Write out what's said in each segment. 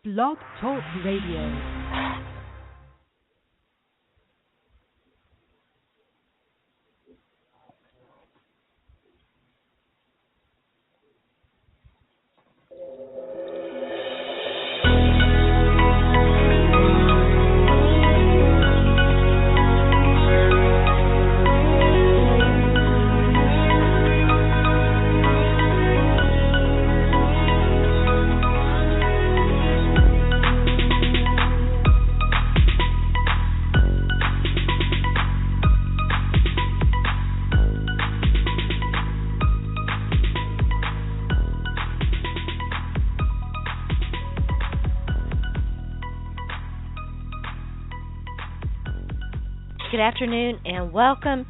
Blog Talk Radio. Good afternoon and welcome.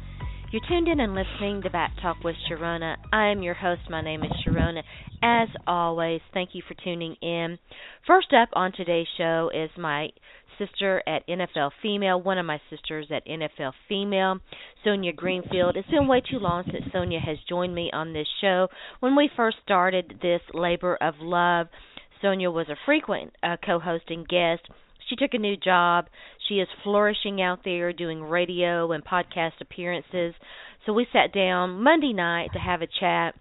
You're tuned in and listening to Back Talk with Sharona. I am your host. My name is Sharona. As always, thank you for tuning in. First up on today's show is my sister at NFL Female, one of my sisters at NFL Female, Sonja Greenfield. It's been way too long since Sonja has joined me on this show. When we first started this labor of love, Sonja was a frequent co-host and guest. She took a new job. She is flourishing out there doing radio and podcast appearances. So we sat down Monday night to have a chat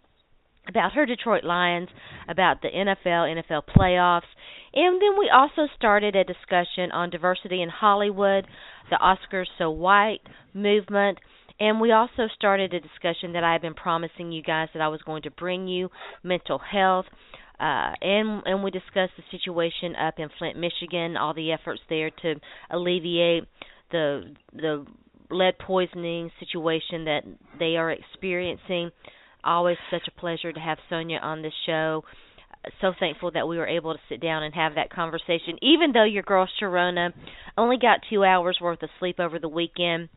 about her Detroit Lions, about the NFL playoffs, and then we also started a discussion on diversity in Hollywood, the Oscars So White movement, and we also started a discussion that I have been promising you guys that I was going to bring you, mental health. And we discussed the situation up in Flint, Michigan, all the efforts there to alleviate the lead poisoning situation that they are experiencing. Always such a pleasure to have Sonja on the show. So thankful that we were able to sit down and have that conversation, even though your girl Sharona only got 2 hours worth of sleep over the weekend,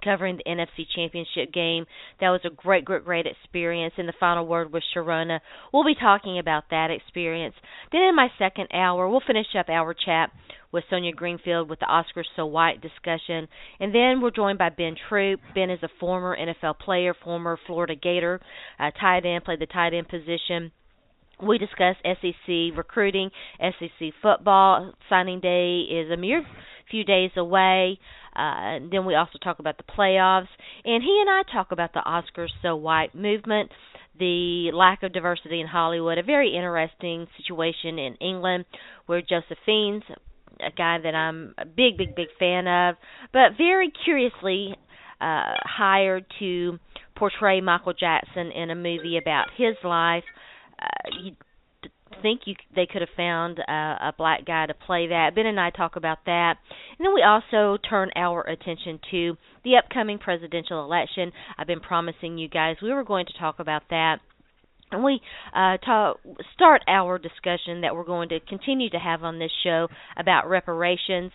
covering the NFC Championship game. That was a great experience. And the final word with Sharona. We'll be talking about that experience. Then in my second hour, we'll finish up our chat with Sonja Greenfield with the Oscars So White discussion. And then we're joined by Ben Troupe. Ben is a former NFL player, former Florida Gator, tight end, played the tight end position. We discuss SEC recruiting, SEC football. Signing day is a mere few days away. Then we also talk about the playoffs. And he and I talk about the Oscars So White movement, the lack of diversity in Hollywood, a very interesting situation in England where Josephine's a guy that I'm a big fan of, but very curiously hired to portray Michael Jackson in a movie about his life. You'd think they could have found a black guy to play that. Ben and I talk about that. And then we also turn our attention to the upcoming presidential election. I've been promising you guys we were going to talk about that. And we start our discussion that we're going to continue to have on this show about reparations.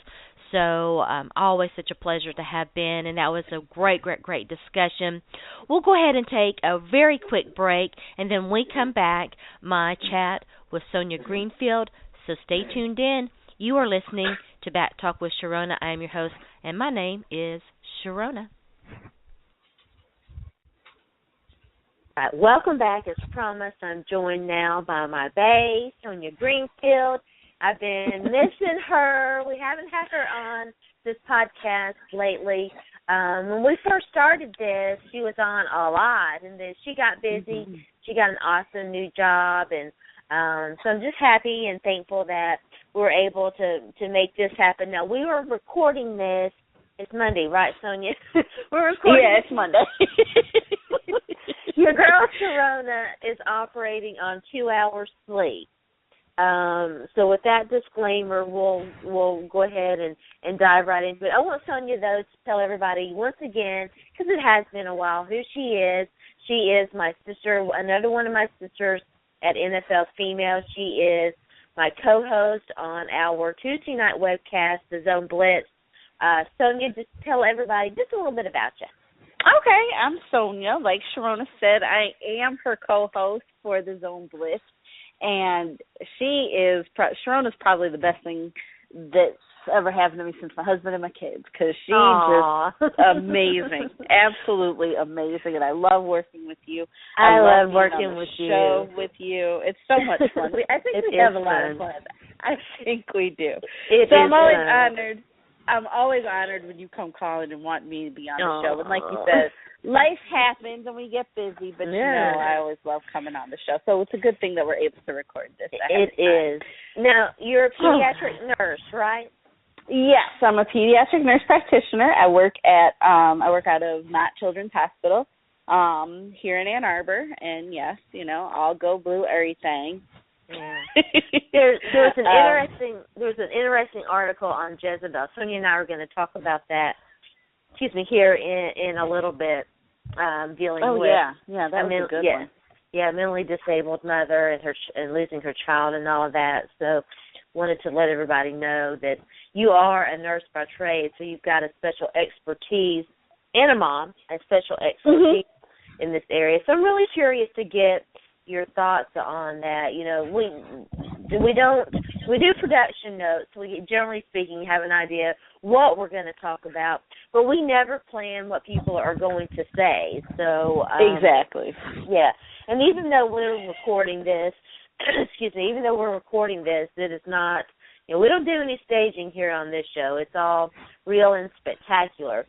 So always such a pleasure to have Ben, and that was a great discussion. We'll go ahead and take a very quick break, and then we come back, my chat with Sonja Greenfield. So stay tuned in. You are listening to Back Talk with Sharona. I am your host, and my name is Sharona. All right, welcome back. As promised, I'm joined now by my bae, Sonja Greenfield. I've been missing her. We haven't had her on this podcast lately. When we first started this, she was on a lot, and then she got busy. Mm-hmm. She got an awesome new job, and so I'm just happy and thankful that we were able to make this happen. Now, we were recording this. It's Monday, right, Sonja? We're recording. Yeah, it's Monday. Your girl Sharona is operating on 2 hours sleep. So with that disclaimer, we'll go ahead and dive right into it. I want Sonja, though, to tell everybody once again, because it has been a while, who she is. She is my sister, another one of my sisters at NFL Female. She is my co-host on our Tuesday night webcast, The Zone Blitz. Sonja, just tell everybody just a little bit about you. Okay, I'm Sonja. Like Sharona said, I am her co-host for The Zone Blitz. And Sharona's probably the best thing that's ever happened to me since my husband and my kids, because she's just amazing, absolutely amazing, and I love working with you. I love working with you. Show with you. It's so much fun. I think we have a lot of fun. I think we do. I'm always honored when you come calling and want me to be on the show. And like you said, life happens and we get busy, but I always love coming on the show. So it's a good thing that we're able to record this. It is. Now, you're a pediatric nurse, right? Yes, I'm a pediatric nurse practitioner. I work out of Mott Children's Hospital here in Ann Arbor, and yes, all go blue everything. Yeah. There was an interesting article on Jezebel. Sonja and I are going to talk about that. Here in a little bit, dealing with. Yeah, that was a good one. Yeah, mentally disabled mother and losing her child and all of that. So, wanted to let everybody know that you are a nurse by trade, so you've got a special expertise, and a mom, a special expertise in this area. So I'm really curious to get your thoughts on that. We do production notes. We generally speaking have an idea what we're going to talk about, but we never plan what people are going to say. So exactly. Yeah, and even though we're recording this. Even though we're recording this, it is not, we don't do any staging here on this show. It's all real and spectacular.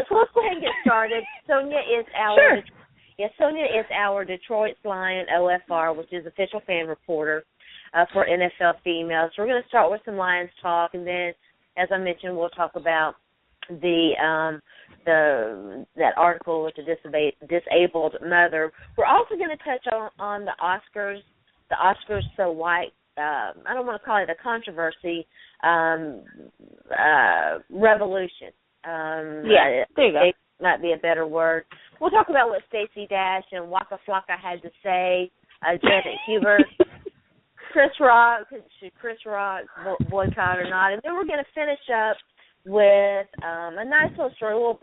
So let's go ahead and get started. Sonja is our Detroit Lions OFR, which is official fan reporter for NFL females. So we're going to start with some Lions talk, and then, as I mentioned, we'll talk about that article with the disabled mother. We're also going to touch on the Oscars. The Oscars so white, I don't want to call it a controversy, revolution. There you go. It might be a better word. We'll talk about what Stacy Dash and Waka Flocka had to say, Janet Hubert, should Chris Rock boycott or not, and then we're going to finish up with a nice little story. We'll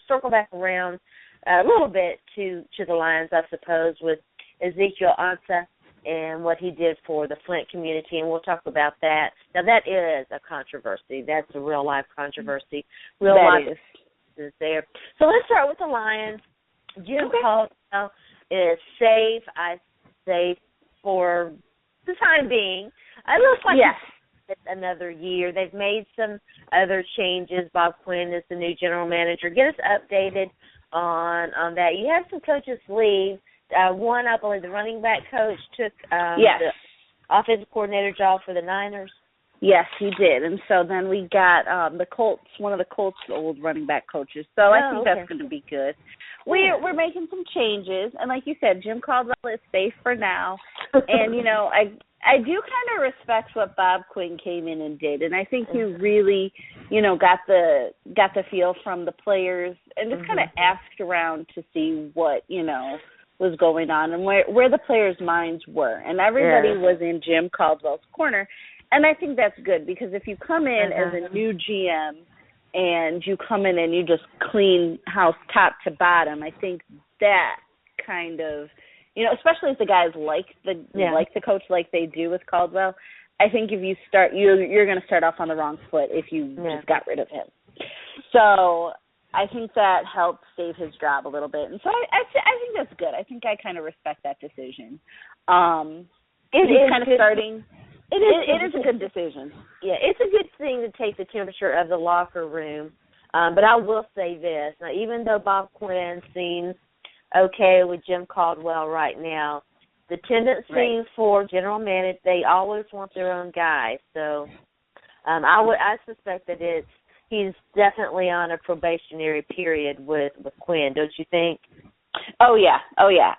circle back around a little bit to the Lions, I suppose, with Ezekiel Ansah and what he did for the Flint community, and we'll talk about that. Now, that is a controversy. That's a real-life controversy. Real-life is there. So let's start with the Lions. Jim Caldwell is safe, I say, for the time being. It looks like it's another year. They've made some other changes. Bob Quinn is the new general manager. Get us updated on that. You had some coaches leave. One, I believe, the running back coach took the offensive coordinator job for the Niners. Yes, he did. And so then we got the Colts, one of the Colts' old running back coaches. So I think that's going to be good. We're making some changes. And like you said, Jim Caldwell is safe for now. And, I do kind of respect what Bob Quinn came in and did. And I think he really, got the feel from the players and just kind of asked around to see what, was going on and where the players' minds were. And everybody was in Jim Caldwell's corner. And I think that's good because if you come in as a new GM and you come in and you just clean house top to bottom, I think that kind of, especially if the guys like the coach like they do with Caldwell, I think if you start, you're going to start off on the wrong foot if you just got rid of him. So I think that helped save his job a little bit. And so I think that's good. I think I kind of respect that decision. It is a good decision. Yeah, it's a good thing to take the temperature of the locker room. But I will say this. Now, even though Bob Quinn seems okay with Jim Caldwell right now, the tendency for general managers, they always want their own guy. So I suspect that he's definitely on a probationary period with Quinn, don't you think? Oh, yeah.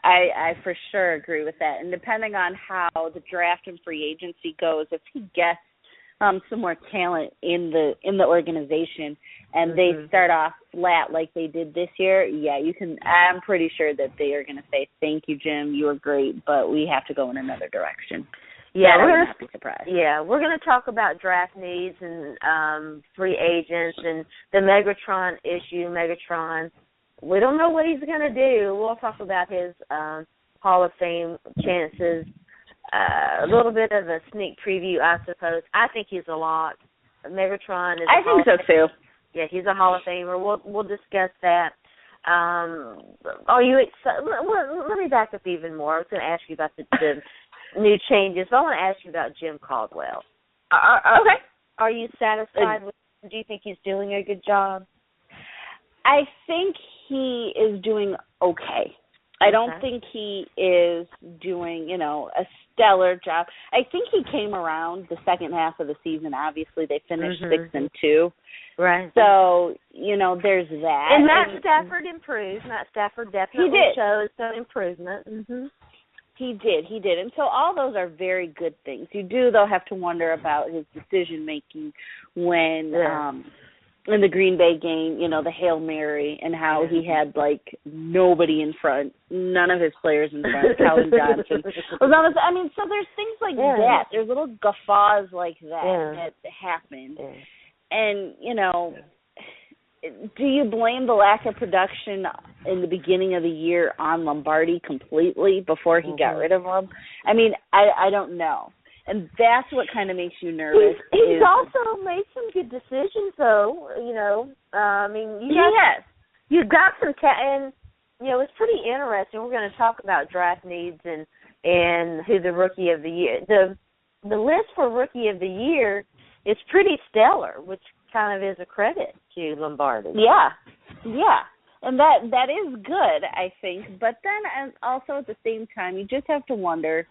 I for sure agree with that. And depending on how the draft and free agency goes, if he gets some more talent in the organization and they start off flat like they did this year, I'm pretty sure that they are going to say, thank you, Jim, you were great, but we have to go in another direction. Yeah, we're going to be surprised. Yeah, we're going to talk about draft needs and free agents and the Megatron issue. Megatron, we don't know what he's going to do. We'll talk about his Hall of Fame chances. A little bit of a sneak preview, I suppose. I think he's a lock. Megatron is. I think so too. Yeah, he's a Hall of Famer. We'll discuss that. Are you excited? Let me back up even more. I was going to ask you about new changes. But I want to ask you about Jim Caldwell. Okay. Are you satisfied with him? Do you think he's doing a good job? I think he is doing okay. I don't think he is doing, a stellar job. I think he came around the second half of the season. Obviously, they finished 6-2. Right. So, there's that. And Matt Stafford improved. Matt Stafford definitely shows some improvement. Mm-hmm. He did. And so all those are very good things. You do, though, have to wonder about his decision-making when in the Green Bay game, the Hail Mary, and how he had, nobody in front, none of his players in front, Calvin Johnson. So there's things like that. There's little guffaws like that happen. Yeah. And, do you blame the lack of production in the beginning of the year on Lombardi completely before he got rid of him? I don't know. And that's what kind of makes you nervous. He's also made some good decisions, though. You've got some, and it's pretty interesting. We're going to talk about draft needs and who the Rookie of the Year. The list for Rookie of the Year is pretty stellar, which kind of is a credit to Lombardi. Yeah, and that is good, I think. But then, also at the same time, you just have to wonder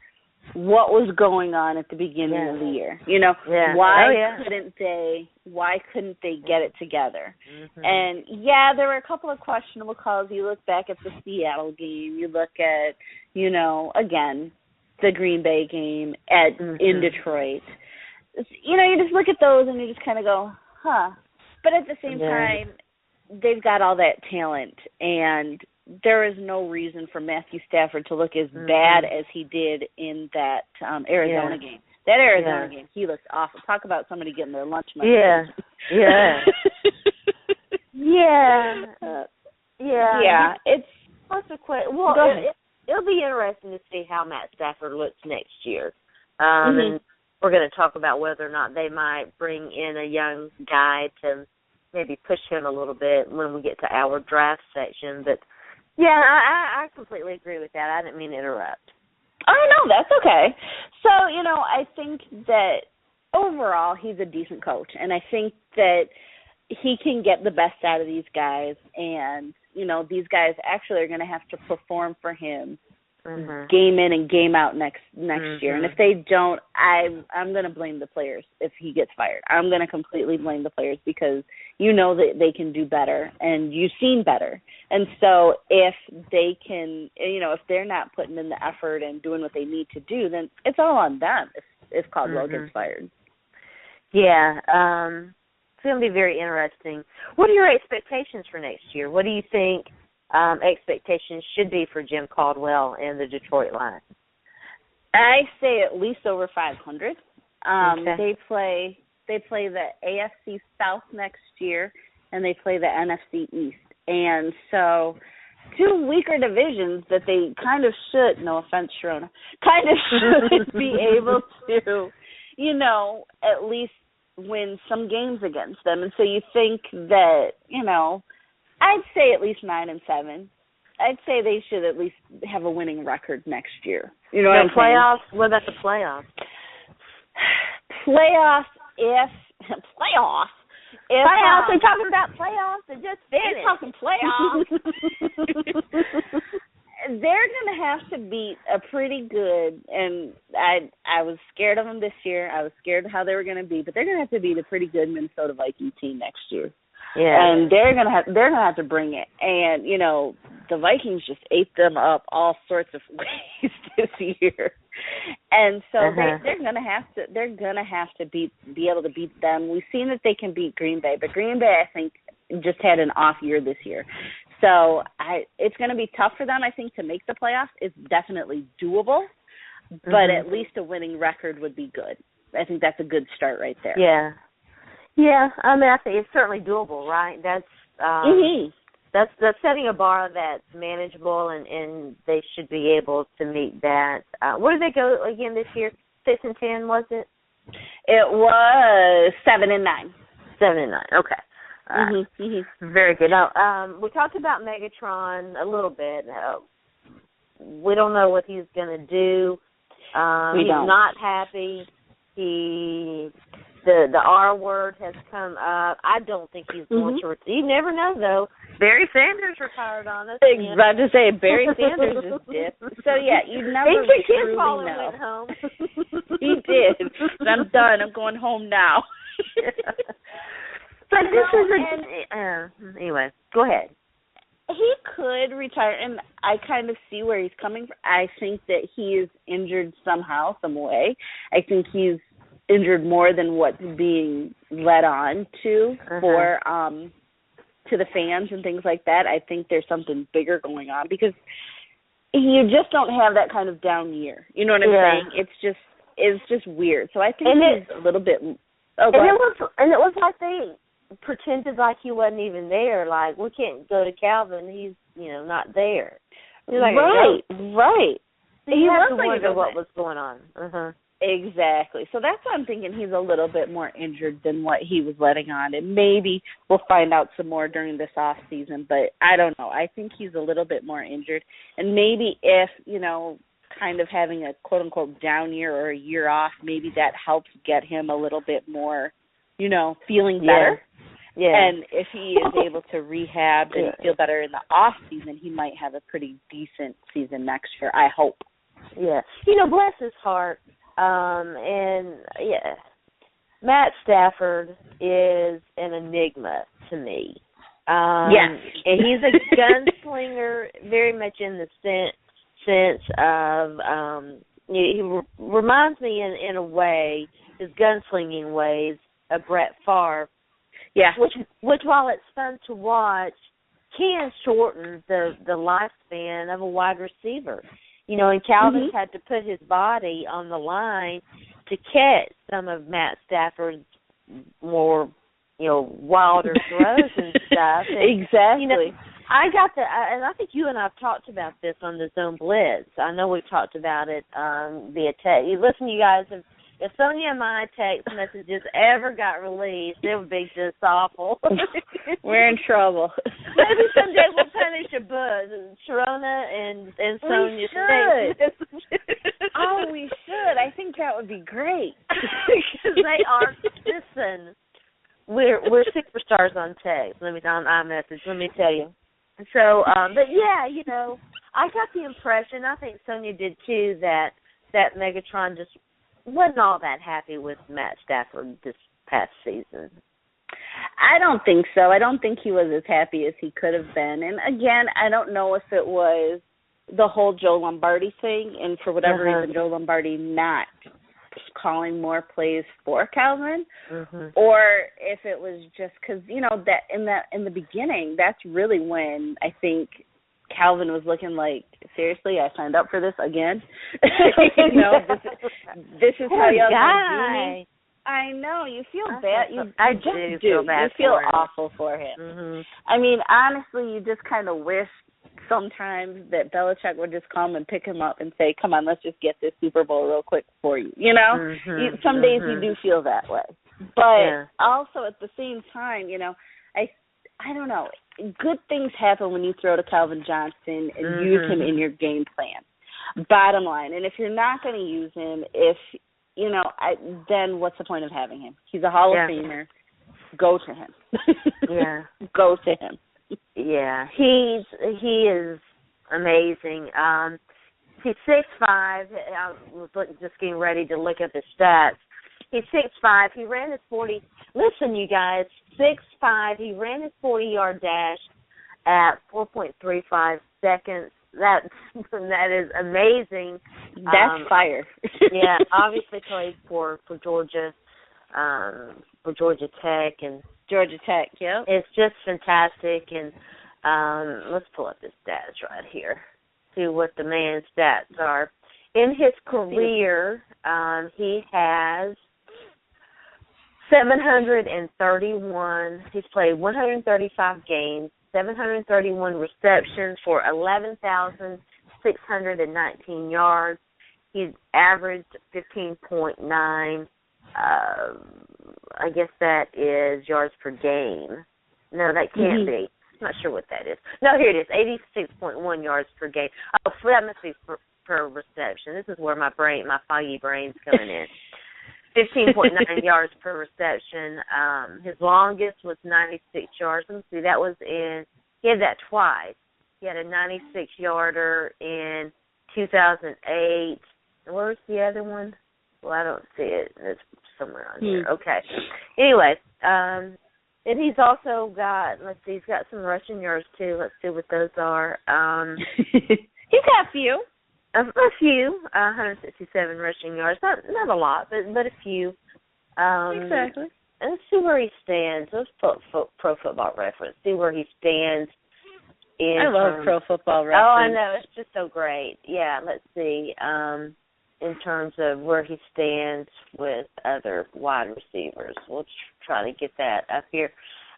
what was going on at the beginning of the year. Why couldn't they get it together? Mm-hmm. And there were a couple of questionable calls. You look back at the Seattle game, you look at, again, the Green Bay game in Detroit. You just look at those and you just kind of go, huh. But at the same time, they've got all that talent, and there is no reason for Matthew Stafford to look as bad as he did in that Arizona game. That Arizona game, he looked awful. Talk about somebody getting their lunch money. It's it'll be interesting to see how Matt Stafford looks next year. And we're going to talk about whether or not they might bring in a young guy to maybe push him a little bit when we get to our draft section. But, I completely agree with that. I didn't mean to interrupt. Oh, no, that's okay. So, I think that overall he's a decent coach, and I think that he can get the best out of these guys, and, these guys actually are going to have to perform for him game in and game out next year. And if they don't, I'm going to blame the players if he gets fired. I'm going to completely blame the players because that they can do better and you've seen better. And so if they can, if they're not putting in the effort and doing what they need to do, then it's all on them if Caldwell gets fired. Yeah. It's going to be very interesting. What are your expectations for next year? What do you think expectations should be for Jim Caldwell and the Detroit Lions? I say at least over 500. They play the AFC South next year, and they play the NFC East. And so 2 weaker divisions that they kind of should, no offense, Sharona, kind of should be able to, at least win some games against them. And so you think that, I'd say at least 9-7. I'd say they should at least have a winning record next year. You know what I'm playoffs? Saying? What about the playoffs? Playoffs. They're talking about playoffs. They just finished. They're talking playoffs. They're going to have to beat a pretty good, and I was scared of them this year. I was scared of how they were going to be, but they're going to have to beat a pretty good Minnesota Vikings team next year. Yeah. And they're gonna have to bring it. And the Vikings just ate them up all sorts of ways this year. And so they're gonna have to be able to beat them. We've seen that they can beat Green Bay, but Green Bay I think just had an off year this year. So it's going to be tough for them, I think, to make the playoffs. It's definitely doable, but at least a winning record would be good. I think that's a good start right there. Yeah. Yeah, I think it's certainly doable, right? That's that's setting a bar that's manageable, and they should be able to meet that. Where did they go again this year? 6-10, was it? It was 7-9. 7-9. Okay. Very good. Now, we talked about Megatron a little bit. We don't know what he's going to do. He's not happy. The R word has come up. I don't think he's going to. You never know, though. Barry Sanders retired on us. I was about to say Barry Sanders is dipped. So yeah, you never he took his truly ball and know. went home. He did. But I'm done. I'm going home now. But this is anyway. Go ahead. He could retire, and I kind of see where he's coming from. I think that he is injured somehow, some way. I think he's injured more than what's being led on to for to the fans and things like that. I think there's something bigger going on because you just don't have that kind of down year. You know what I'm saying? It's just weird. So I think he's a little bit. And it was like they pretended like he wasn't even there. Like, we can't go to Calvin. He's not there. Like, right. So you have to wonder what was going on. Exactly. So that's why I'm thinking he's a little bit more injured than what he was letting on. And maybe we'll find out some more during this off season, but I don't know. I think he's a little bit more injured. And maybe if, kind of having a quote unquote down year or a year off, maybe that helps get him a little bit more, feeling better. Yeah. And if he is able to rehab and feel better in the off season, he might have a pretty decent season next year, I hope. Yeah. Bless his heart. Matt Stafford is an enigma to me. And he's a gunslinger, very much in the sense of he reminds me in a way, his gunslinging ways, of Brett Favre. Yeah. Which while it's fun to watch, can shorten the lifespan of a wide receiver. And Calvin had to put his body on the line to catch some of Matt Stafford's more, wilder throws and stuff. And, exactly. I and I think you and I have talked about this on the Zone Blitz. I know we've talked about it via text. Listen, you guys, if Sonja and my text messages ever got released, it would be just awful. We're in trouble. Maybe someday we'll punish a buzz. Sharona and Sonja. We should. I think that would be great. Because they are, listen, we're superstars on text. On iMessage, let me tell you. So, but yeah, I got the impression, I think Sonja did too, that Megatron just wasn't all that happy with Matt Stafford this past season. I don't think so. I don't think he was as happy as he could have been. And again, I don't know if it was the whole Joe Lombardi thing, and for whatever reason, Joe Lombardi not calling more plays for Calvin, or if it was just because that in the beginning, that's really when I think Calvin was looking like, seriously, I signed up for this again. This is how y'all gonna do me. I know, you feel bad. I do feel bad. You feel for awful for him. I mean, honestly, you just kind of wish sometimes that Belichick would just come and pick him up and say, "Come on, let's just get this Super Bowl real quick for you." Some days you do feel that way, but also at the same time, I don't know. Good things happen when you throw to Calvin Johnson and use him in your game plan. Bottom line, and if you're not going to use him, then what's the point of having him? He's a Hall of Famer. Go to him. Go to him. Yeah, he is amazing. He's 6'5". I was just getting ready to look at the stats. He's 6'5". He ran his 40. Listen, you guys, 6'5". He ran his 40-yard dash at 4.35 seconds. That is amazing. That's fire. Yeah, obviously played for Georgia, for Georgia Tech and. Georgia Tech, yeah. It's just fantastic, and let's pull up his stats right here, see what the man's stats are. In his career, he has 731. He's played 135 games, 731 receptions for 11,619 yards. He's averaged 15.9. I guess that is yards per game. No, that can't be. I'm not sure what that is. No, here it is, 86.1 yards per game. Oh, so that must be per reception. This is where my foggy brain's coming in. 15.9 yards per reception. His longest was 96 yards. Let me see, he had that twice. He had a 96-yarder in 2008. And where's the other one? Well, I don't see it. It's somewhere on here. Okay. Anyway, and he's also got, he's got some rushing yards, too. Let's see what those are. He's got a few. A few, 167 rushing yards. Not a lot, but a few. Exactly. And let's see where he stands. Let's put Pro Football Reference. See where he stands. I love Pro Football Reference. Oh, I know. It's just so great. Yeah, let's see. In terms of where he stands with other wide receivers. We'll try to get that up here.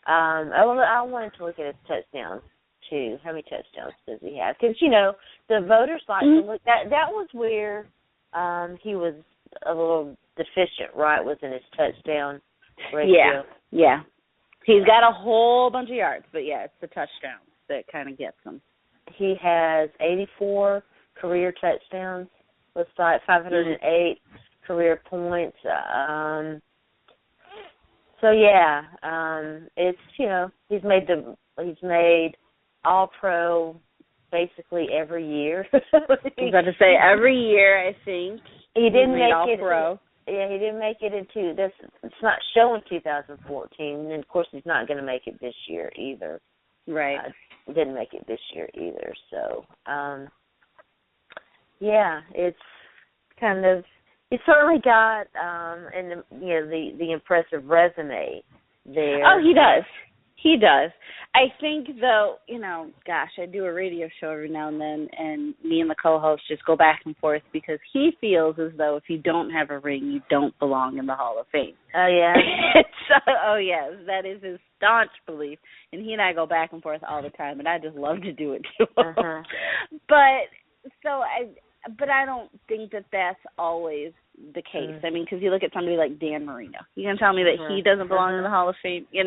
I wanted to look at his touchdowns, too. How many touchdowns does he have? Because, the voters like to look. That was where he was a little deficient, right, was in his touchdown ratio. Yeah. He's got a whole bunch of yards, but, yeah, it's the touchdowns that kind of gets him. He has 84 career touchdowns. Looks like 508 career points. It's he's made All-Pro basically every year. I was about to say every year. I think he didn't make All-Pro. Yeah, he didn't make it into this. It's not showing 2014, and of course he's not going to make it this year either. Right. Didn't make it this year either. So. It's kind of, he's certainly got the impressive resume there. Oh, he does. He does. I think, though, I do a radio show every now and then, and me and the co-host just go back and forth because he feels as though if you don't have a ring, you don't belong in the Hall of Fame. Oh, yeah? Yes, that is his staunch belief, and he and I go back and forth all the time, and I just love to do it to him. Uh-huh. But I don't think that that's always the case. I mean, because you look at somebody like Dan Marino. You can tell me that he doesn't belong in the Hall of Fame. You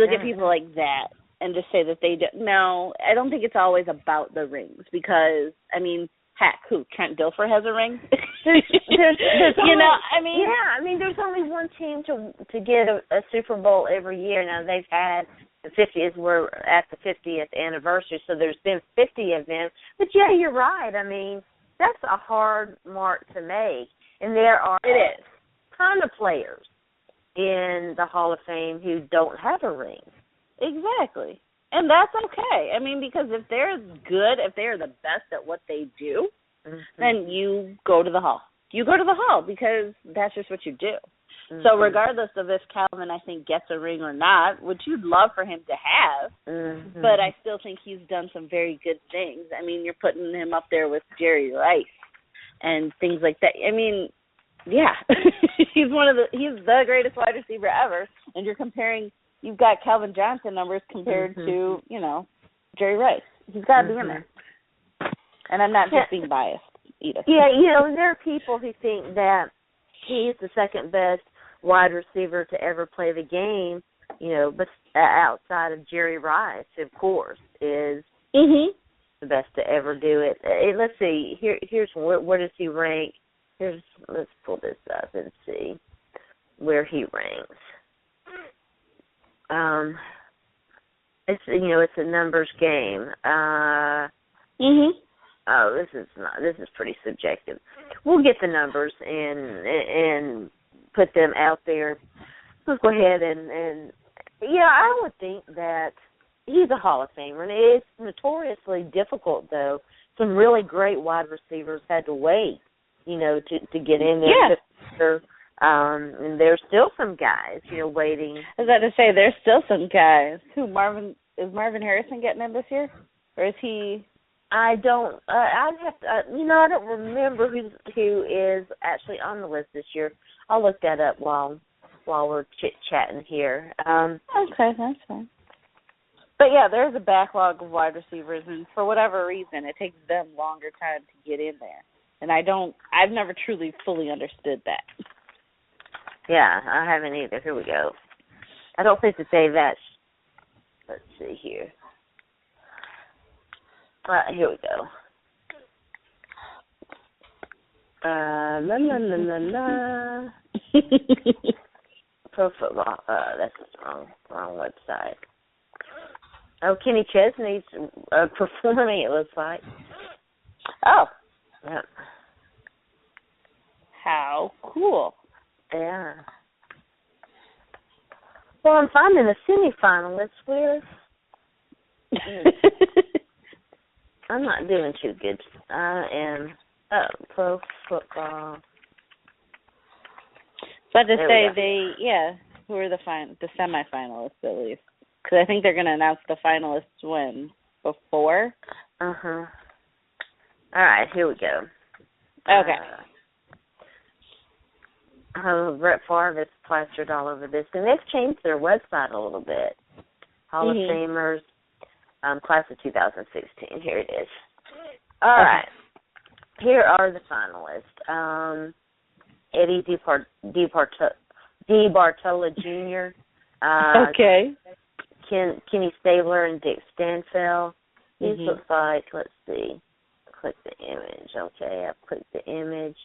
look at people like that and just say that they don't. No, I don't think it's always about the rings because, heck, Trent Dilfer has a ring? there's there's only one team to get a Super Bowl every year. Now, they've had the 50th, we're at the 50th anniversary, so there's been 50 of them. But, yeah, you're right. That's a hard mark to make. And there are a ton of players in the Hall of Fame who don't have a ring. Exactly. And that's okay. Because if they're good, if they're the best at what they do, then you go to the Hall. You go to the Hall because that's just what you do. So regardless of if Calvin, I think, gets a ring or not, which you'd love for him to have, but I still think he's done some very good things. You're putting him up there with Jerry Rice and things like that. He's he's the greatest wide receiver ever, and you've got Calvin Johnson numbers compared to, Jerry Rice. He's got to be in there. And I'm not just being biased either. Yeah, there are people who think that he's the second best wide receiver to ever play the game, but outside of Jerry Rice, of course, is the best to ever do it. Let's see. Here's where does he rank? Let's pull this up and see where he ranks. It's it's a numbers game. Oh, this is pretty subjective. We'll get the numbers and put them out there. Let's go ahead and I would think that he's a Hall of Famer, and it's notoriously difficult, though. Some really great wide receivers had to wait, to get in there. Yeah. And there's still some guys, waiting. I was about to say, there's still some guys. Is Marvin Harrison getting in this year? Or is he... I don't. I'd have to. I don't remember who is actually on the list this year. I'll look that up while we're chit chatting here. Okay, that's fine. But yeah, there's a backlog of wide receivers, and for whatever reason, it takes them longer time to get in there. And I've never truly fully understood that. Yeah, I haven't either. Here we go. I don't think that let's see here. Here we go. La la la la la. Pro football. That's the wrong website. Oh, Kenny Chesney's performing, it looks like. Oh. Yep. How cool. Yeah. Well, I'm finding the semifinalists. Where? I'm not doing too good. I am pro football. But to say who are the semifinalists at least? Because I think they're going to announce the finalists when? Before? Uh-huh. All right, here we go. Okay. Brett Favre is plastered all over this. And they've changed their website a little bit. Hall of Famers, class of 2016. Here it is. All right. Here are the finalists. Eddie DeBartola Jr., okay. Kenny Stabler and Dick Stanfield. These looks like, let's see, click the image. Okay, I've clicked the image.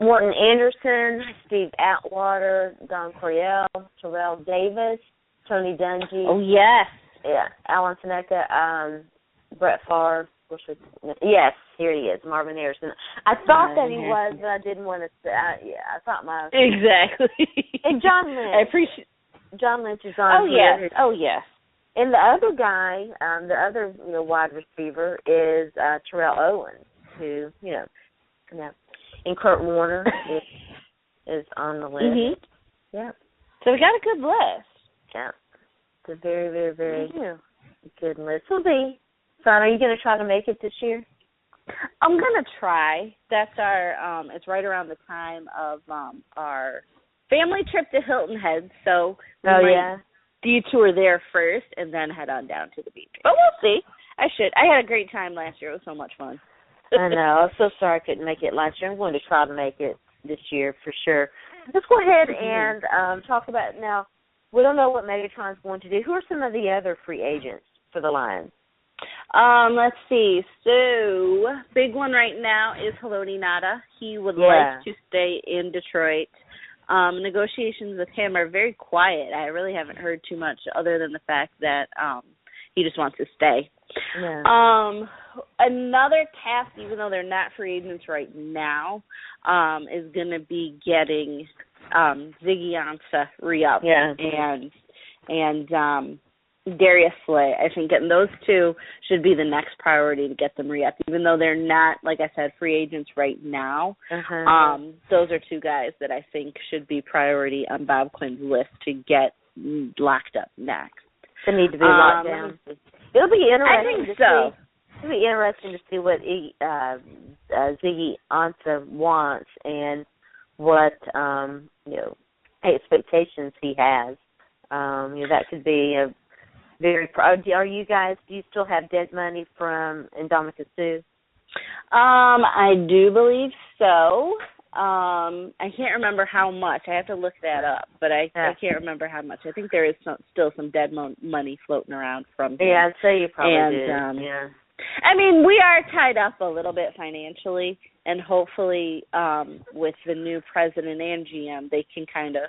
Morton Anderson, Steve Atwater, Don Coryell, Terrell Davis, Tony Dungy. Oh, yes. Yeah, Alan Seneca, Brett Favre. Yes, here he is, Marvin Harrison. I thought that he was, but I didn't want to say. I thought my exactly. And John Lynch. I appreciate. John Lynch is on here. Oh yes. And the other guy, the other wide receiver is Terrell Owens, who and Kurt Warner is on the list. Yeah. So we got a good list. Yeah. It's a very, very, very good list. Will be fun. Are you going to try to make it this year? I'm going to try. That's our, it's right around the time of our family trip to Hilton Head, so we might detour there first and then head on down to the beach. But we'll see. I had a great time last year. It was so much fun. I know. I'm so sorry I couldn't make it last year. I'm going to try to make it this year for sure. Let's go ahead and talk about now. We don't know what Megatron's going to do. Who are some of the other free agents for the Lions? Let's see. So, big one right now is Haloti Ngata. He would like to stay in Detroit. Negotiations with him are very quiet. I really haven't heard too much other than the fact that he just wants to stay. Yeah. Another task, even though they're not free agents right now, is going to be getting Ziggy Ansah re-upped and Darius Slay. I think getting those two should be the next priority to get them re-upped, even though they're not, like I said, free agents right now. Those are two guys that I think should be priority on Bob Quinn's list to get locked up next. They need to be locked down. It'll be interesting. I think so. It'll be interesting to see what Ziggy Ansah wants and what expectations he has. That could be a very. Are you guys? Do you still have dead money from Indominica Sue? I do believe so. I can't remember how much. I have to look that up, but I can't remember how much. I think there is still some dead money floating around from him. Yeah, I'd say you probably do. I mean, we are tied up a little bit financially, and hopefully with the new president and GM, they can kind of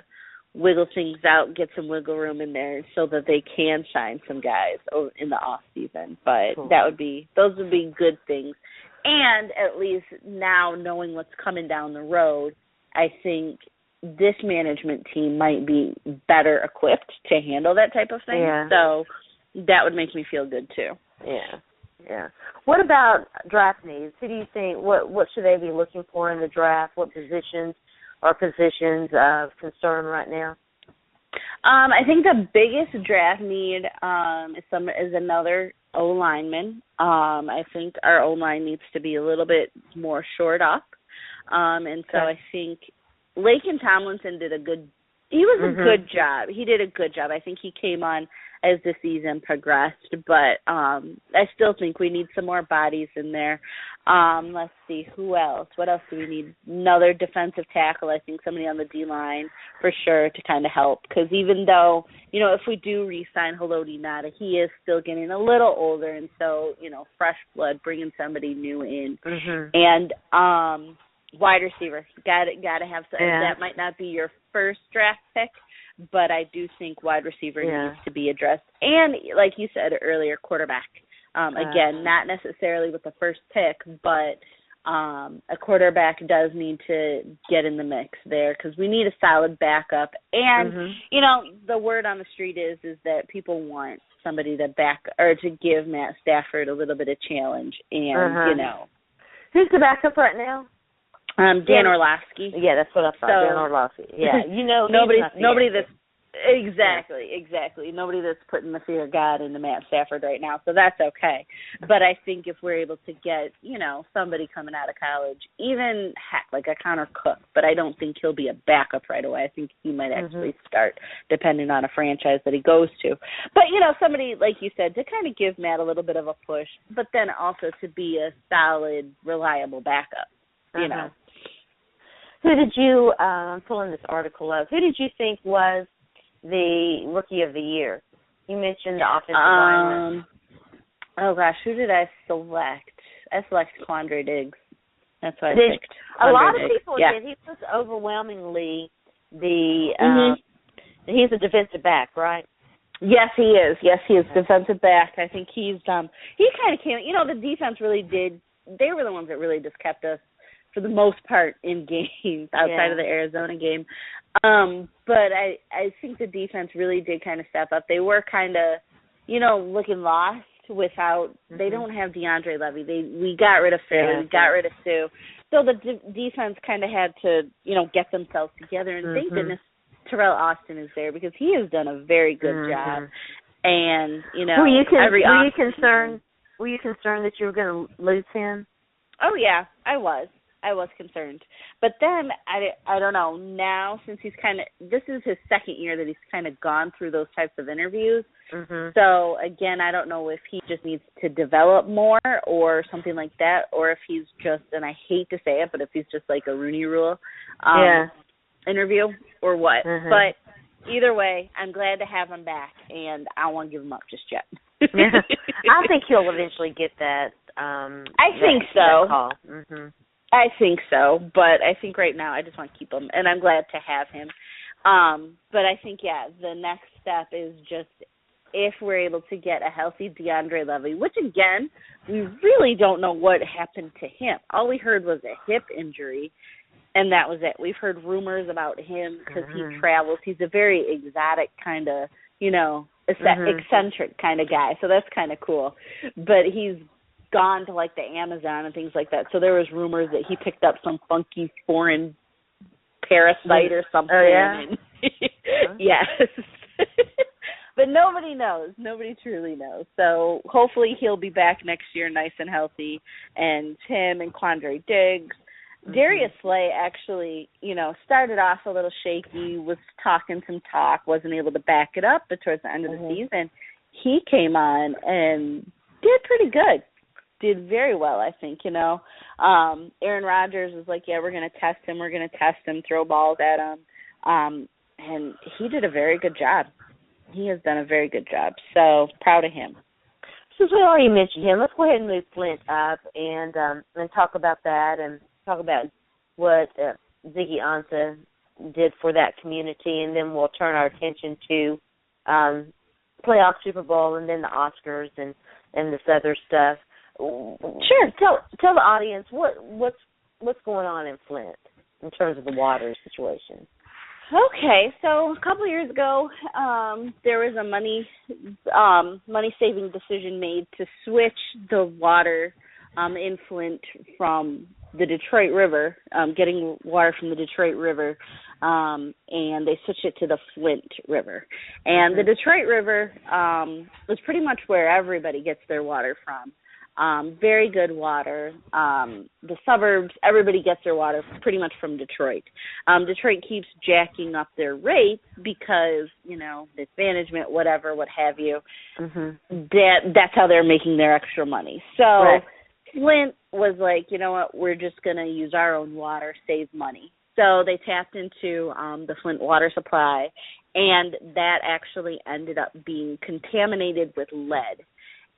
wiggle things out, get some wiggle room in there so that they can sign some guys in the off season. But those would be good things. And at least now knowing what's coming down the road, I think this management team might be better equipped to handle that type of thing. Yeah. So that would make me feel good too. Yeah. What about draft needs? Who do you think, what should they be looking for in the draft? What positions are positions of concern right now? I think the biggest draft need is another O-lineman. I think our O-line needs to be a little bit more shored up. And so I think Laken Tomlinson did a good job. He did a good job. I think he came on as the season progressed, but I still think we need some more bodies in there. Let's see, who else? What else do we need? Another defensive tackle, I think somebody on the D-line for sure to kind of help, because even though, if we do re-sign Haloti Ngata, he is still getting a little older, and so, fresh blood, bringing somebody new in. And Wide receiver. Got to have some. Yeah. That might not be your first draft pick, but I do think wide receiver needs to be addressed. And like you said earlier, quarterback. Again, not necessarily with the first pick, but a quarterback does need to get in the mix there because we need a solid backup. And, you know, the word on the street is that people want somebody to give Matt Stafford a little bit of challenge. And, you know. Who's the backup right now? Dan Orlovsky. Yeah, that's what I thought. Dan Orlovsky. Yeah, you know, nobody that's exactly nobody that's putting the fear of God into Matt Stafford right now. So that's okay. But I think if we're able to get, you know, somebody coming out of college, even like a Connor Cook, but I don't think he'll be a backup right away. I think he might actually start, depending on a franchise that he goes to. But you know, somebody like you said to kind of give Matt a little bit of a push, but then also to be a solid, reliable backup. You know. Who did you, I'm pulling this article up, who did you think was the Rookie of the Year? You mentioned the offensive lineman. Oh, gosh, who did I select? I selected Quandre Diggs. That's what I picked. A lot of people did. He was overwhelmingly he's a defensive back, right? Yes, he is. Yes, he is defensive back. I think he kind of came, you know, the defense really did, they were the ones that really just kept us for the most part in games outside of the Arizona game. But I think the defense really did kind of step up. They were kind of, you know, looking lost without, they don't have DeAndre Levy. We got rid of Fairley, we got rid of Sue. So the defense kind of had to, you know, get themselves together. And thank goodness Terrell Austin is there because he has done a very good job. And, you know, were you concerned that you were going to lose him? Oh, yeah, I was concerned. But then, I don't know, now since he's this is his second year that he's kind of gone through those types of interviews. So, again, I don't know if he just needs to develop more or something like that, or if he's just, and I hate to say it, but if he's just like a Rooney Rule interview or what. But either way, I'm glad to have him back, and I don't want to give him up just yet. I think he'll eventually get that. I think so. Call. I think so, but I think right now I just want to keep him, and I'm glad to have him. But I think, the next step is just if we're able to get a healthy DeAndre Levy, which, again, we really don't know what happened to him. All we heard was a hip injury, and that was it. We've heard rumors about him because he travels. He's a very exotic kind of, you know, eccentric kind of guy, so that's kind of cool. But he's gone to like the Amazon and things like that. So there was rumors that he picked up some funky foreign parasite or something. Oh, yeah? Yes. But nobody knows. Nobody truly knows. So hopefully he'll be back next year nice and healthy. And him and Quandre Diggs. Darius Slay actually, you know, started off a little shaky, was talking some talk, wasn't able to back it up, but towards the end of the season, he came on and did pretty good. Did very well, I think, you know. Aaron Rodgers was like, we're going to test him, throw balls at him. And he did a very good job. He has done a very good job. So, proud of him. Since we already mentioned him, let's go ahead and move Flint up and talk about that and talk about what Ziggy Ansah did for that community, and then we'll turn our attention to playoff Super Bowl and then the Oscars and this other stuff. Sure. Tell the audience what's going on in Flint in terms of the water situation. Okay, so a couple of years ago, there was a money-saving decision made to switch the water in Flint from the Detroit River, getting water from the Detroit River, and they switched it to the Flint River. And the Detroit River was pretty much where everybody gets their water from. Very good water. The suburbs, everybody gets their water pretty much from Detroit. Detroit keeps jacking up their rates because, you know, mismanagement, whatever, what have you. That's how they're making their extra money. So Flint was like, you know what, we're just going to use our own water, save money. So they tapped into the Flint water supply, and that actually ended up being contaminated with lead.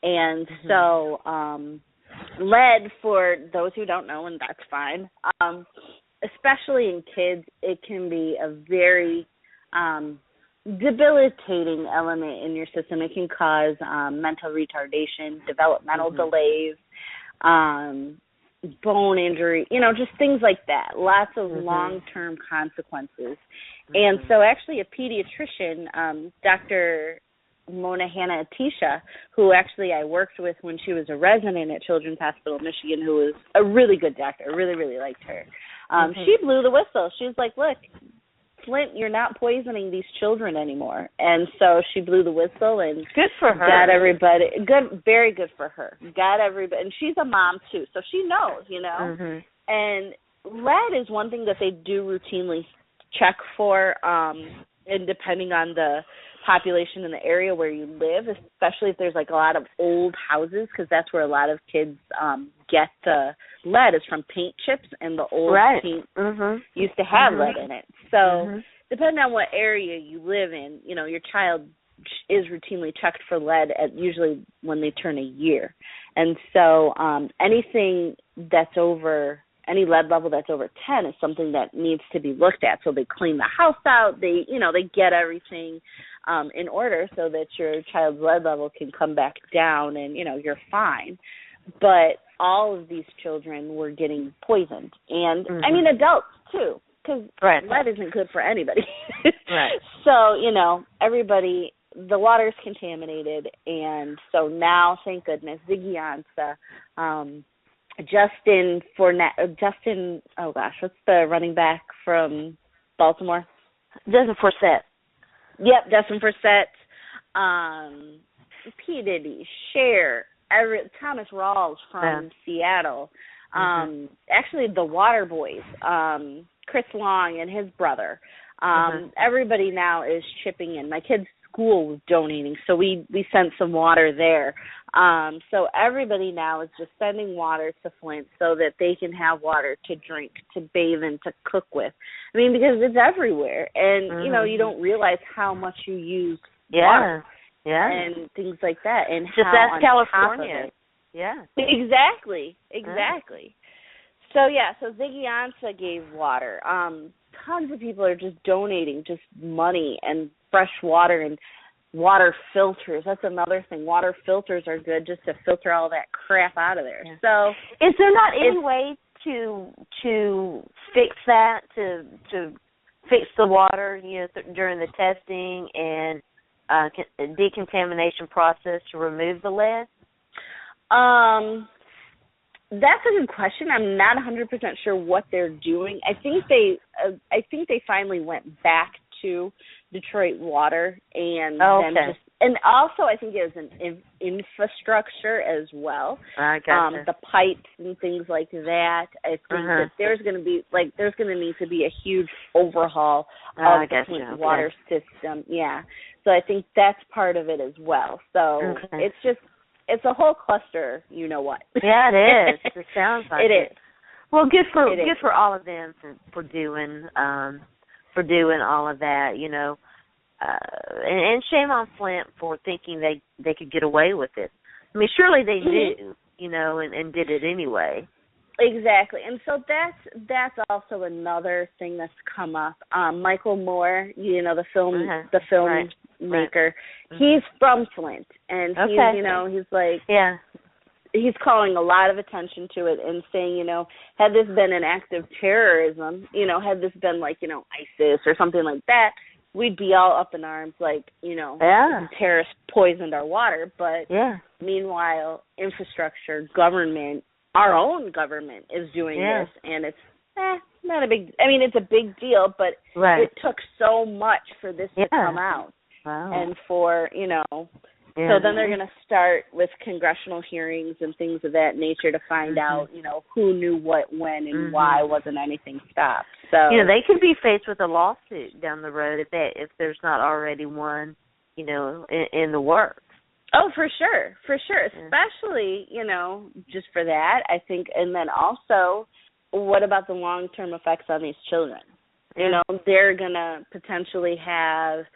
And so lead, for those who don't know, and that's fine, especially in kids, it can be a very debilitating element in your system. It can cause mental retardation, developmental delays, bone injury, just things like that. Lots of long-term consequences. And so actually a pediatrician, Dr. Mona Hanna Atisha, who actually I worked with when she was a resident at Children's Hospital, Michigan, who was a really good doctor. I really, really liked her. She blew the whistle. She was like, look, Flint, you're not poisoning these children anymore. And so she blew the whistle and good for her. Got everybody, good, very good for her. Got everybody, and she's a mom too, so she knows, And lead is one thing that they do routinely check for, and depending on the population in the area where you live, especially if there's like a lot of old houses, because that's where a lot of kids get the lead, is from paint chips, and the old paint used to have lead in it. So depending on what area you live in, your child is routinely checked for lead at usually when they turn a year. And so anything that's over, any lead level that's over 10 is something that needs to be looked at. So they clean the house out, they get everything in order so that your child's lead level can come back down and, you're fine. But all of these children were getting poisoned. And, I mean, adults, too, because lead isn't good for anybody. So, everybody, the water's contaminated. And so now, thank goodness, Ziggy Ansah, Justin, what's the running back from Baltimore? Justin Forsett. Yep, Justin Forsett, P. Diddy, Cher, Thomas Rawls from Seattle, actually the Water Boys, Chris Long and his brother. Everybody now is chipping in. My kid's school was donating, so we sent some water there. So everybody now is just sending water to Flint so that they can have water to drink, to bathe, and to cook with. I mean, because it's everywhere, and you don't realize how much you use water, and things like that, and just how ask California. Exactly. So Ziggy Ansah gave water. Tons of people are just donating just money and fresh water and water filters. That's another thing. Water filters are good just to filter all that crap out of there. So is there not any way to fix that, to fix the water, during the testing and decontamination process to remove the lead? That's a good question. I'm not 100% sure what they're doing. I think they finally went back to Detroit Water and and also I think it was an infrastructure as well. I gotcha. The pipes and things like that. I think that there's going to need to be a huge overhaul of the Flint water system. Yeah. So I think that's part of it as well. So it's a whole cluster, you know what. Yeah, it is. It sounds like it. It is. Well, good for all of them for doing all of that, and shame on Flint for thinking they could get away with it. I mean, surely they knew, and did it anyway. Exactly, and so that's also another thing that's come up. Michael Moore, the film maker, he's from Flint, and he's calling a lot of attention to it and saying, had this been an act of terrorism, had this been like, ISIS or something like that, we'd be all up in arms like, terrorists poisoned our water. But meanwhile, infrastructure, government, our own government is doing this, and it's not a big, it's a big deal, but it took so much for this to come out. Wow. And for, so then they're going to start with congressional hearings and things of that nature to find out, who knew what, when, and why wasn't anything stopped. So they could be faced with a lawsuit down the road if there's not already one, in the works. Oh, for sure, especially, just for that, I think. And then also, what about the long-term effects on these children? They're going to potentially have,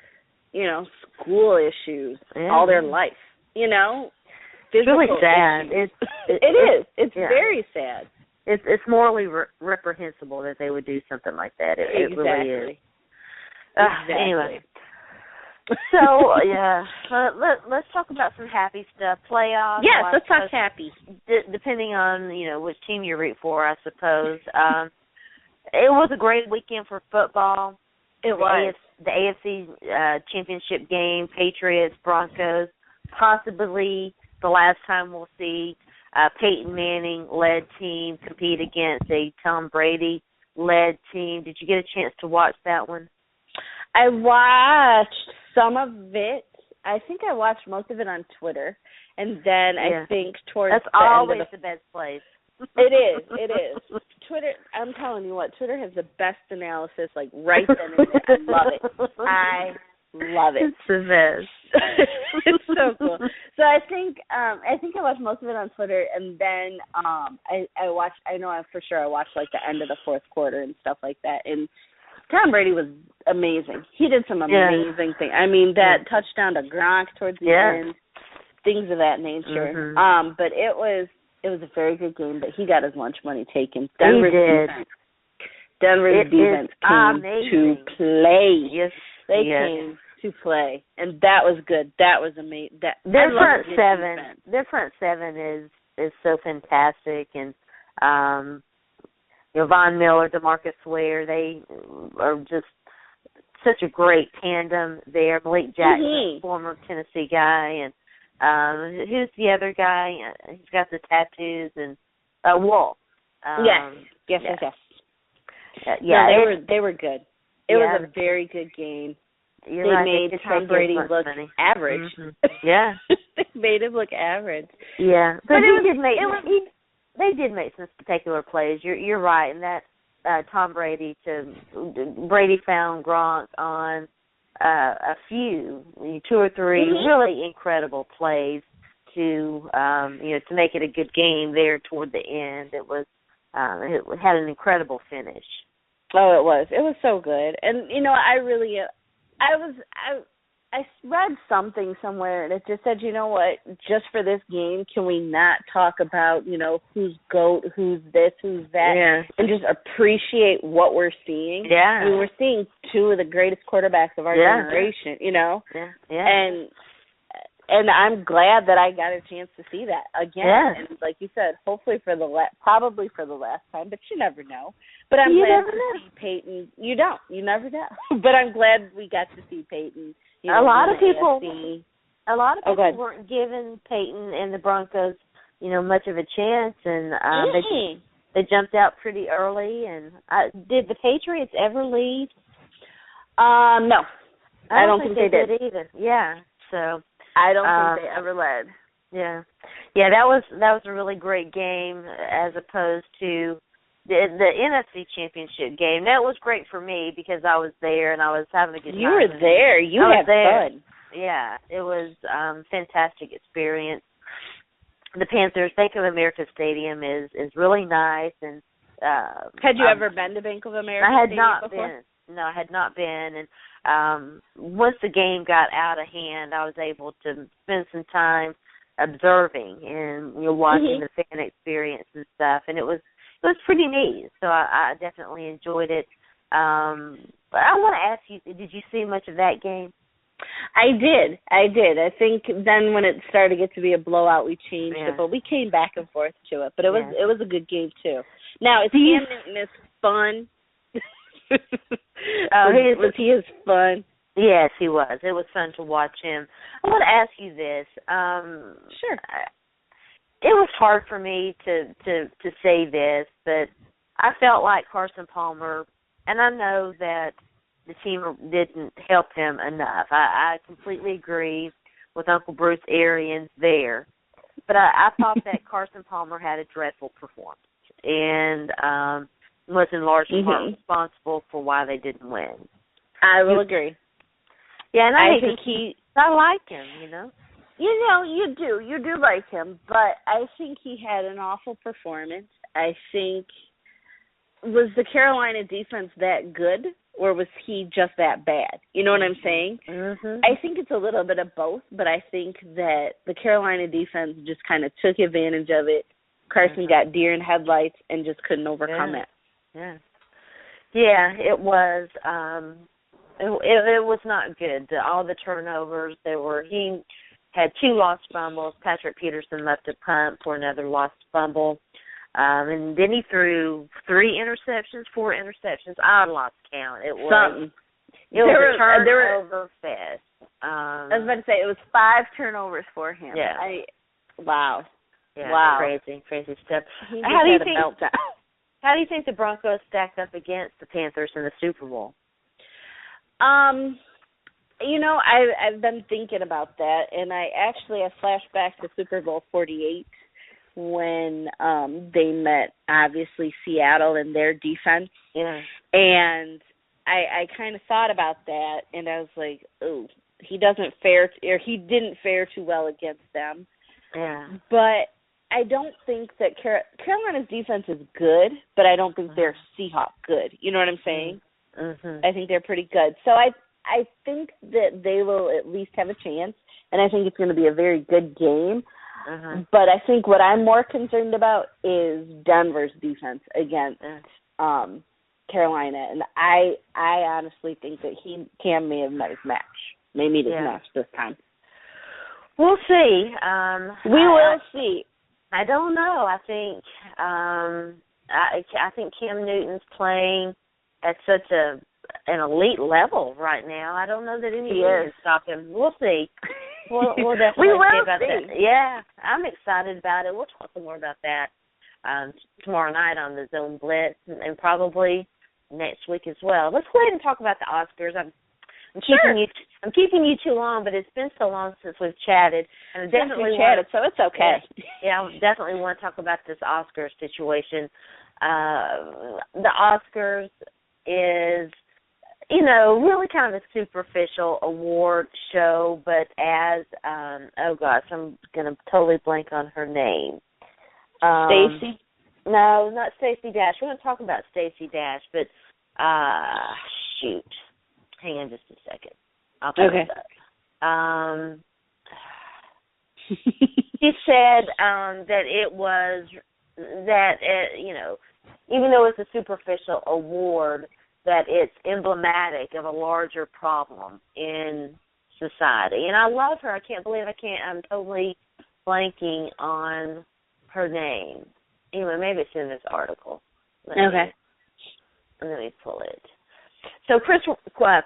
school issues all their life, physical really sad. issues. It is. It's very sad. It's morally reprehensible that they would do something like that. It really is. Exactly. Anyway. So, yeah, let's talk about some happy stuff. Playoffs. Yes, let's talk happy. Depending on, which team you root for, I suppose. It was a great weekend for football. It was. The AFC championship game, Patriots, Broncos, possibly the last time we'll see Peyton Manning-led team compete against a Tom Brady-led team. Did you get a chance to watch that one? I watched some of it. I think I watched most of it on Twitter, and then I think towards that's the always end of the best place. It is. Twitter, I'm telling you what, Twitter has the best analysis, like, right then and there. I love it. It's the best. It's so cool. So I think I watched most of it on Twitter, and then I watched, I watched, like, the end of the fourth quarter and stuff like that, and Tom Brady was amazing. He did some amazing things. I mean, that touchdown to Gronk towards the end, things of that nature. Mm-hmm. But it was a very good game, but he got his lunch money taken. Denver's defense came to play. Yes, they came to play, and that was good. That was amazing. Their front seven is so fantastic, and Von Miller, DeMarcus Ware, they are just such a great tandem there. Malik Jackson, former Tennessee guy, and who's the other guy? He's got the tattoos, and Wolf. Yes. They were good. It was a very good game. They made Tom Brady look average. Mm-hmm. Yeah, they made him look average. Yeah, but they did make some spectacular plays. You're right, and that Brady found Gronk on a few, 2 or 3 really incredible plays to make it a good game there toward the end. It was it had an incredible finish. Oh, it was so good, and I read something somewhere, and it just said, you know what, just for this game, can we not talk about, who's GOAT, who's this, who's that, and just appreciate what we're seeing? Yeah. I mean, we're seeing 2 of the greatest quarterbacks of our generation, Yeah. And I'm glad that I got a chance to see that again. Yeah. And like you said, hopefully probably for the last time, but you never know. But I'm glad to see Peyton. You never know. But I'm glad we got to see Peyton. A lot of people weren't giving Peyton and the Broncos, much of a chance, and they jumped out pretty early. And did the Patriots ever lead? No, I don't think they did either. Yeah, so I don't think they ever led. Yeah, that was a really great game as opposed to the NFC Championship game. That was great for me because I was there and I was having a good time. You were there. You had fun. Yeah, it was fantastic experience. The Panthers Bank of America Stadium is really nice, and had you ever been to Bank of America? I had Stadium not before? been. No, I had not been, and once the game got out of hand, I was able to spend some time observing and watching the fan experience and stuff, and it was pretty neat. So I definitely enjoyed it. But I want to ask you, did you see much of that game? I did. I think then when it started to get to be a blowout, we changed it, but we came back and forth to it. But it was a good game too. Now, is Cam Newton as fun? Was he as fun? Yes, he was. It was fun to watch him. I want to ask you this. Sure. It was hard for me to say this, but I felt like Carson Palmer, and I know that the team didn't help him enough. I completely agree with Uncle Bruce Arians there. But I thought that Carson Palmer had a dreadful performance and was in large part responsible for why they didn't win. I will agree. Yeah, and I think I like him, You do like him, but I think he had an awful performance. I think, was the Carolina defense that good? or was he just that bad? You know what I'm saying? Mm-hmm. I think it's a little bit of both, but I think that the Carolina defense just kind of took advantage of it. Carson got deer in headlights and just couldn't overcome it. Yeah. Yeah, it was. It was not good. All the turnovers. He had 2 lost fumbles. Patrick Peterson left a punt for another lost fumble. And then he threw 4 interceptions. I lost count. It was a turnover fest. I was about to say, it was 5 turnovers for him. Yeah. Wow. Yeah, wow. Crazy stuff. How do you think the Broncos stacked up against the Panthers in the Super Bowl? I've been thinking about that, and I flashed back to Super Bowl 48 when they met, obviously, Seattle and their defense. Yeah. And I kind of thought about that, and I was like, oh, he didn't fare too well against them. Yeah. But I don't think that Carolina's defense is good, but I don't think they're Seahawk good. You know what I'm saying? Mm-hmm. I think they're pretty good. So I think that they will at least have a chance, and I think it's going to be a very good game. But I think what I'm more concerned about is Denver's defense against Carolina, and I honestly think that Cam may have met his match. May meet his match this time. We'll see. We will see. I don't know. I think I think Cam Newton's playing at such an elite level right now. I don't know that anything can stop him. We'll see. We'll definitely see about that. Yeah, I'm excited about it. We'll talk more about that tomorrow night on the Zone Blitz and probably next week as well. Let's go ahead and talk about the Oscars. I'm keeping you too long, but it's been so long since we've chatted. And I definitely chatted, so it's okay. Yeah, I definitely want to talk about this Oscar situation. The Oscars is, really kind of a superficial award show, but as, I'm going to totally blank on her name. Stacy? No, not Stacy Dash. We're going to talk about Stacy Dash, but, shoot. Hang on just a second. I'll talk about it. She said that it was, even though it's a superficial award, that it's emblematic of a larger problem in society. And I love her. I can't believe I'm totally blanking on her name. Anyway, maybe it's in this article. Let me pull it. So Chris Rock,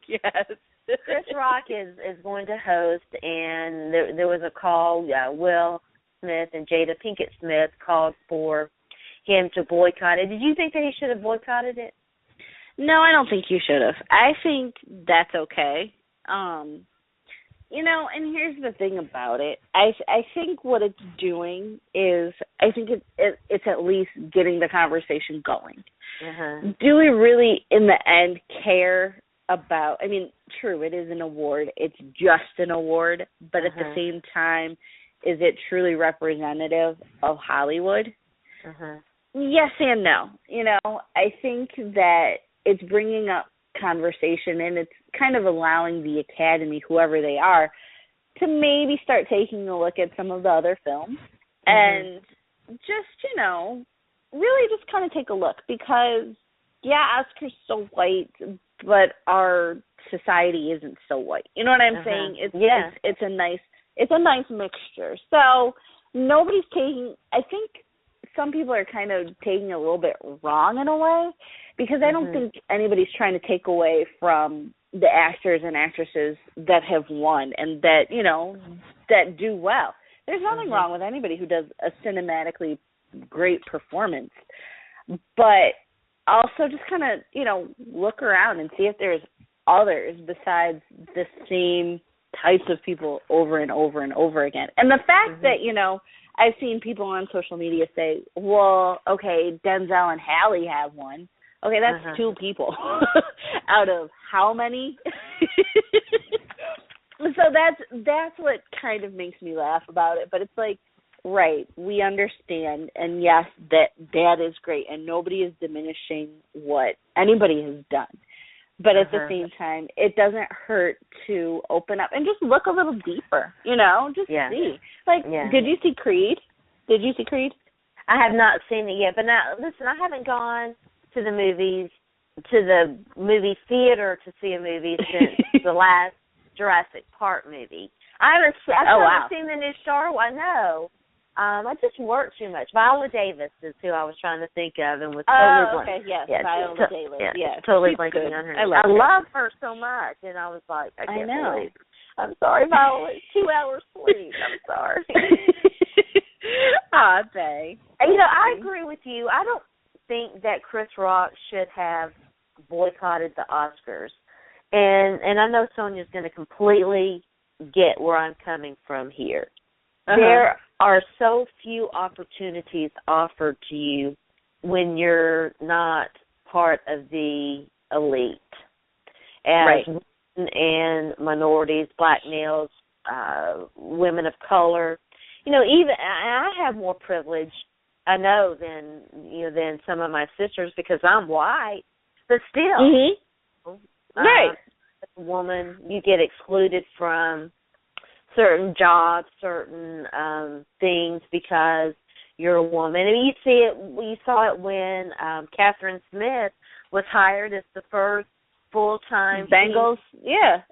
yes. Chris Rock is going to host, and there was a call. Will Smith and Jada Pinkett Smith called for him to boycott it. Did you think that he should have boycotted it? No, I don't think you should have. I think that's okay. And here's the thing about it. I think what it's doing is, I think it's at least getting the conversation going. Do we really, in the end, care about, true, it is an award. It's just an award. But at the same time, is it truly representative of Hollywood? Yes and no. I think that it's bringing up conversation, and it's kind of allowing the Academy, whoever they are, to maybe start taking a look at some of the other films and just, really just kind of take a look, because, Oscar's so white, but our society isn't so white. You know what I'm saying? It's a nice mixture. So nobody's taking, I think some people are kind of taking it a little bit wrong in a way, because I don't think anybody's trying to take away from the actors and actresses that have won and that, that do well. There's nothing wrong with anybody who does a cinematically great performance. But also just kind of, look around and see if there's others besides the same types of people over and over and over again. And the fact that, I've seen people on social media say, well, okay, Denzel and Halle have one. Okay, that's 2 people out of how many? So that's what kind of makes me laugh about it. But it's like, right. We understand, and yes, that is great, and nobody is diminishing what anybody has done. But at the same time, it doesn't hurt to open up and just look a little deeper, just see. Did you see Creed? I have not seen it yet, but now, listen, I haven't gone to the movie theater to see a movie since the last Jurassic Park movie. I haven't seen the new Star Wars. I know. I just work too much. Viola Davis is who I was trying to think of, and was totally Viola Davis. Yes, totally blanking on her. I love her so much, and I was like, I can't believe it. I'm sorry, Viola. It's 2 hours sleep. I'm sorry. Aw, thanks. I agree with you. I don't think that Chris Rock should have boycotted the Oscars, and I know Sonja's going to completely get where I'm coming from here. There are so few opportunities offered to you when you're not part of the elite. As women and minorities, black males, women of color, even I have more privilege, I know, than some of my sisters because I'm white, but still, as a woman, you get excluded from certain jobs, certain things because you're a woman. And you saw it when Catherine Smith was hired as the first full-time Bengals,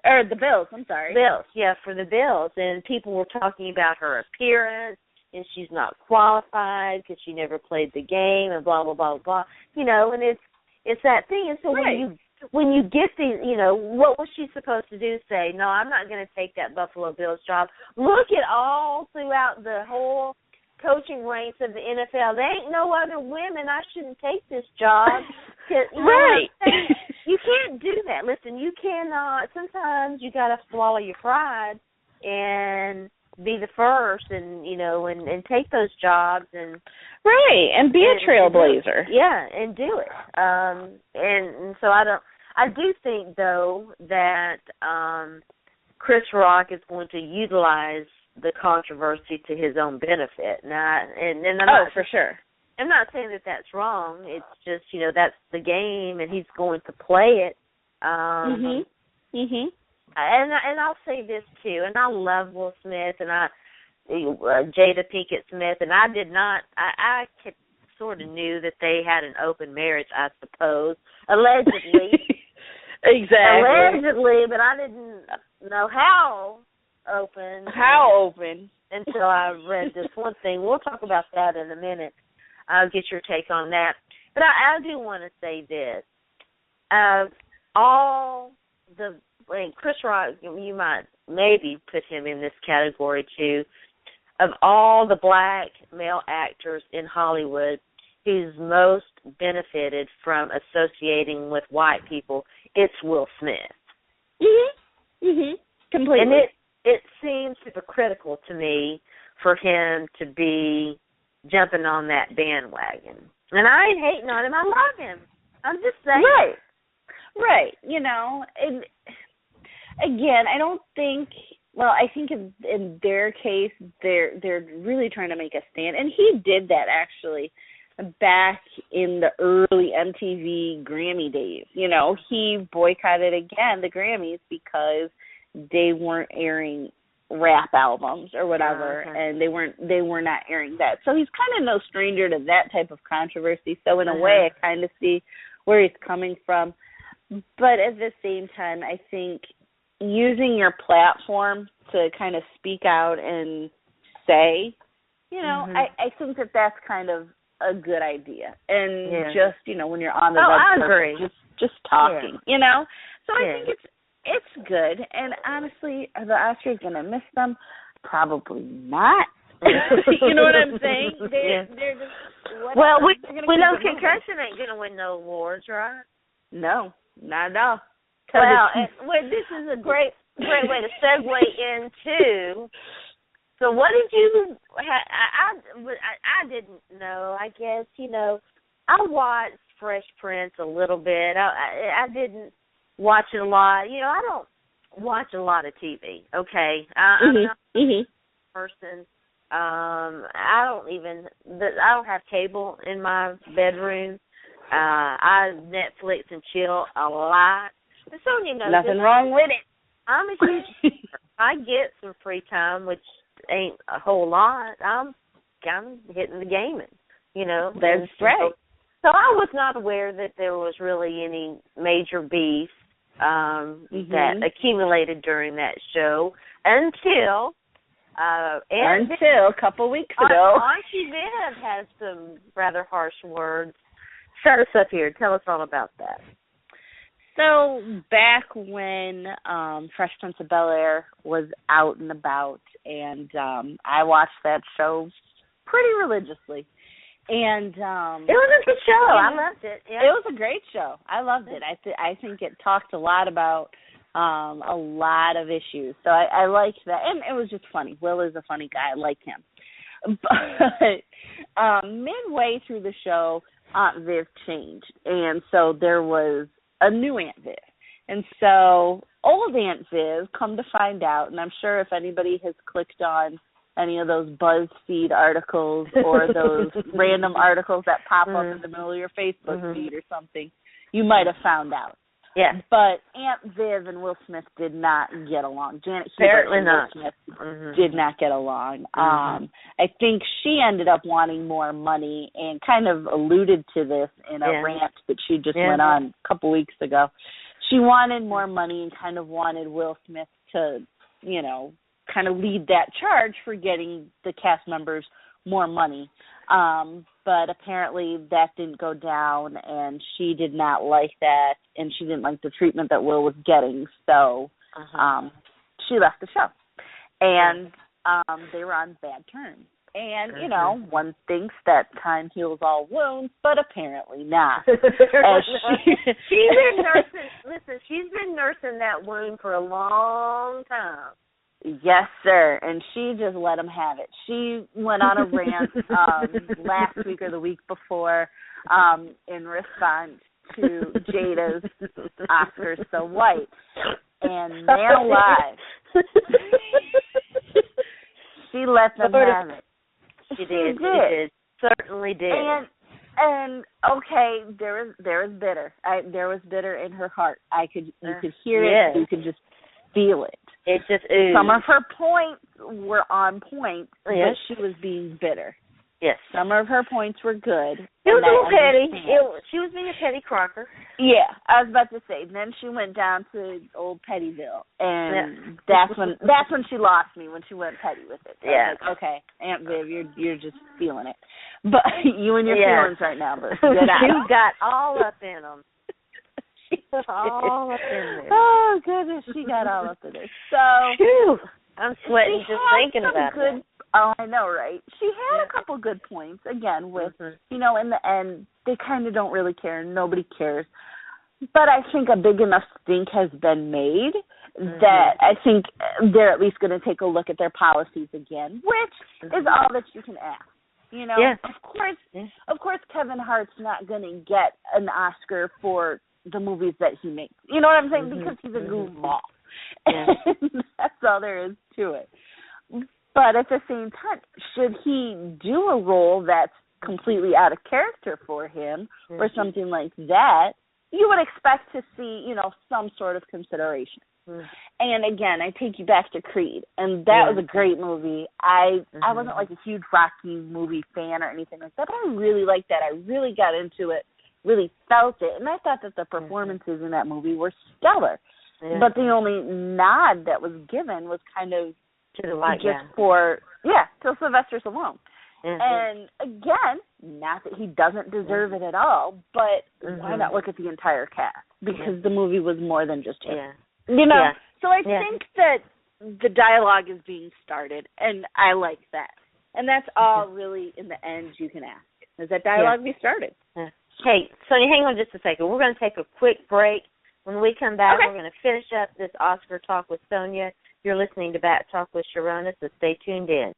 or the Bills, I'm sorry. Bills, for the Bills. And people were talking about her appearance, and she's not qualified because she never played the game, and blah, blah, blah, blah. And it's that thing. And so when you get these, what was she supposed to do? Say, no, I'm not going to take that Buffalo Bills job. Look at all throughout the whole coaching ranks of the NFL. There ain't no other women. I shouldn't take this job. You can't do that. Listen, you cannot. Sometimes you got to swallow your pride and be the first, and and take those jobs and and be a trailblazer. And do it. And so I do think though that Chris Rock is going to utilize the controversy to his own benefit. Now, and I'm not, for sure. I'm not saying that that's wrong. It's just that's the game, and he's going to play it. And I'll say this too, and I love Will Smith and Jada Pinkett Smith, and I did not. I sort of knew that they had an open marriage, I suppose, allegedly. Exactly. Allegedly, but I didn't know how open. Until I read this one thing. We'll talk about that in a minute. I'll get your take on that. But I do want to say this. Chris Rock, you might maybe put him in this category too, of all the black male actors in Hollywood who's most benefited from associating with white people, it's Will Smith. Completely. And it seems hypocritical to me for him to be jumping on that bandwagon. And I ain't hating on him. I love him. I'm just saying. Right. And again, I don't think. Well, I think in their case, they're really trying to make a stand, and he did that actually back in the early MTV Grammy days. He boycotted again the Grammys because they weren't airing rap albums or whatever, and they were not airing that. So he's kind of no stranger to that type of controversy. So in a way, I kind of see where he's coming from. But at the same time, I think using your platform to kind of speak out and say, I think that that's kind of a good idea. And just, when you're on the red carpet, just talking, So I think it's good. And honestly, are the Oscars going to miss them? Probably not. You know what I'm saying? They're just... Well, we know concussion ain't going to win no awards, right? No, not at all. Well, this is a great way to segue into. So, what did you? I didn't know. I guess I watched Fresh Prince a little bit. I didn't watch it a lot. I don't watch a lot of TV. Okay, I'm not a person. I don't have cable in my bedroom. I Netflix and chill a lot. And Sonja knows nothing wrong with it. I'm a huge I get some free time, which ain't a whole lot. I'm hitting the gaming, you know. That's right. So I was not aware that there was really any major beef that accumulated during that show until a couple weeks ago. Auntie Viv has some rather harsh words. Shut us up here. Tell us all about that. So back when Fresh Prince of Bel-Air was out and about, and I watched that show pretty religiously. And it was a good show. I loved it. Yeah. It was a great show. I loved it. I think it talked a lot about a lot of issues. So I liked that. And it was just funny. Will is a funny guy. I like him. But midway through the show, Aunt Viv changed. And so there was a new Aunt Viv. And so old Aunt Viv, come to find out, and I'm sure if anybody has clicked on any of those BuzzFeed articles or those random articles that pop up in the middle of your Facebook feed or something, you might have found out. Yeah. But Aunt Viv and Will Smith did not get along. Janet Apparently Hubert and Will Smith did not get along. I think she ended up wanting more money and kind of alluded to this in a rant that she just went on a couple weeks ago. She wanted more money and kind of wanted Will Smith to, you know, kind of lead that charge for getting the cast members more money. But apparently that didn't go down, and she did not like that, and she didn't like the treatment that Will was getting. So she left the show. And they were on bad terms. And, you know, one thinks that time heals all wounds, but apparently not. She's been nursing. Listen, she's been nursing that wound for a long time. Yes, sir. And she just let him have it. She went on a rant last week or the week before in response to Jada's Oscar So White. And man alive, she let them have it. She did. She did. Certainly did. And okay, there was bitter. There was bitter in her heart. You could hear it. You could just feel it. It just oozed. Some of her points were on point, but she was being bitter. Yes. Some of her points were good. It was a little petty. She was being a petty crocker. Yeah, I was about to say. Then she went down to old Pettyville, and that's when she lost me, when she went petty with it. So I was like, okay, Aunt Viv, you're just feeling it. But you and your feelings right now, but she got all up in them. All up in there. Oh, goodness, she got all up in there. So, phew, I'm sweating just thinking about it. Oh, I know, right? She had a couple good points, again, with, you know, in the end, they kind of don't really care. Nobody cares. But I think a big enough stink has been made that I think they're at least going to take a look at their policies again, which is all that you can ask. You know, of course, Kevin Hart's not going to get an Oscar for the movies that he makes. You know what I'm saying? Because he's a goofball. And that's all there is to it. But at the same time, should he do a role that's completely out of character for him or something like that, you would expect to see, you know, some sort of consideration. And again, I take you back to Creed, and that was a great movie. I wasn't like a huge Rocky movie fan or anything like that, but I really liked that. I really got into it, really felt it, and I thought that the performances in that movie were stellar. But the only nod that was given was kind of to the light, to Sylvester Stallone. And again, not that he doesn't deserve it at all, but why not look at the entire cast? Because the movie was more than just him. You know? So I think that the dialogue is being started, and I like that. And that's all really, in the end, you can ask. Is that dialogue be started? Hey, Sonia, hang on just a second. We're going to take a quick break. When we come back, we're going to finish up this Oscar talk with Sonja. You're listening to Bat Talk with Sharona, so stay tuned in.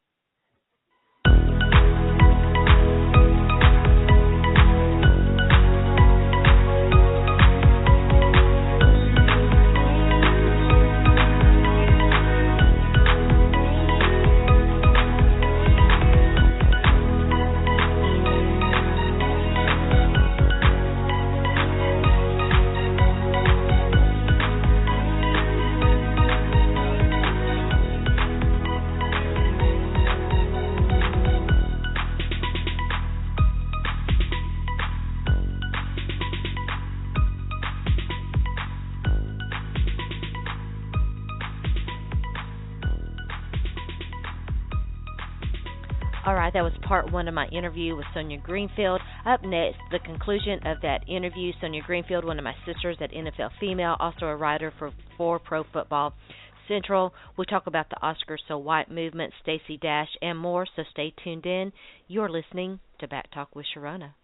All right, that was part one of my interview with Sonja Greenfield. Up next, the conclusion of that interview. Sonja Greenfield, one of my sisters at NFL Female, also a writer for Pro Football Central. We talk about the Oscars So White movement, Stacy Dash, and more, so stay tuned in. You're listening to Back Talk with Sharona.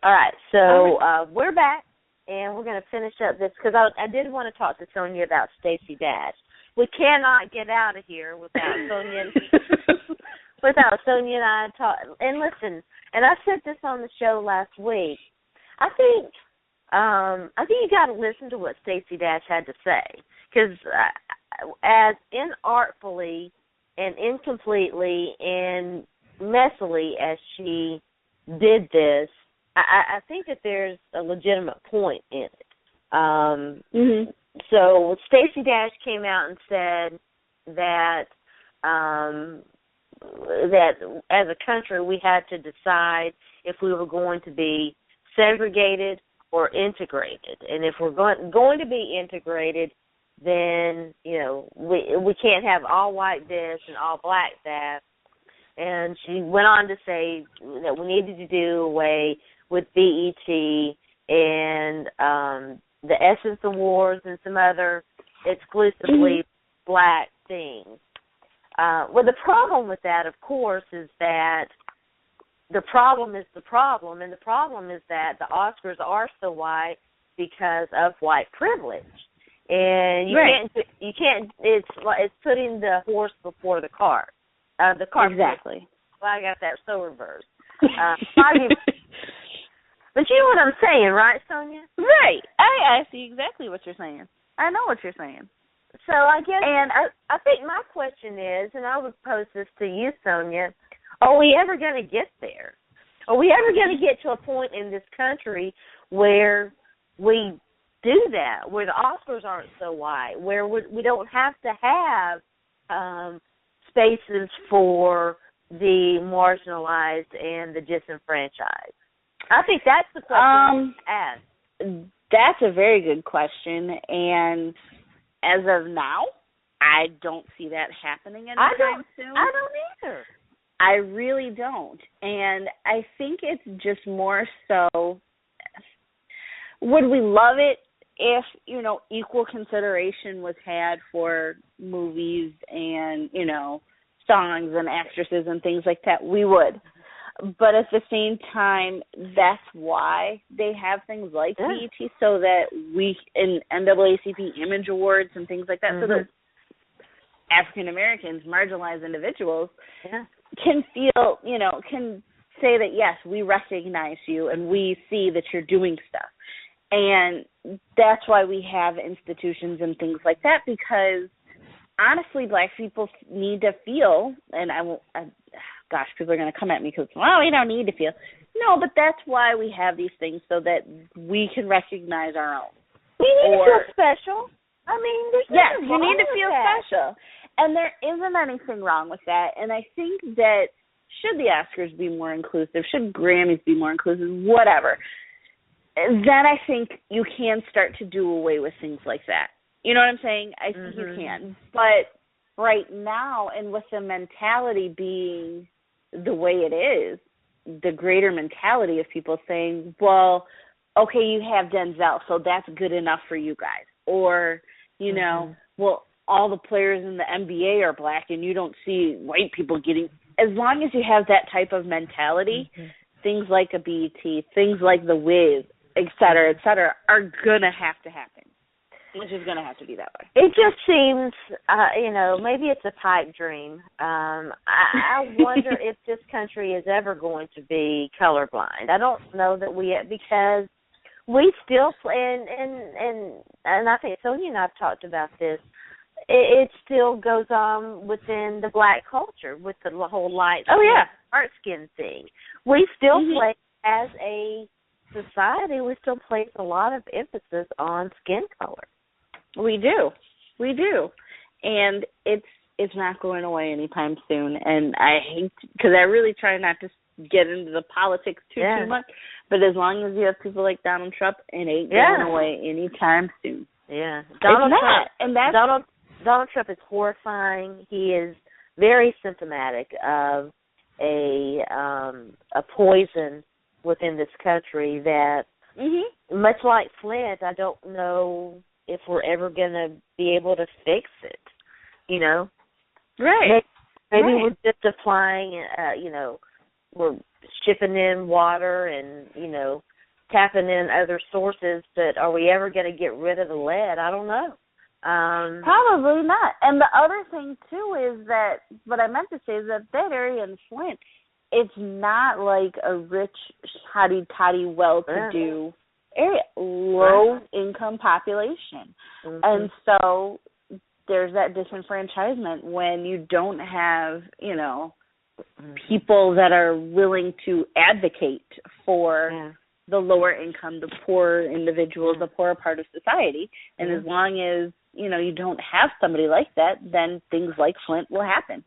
All right, so we're back, and we're going to finish up this, because I did want to talk to Sonja about Stacy Dash. We cannot get out of here without Sonja and I talk. And listen, and I said this on the show last week. I think you got to listen to what Stacy Dash had to say, because as inartfully and incompletely and messily as she did this, I think that there's a legitimate point in it. So Stacy Dash came out and said that that as a country we had to decide if we were going to be segregated or integrated, and if we're going to be integrated, then we can't have all white this and all black that. And she went on to say that we needed to do away with BET and the Essence Awards and some other exclusively black things. Well, the problem with that, of course, is that the problem is the problem, and the problem is that the Oscars are so white because of white privilege, and you can't. It's putting the horse before the cart. The cart. Exactly. Well, I got that so reversed. But you know what I'm saying, right, Sonja? Right. I see exactly what you're saying. I know what you're saying. So I guess, and I think my question is, and I would pose this to you, Sonja, are we ever going to get there? Are we ever going to get to a point in this country where we do that, where the Oscars aren't so white, where we don't have to have spaces for the marginalized and the disenfranchised? I think that's the question to ask. That's a very good question, and as of now, I don't see that happening anytime soon. I don't either. I really don't, and I think it's just more so, would we love it if, equal consideration was had for movies and, songs and actresses and things like that? We would. But at the same time, that's why they have things like BET, so that we, in NAACP Image Awards and things like that, so that African Americans, marginalized individuals, can feel, can say that, yes, we recognize you and we see that you're doing stuff. And that's why we have institutions and things like that, because honestly, black people need to feel, and gosh, people are going to come at me because, we don't need to feel. No, but that's why we have these things, so that we can recognize our own. We need to feel special. I mean, there's nothing wrong you need to feel special. And there isn't anything wrong with that. And I think that should the Oscars be more inclusive, should Grammys be more inclusive, whatever, then I think you can start to do away with things like that. You know what I'm saying? I think you can. But right now, and with the mentality being the way it is, the greater mentality of people saying, well, okay, you have Denzel, so that's good enough for you guys. Or, well, all the players in the NBA are black and you don't see white people getting, as long as you have that type of mentality, things like a BET, things like The Wiz, et cetera, are going to have to happen. It's just going to have to be that way. It just seems, maybe it's a pipe dream. I wonder if this country is ever going to be colorblind. I don't know that because we still play, and I think Sonja and I have talked about this. It still goes on within the black culture with the whole light, dark skin thing. We still play as a society. We still place a lot of emphasis on skin color. We do, and it's not going away anytime soon. And I hate, because I really try not to get into the politics too much. But as long as you have people like Donald Trump, it ain't going away anytime soon. Yeah, Donald Trump is horrifying. He is very symptomatic of a poison within this country that, much like Flint, I don't know if we're ever going to be able to fix it, you know? Right. Maybe we're just applying, we're shipping in water and, tapping in other sources, but are we ever going to get rid of the lead? I don't know. Probably not. And the other thing, too, is that what I meant to say is that area in Flint, it's not like a rich, hotty-toddy, well-to-do area, low-income population. And so there's that disenfranchisement when you don't have, people that are willing to advocate for the lower income, the poor individuals, the poorer part of society. And as long as, you don't have somebody like that, then things like Flint will happen,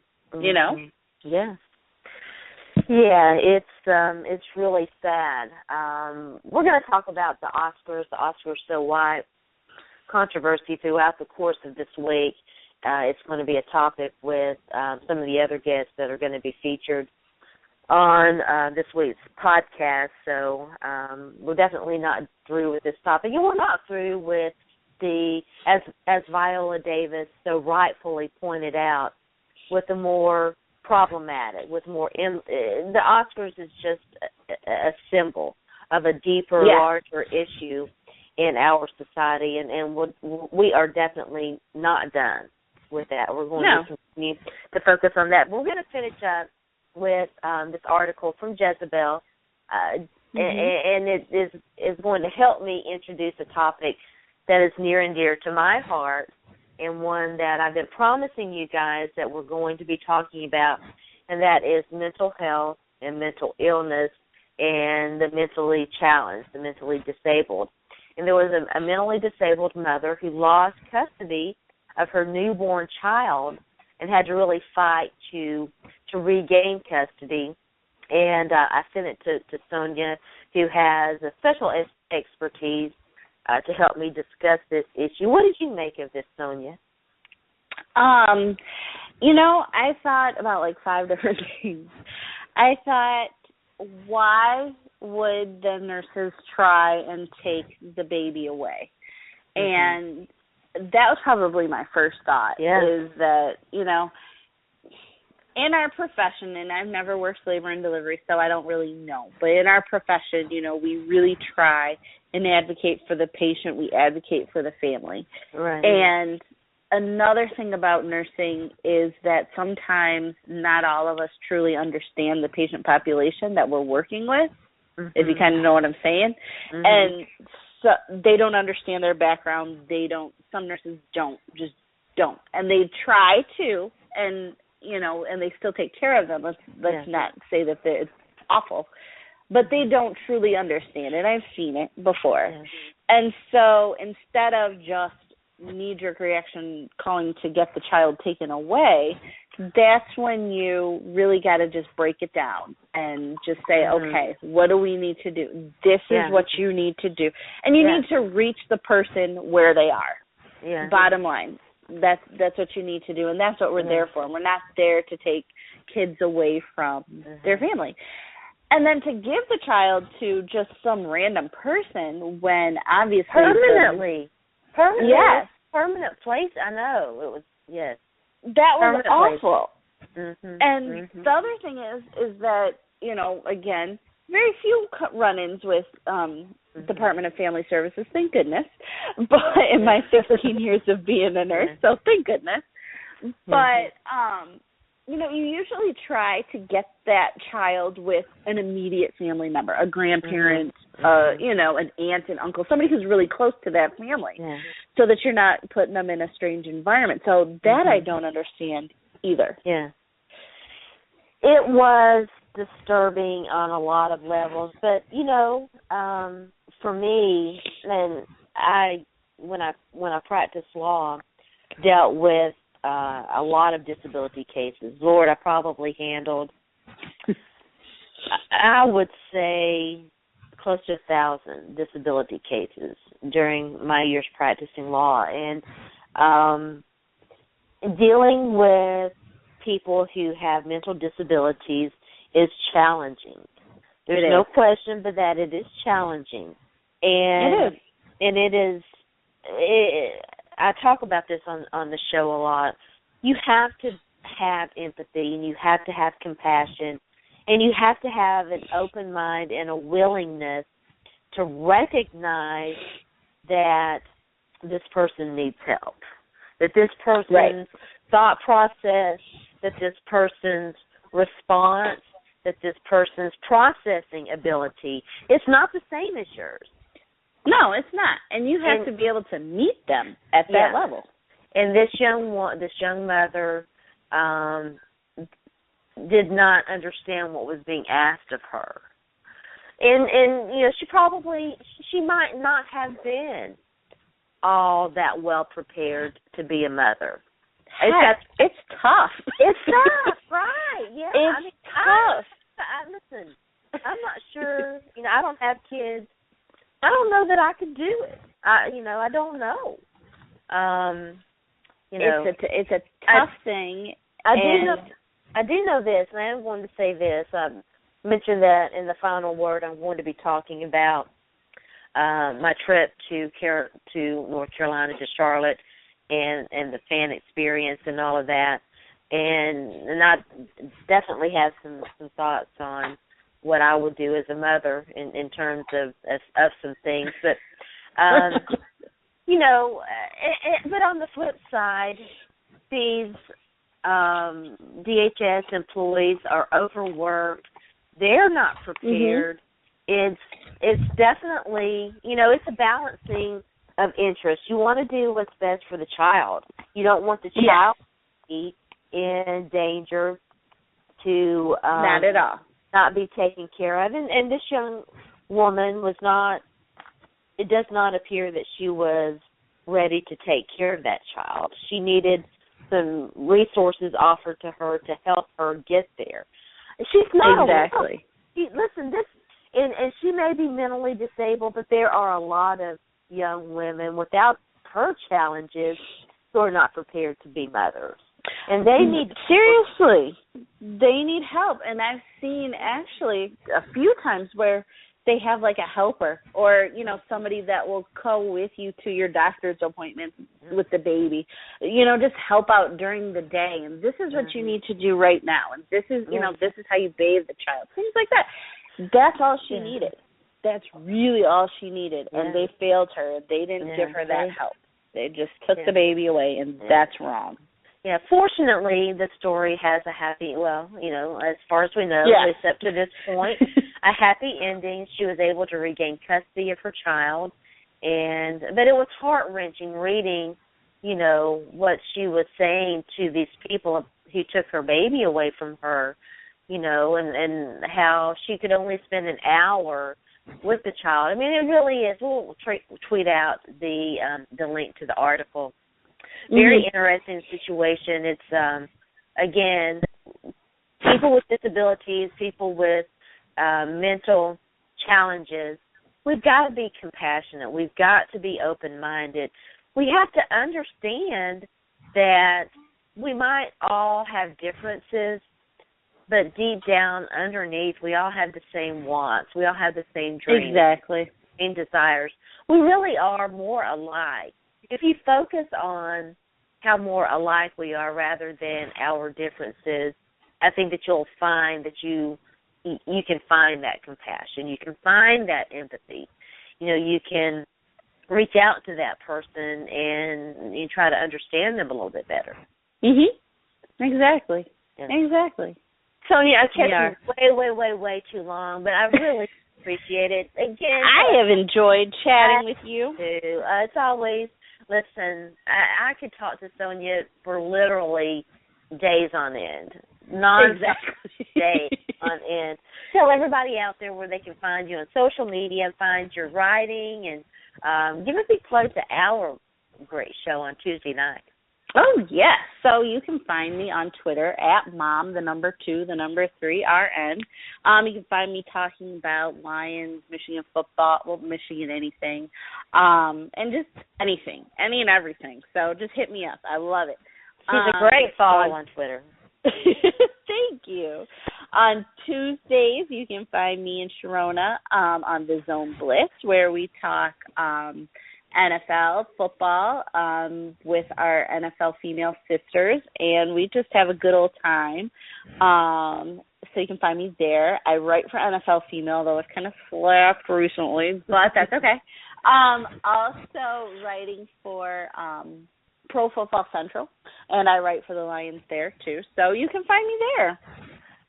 Yeah. Yeah, it's really sad. We're going to talk about the Oscars So White controversy throughout the course of this week. It's going to be a topic with some of the other guests that are going to be featured on this week's podcast. So we're definitely not through with this topic. And we're not through with as Viola Davis so rightfully pointed out, with the more problematic, the Oscars is just a symbol of a deeper, larger issue in our society, and we are definitely not done with that. We're going to continue to focus on that. We're going to finish up with this article from Jezebel, and it is going to help me introduce a topic that is near and dear to my heart, and one that I've been promising you guys that we're going to be talking about, and that is mental health and mental illness and the mentally challenged, the mentally disabled. And there was a mentally disabled mother who lost custody of her newborn child and had to really fight to regain custody. And I sent it to Sonja, who has a special expertise to help me discuss this issue. What did you make of this, Sonja? I thought about like 5 different things. I thought, why would the nurses try and take the baby away? And that was probably my first thought, is that, in our profession, and I've never worked labor and delivery, so I don't really know, but in our profession, we really try and advocate for the patient. We advocate for the family. Right. And another thing about nursing is that sometimes not all of us truly understand the patient population that we're working with, if you kind of know what I'm saying. And so they don't understand their background. Some nurses just don't. And they try to, and they still take care of them. Let's not say that it's awful. But they don't truly understand it. I've seen it before. And so instead of just knee-jerk reaction calling to get the child taken away, that's when you really got to just break it down and just say, okay, what do we need to do? This is what you need to do. And you need to reach the person where they are. Yeah. Bottom line. That's what you need to do, and that's what we're there for. We're not there to take kids away from their family. And then to give the child to just some random person when obviously permanently. Yes. Permanent place, I know. It was, that was awful. And the other thing is that, again, very few run-ins with Department of Family Services, thank goodness, but in my 16 years of being a nurse, so thank goodness. But, you usually try to get that child with an immediate family member, a grandparent, an aunt and uncle, somebody who's really close to that family, so that you're not putting them in a strange environment. So that I don't understand either. Yeah. It was disturbing on a lot of levels, but, for me, and when I practiced law, dealt with a lot of disability cases. Lord, I probably handled, I would say, close to 1,000 disability cases during my years practicing law. And dealing with people who have mental disabilities is challenging. There's It no is. question but that it is challenging. And it is. I talk about this on the show a lot. You have to have empathy, and you have to have compassion, and you have to have an open mind and a willingness to recognize that this person needs help, that this person's thought process, that this person's response, that this person's processing ability, it's not the same as yours. No, it's not. And you have to be able to meet them at that level. And this young mother did not understand what was being asked of her. And you know, she might not have been all that well prepared to be a mother. It's tough. It's tough, right? Yeah, It's tough. Listen, I'm not sure. You know, I don't have kids. I don't know that I could do it. I don't know. You know, it's a tough thing. I do know this, and I am going to say this. I mentioned that in the final word. I'm going to be talking about my trip to North Carolina, to Charlotte, and the fan experience and all of that. And I definitely have some thoughts on what I would do as a mother in terms of some things. But, you know, but on the flip side, these DHS employees are overworked. They're not prepared. Mm-hmm. It's definitely, you know, it's a balancing of interest. You want to do what's best for the child. You don't want the child to be in danger to not at all. Not be taken care of. And this young woman was not, it does not appear that she was ready to take care of that child. She needed some resources offered to her to help her get there. She's not exactly. Listen, and she may be mentally disabled, but there are a lot of young women without her challenges who are not prepared to be mothers. And they need, seriously, they need help. And I've seen actually a few times where they have like a helper or, you know, somebody that will go with you to your doctor's appointment with the baby, you know, just help out during the day. And this is what you need to do right now. And this is, you know, this is how you bathe the child, things like that. That's all she needed. That's really all she needed. And they failed her. They didn't give her that help. They just took the baby away, and that's wrong. Yeah, fortunately, the story has a happy, well, you know, as far as we know, at least up to this point, a happy ending. She was able to regain custody of her child, but it was heart-wrenching reading, you know, what she was saying to these people who took her baby away from her, you know, and how she could only spend an hour with the child. I mean, it really is. We'll tweet out the link to the article. Very interesting situation. It's, again, people with disabilities, people with mental challenges, we've got to be compassionate. We've got to be open-minded. We have to understand that we might all have differences, but deep down underneath, we all have the same wants. We all have the same dreams. Exactly. Same desires. We really are more alike. If you focus on how more alike we are rather than our differences, I think that you'll find that you can find that compassion. You can find that empathy. You know, you can reach out to that person and you try to understand them a little bit better. Exactly. Yeah. Exactly. Sonia, I kept you way too long, but I really appreciate it. Again, I have enjoyed chatting with you. It's always, listen, I could talk to Sonia for literally days on end. Days on end. Tell everybody out there where they can find you on social media and find your writing, and give a big plug to our great show on Tuesday night. Oh, yes. So you can find me on Twitter at mom, 2, 3, RN. You can find me talking about Lions, Michigan football, well, Michigan anything, and just anything, any and everything. So just hit me up. I love it. She's a great follow on Twitter. Thank you. On Tuesdays, you can find me and Sharona on the Zone Blitz, where we talk NFL football with our NFL female sisters, and we just have a good old time. So you can find me there. I write for NFL Female, though it's kind of slapped recently, but that's okay. Also writing for Pro Football Central, and I write for the Lions there, too. So you can find me there.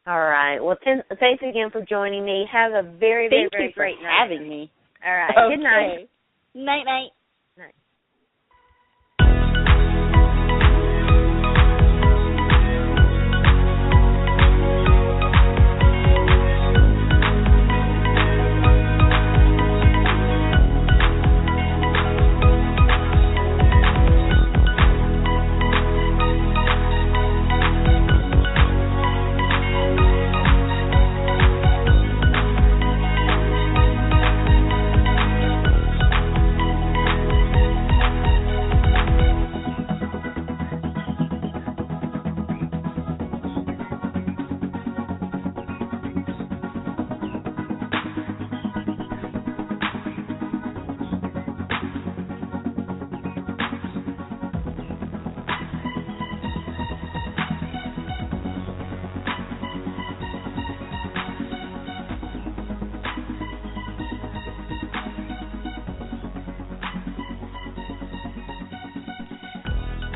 All right. Well, thanks again for joining me. Have a very, very, very great night. Thank you for having me. All right. Okay. Good night. Night-night. Night.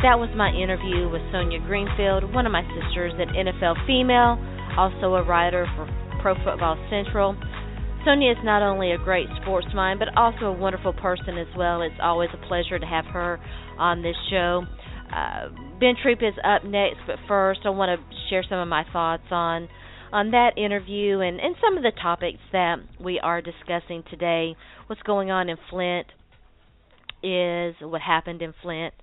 That was my interview with Sonja Greenfield, one of my sisters at NFL Female, also a writer for Pro Football Central. Sonja is not only a great sports mind, but also a wonderful person as well. It's always a pleasure to have her on this show. Ben Troupe is up next, but first I want to share some of my thoughts on that interview and some of the topics that we are discussing today. What's going on in Flint is what happened in Flint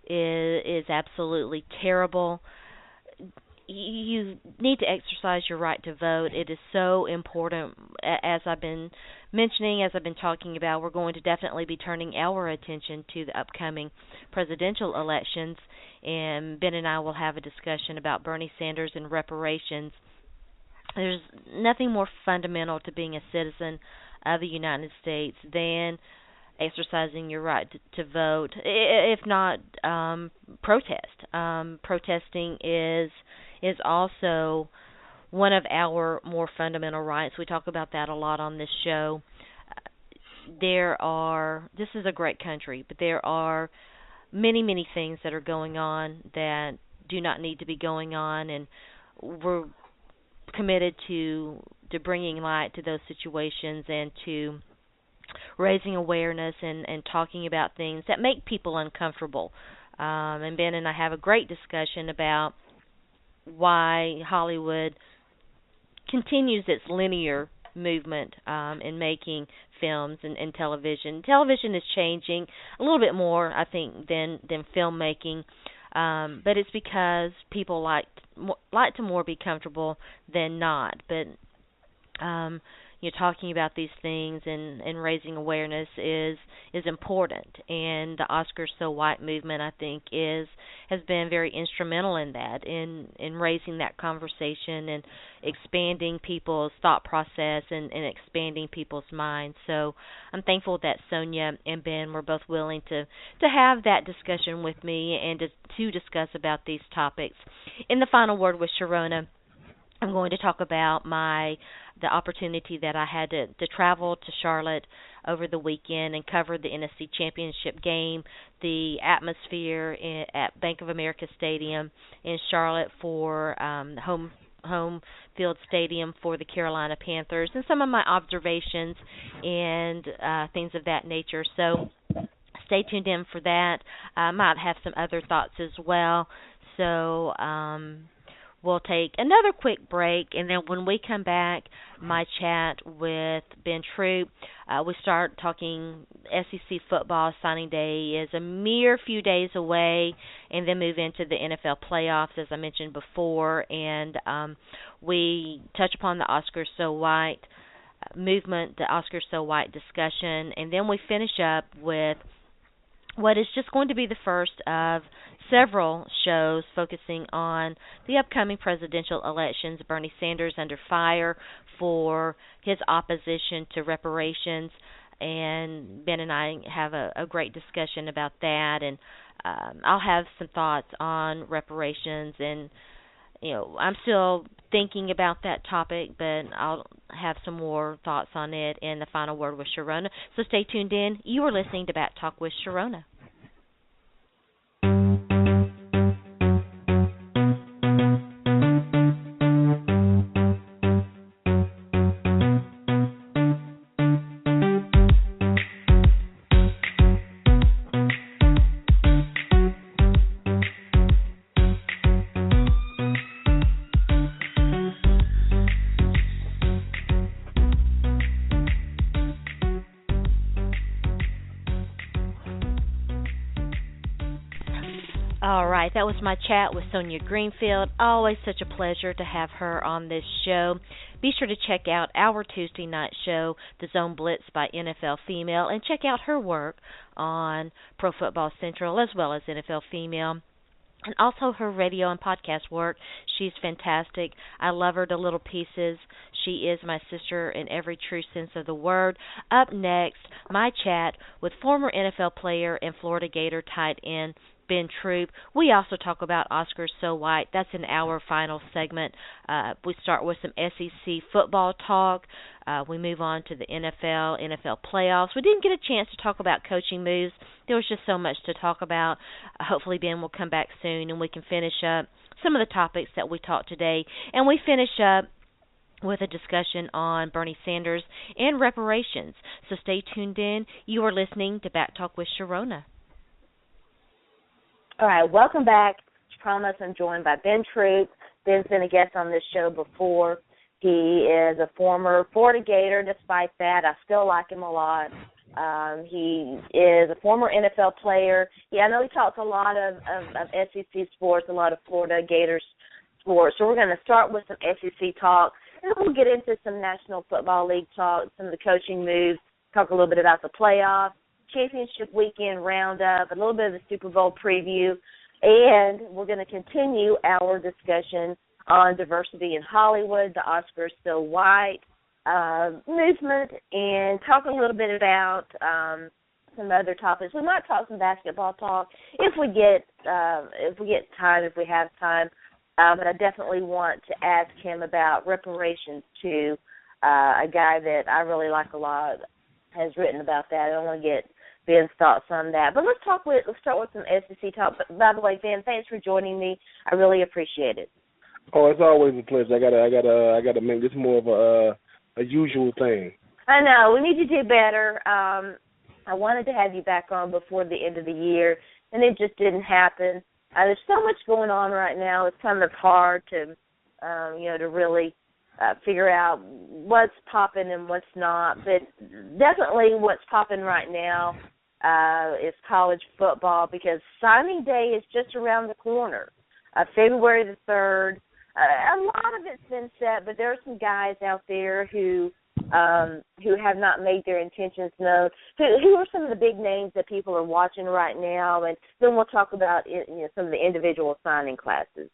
is absolutely terrible. You need to exercise your right to vote. It is so important. As I've been mentioning, as I've been talking about, we're going to definitely be turning our attention to the upcoming presidential elections, and Ben and I will have a discussion about Bernie Sanders and reparations. There's nothing more fundamental to being a citizen of the United States than exercising your right to vote, if not protest. Protesting is also one of our more fundamental rights. We talk about that a lot on this show. This is a great country, but there are many, many things that are going on that do not need to be going on, and we're committed to bringing light to those situations and to raising awareness and talking about things that make people uncomfortable. And Ben and I have a great discussion about why Hollywood continues its linear movement in making films and television. Television is changing a little bit more, I think, than filmmaking, but it's because people like to more be comfortable than not. But talking about these things and raising awareness is important, and the Oscars So White movement, I think, has been very instrumental in that, in raising that conversation and expanding people's thought process and expanding people's minds. So I'm thankful that Sonja and Ben were both willing to have that discussion with me and to discuss about these topics. In the final word with Sharona, I'm going to talk about the opportunity that I had to travel to Charlotte over the weekend and cover the NFC Championship game, the atmosphere at Bank of America Stadium in Charlotte for home field stadium for the Carolina Panthers, and some of my observations and things of that nature. So stay tuned in for that. I might have some other thoughts as well. So we'll take another quick break, and then when we come back, my chat with Ben Troupe, we start talking SEC football. Signing day is a mere few days away, and then move into the NFL playoffs, as I mentioned before, and we touch upon the Oscars So White movement, the Oscars So White discussion, and then we finish up with what is just going to be the first of several shows focusing on the upcoming presidential elections. Bernie Sanders under fire for his opposition to reparations, and Ben and I have a great discussion about that, and I'll have some thoughts on reparations, and I'm still thinking about that topic, but I'll have some more thoughts on it in the final word with Sharona. So stay tuned in. You are listening to Bat Talk with Sharona. All right, that was my chat with Sonja Greenfield. Always such a pleasure to have her on this show. Be sure to check out our Tuesday night show, The Zone Blitz by NFL Female, and check out her work on Pro Football Central as well as NFL Female. And also her radio and podcast work. She's fantastic. I love her to little pieces. She is my sister in every true sense of the word. Up next, my chat with former NFL player and Florida Gator tight end Ben Troupe. We also talk about Oscars So White. That's in our final segment. We start with some SEC football talk. We move on to the NFL playoffs. We didn't get a chance to talk about coaching moves. There was just so much to talk about. Hopefully Ben will come back soon and we can finish up some of the topics that we talked today. And we finish up with a discussion on Bernie Sanders and reparations. So stay tuned in. You are listening to Back Talk with Sharona. All right, welcome back. As promised, I'm joined by Ben Troupe. Ben's been a guest on this show before. He is a former Florida Gator. Despite that, I still like him a lot. He is a former NFL player. Yeah, I know he talks a lot of SEC sports, a lot of Florida Gators sports. So we're going to start with some SEC talk, and then we'll get into some National Football League talk, some of the coaching moves, talk a little bit about the playoffs, championship weekend roundup, a little bit of the Super Bowl preview, and we're going to continue our discussion on diversity in Hollywood, the Oscars So White movement, and talk a little bit about some other topics. We might talk some basketball talk if we get time, if we have time. But I definitely want to ask him about reparations too. A guy that I really like a lot has written about that. I don't want to get Ben's thoughts on that. But let's start with some SEC talk. But by the way, Ben, thanks for joining me. I really appreciate it. Oh, it's always a pleasure. I gotta make this more of a usual thing. I know. We need to do better. I wanted to have you back on before the end of the year, and it just didn't happen. There's so much going on right now. It's kind of hard to, to really figure out what's popping and what's not. But definitely what's popping right now is college football, because signing day is just around the corner, February the 3rd. A lot of it's been set, but there are some guys out there who have not made their intentions known. Who are some of the big names that people are watching right now? And then we'll talk about some of the individual signing classes.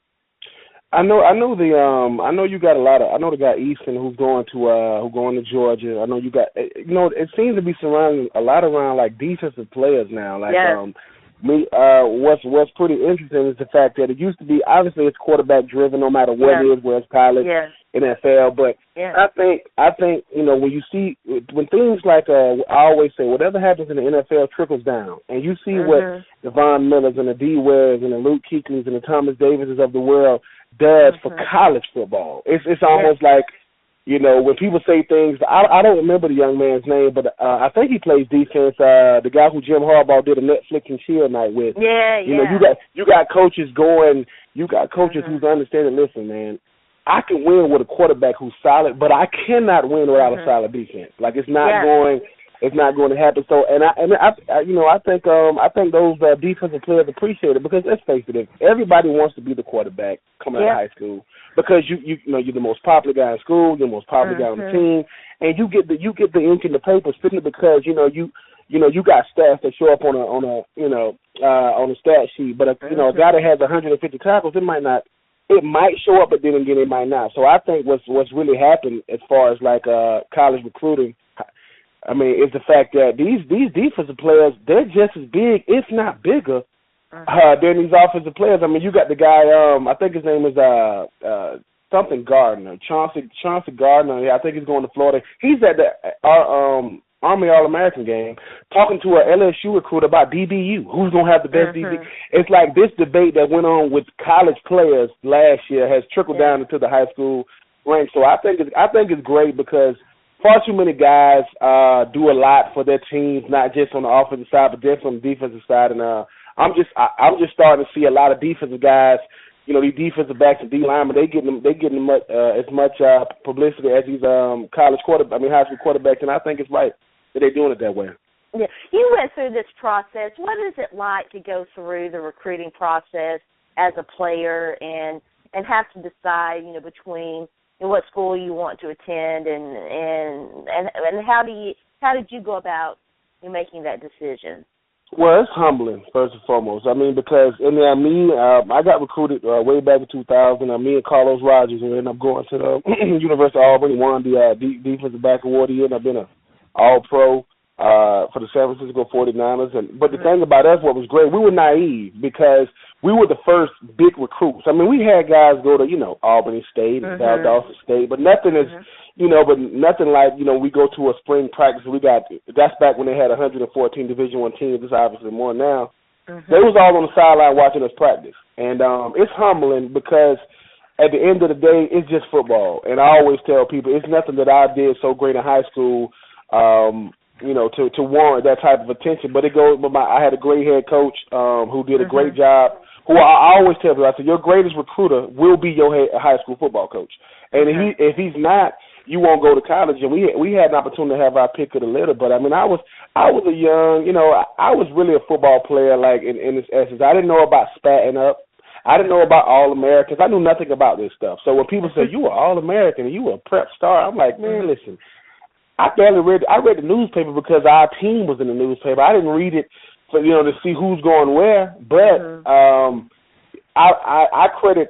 I know you got I know the guy Easton who's going to Georgia. I know you got it seems to be surrounding a lot around like defensive players now. Like yes. What's pretty interesting is the fact that it used to be, obviously it's quarterback driven no matter what it is, whether it's college, NFL. But I think when you see when things like I always say, whatever happens in the NFL trickles down, and you see what the Von Millers and the D Wares and the Luke Kuechlys and the Thomas Davises of the world does for college football. It's almost like, when people say things, I don't remember the young man's name, but I think he plays defense. The guy who Jim Harbaugh did a Netflix and chill night with. You got coaches going. You got coaches who's understanding. Listen, man, I can win with a quarterback who's solid, but I cannot win without a solid defense. Like it's not going. It's not going to happen. So, I think those defensive players appreciate it, because let's face it, if everybody wants to be the quarterback coming out of high school, because you're the most popular guy in school, you're the most popular guy on the team, and you get the ink in the paper simply because you you got stats that show up on a stat sheet, but a guy that has 150 tackles, it might show up, but then again it might not. So I think what's really happened as far as like college recruiting, I mean, is the fact that these defensive players, they're just as big, if not bigger, than these offensive players. I mean, you got the guy, I think his name is something Gardner, Chauncey Gardner. Yeah, I think he's going to Florida. He's at the Army All-American game talking to an LSU recruit about DBU. Who's going to have the best DBU? It's like this debate that went on with college players last year has trickled down into the high school ranks. So I think it's great because far too many guys do a lot for their teams, not just on the offensive side, but just on the defensive side. And I'm just starting to see a lot of defensive guys. These defensive backs and D linemen, they getting as much publicity as these high school quarterbacks, and I think it's right that they're doing it that way. Yeah, you went through this process. What is it like to go through the recruiting process as a player and have to decide, between what school you want to attend and how did you go about making that decision? Well, it's humbling, first and foremost. I mean, because I got recruited way back in 2000. Me and Carlos Rogers ended up going to the University of Albany, won the defensive back award of the year, and I've been an All-Pro for the San Francisco 49ers. But the thing about us, what was great, we were naive because we were the first big recruits. I mean, we had guys go to, Albany State and Valdosta State, but nothing is, but nothing like, we go to a spring practice. That's back when they had 114 Division I teams. There's obviously more now. They was all on the sideline watching us practice. And it's humbling because at the end of the day, it's just football. And I always tell people it's nothing that I did so great in high school, to warrant that type of attention. But I had a great head coach who did a great job. Who I always tell people, I said, your greatest recruiter will be your high school football coach. And if he's not, you won't go to college. And we had an opportunity to have our pick of the litter. But I mean, I was a young, I was really a football player, like in its essence. I didn't know about spatting up. I didn't know about All-Americans. I knew nothing about this stuff. So when people say you were All-American and you were a prep star, I'm like, man, listen. I read the newspaper because our team was in the newspaper. I didn't read it for to see who's going where. But I credit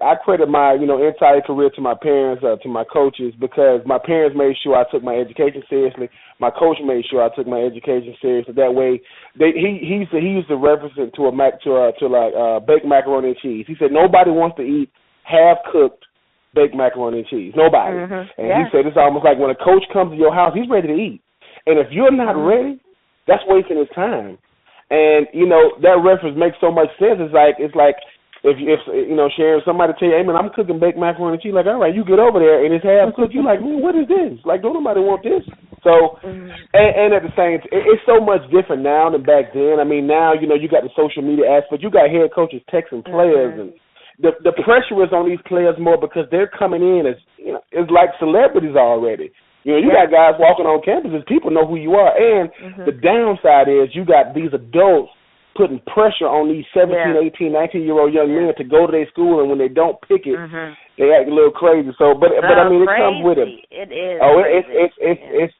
my entire career to my parents, to my coaches, because my parents made sure I took my education seriously. My coach made sure I took my education seriously. That way, he used to reference it to baked macaroni and cheese. He said nobody wants to eat half cooked baked macaroni and cheese. Nobody. And he said it's almost like when a coach comes to your house, he's ready to eat. And if you're not ready, that's wasting his time. And, that reference makes so much sense. It's like if Sharon, somebody tell you, hey, man, I'm cooking baked macaroni and cheese, like, all right, you get over there, and it's half cooked. You're like, man, what is this? Like, don't nobody want this? So, and at the same time, it's so much different now than back then. I mean, now, you got the social media aspect. You got head coaches texting players, and the pressure is on these players more because they're coming in as, it's like celebrities already. You got guys walking on campuses. People know who you are. And the downside is you got these adults putting pressure on these 17, 18, 19-year-old young men to go to their school, and when they don't pick it, they act a little crazy. So, but I mean, it comes with it. It is. Oh, it's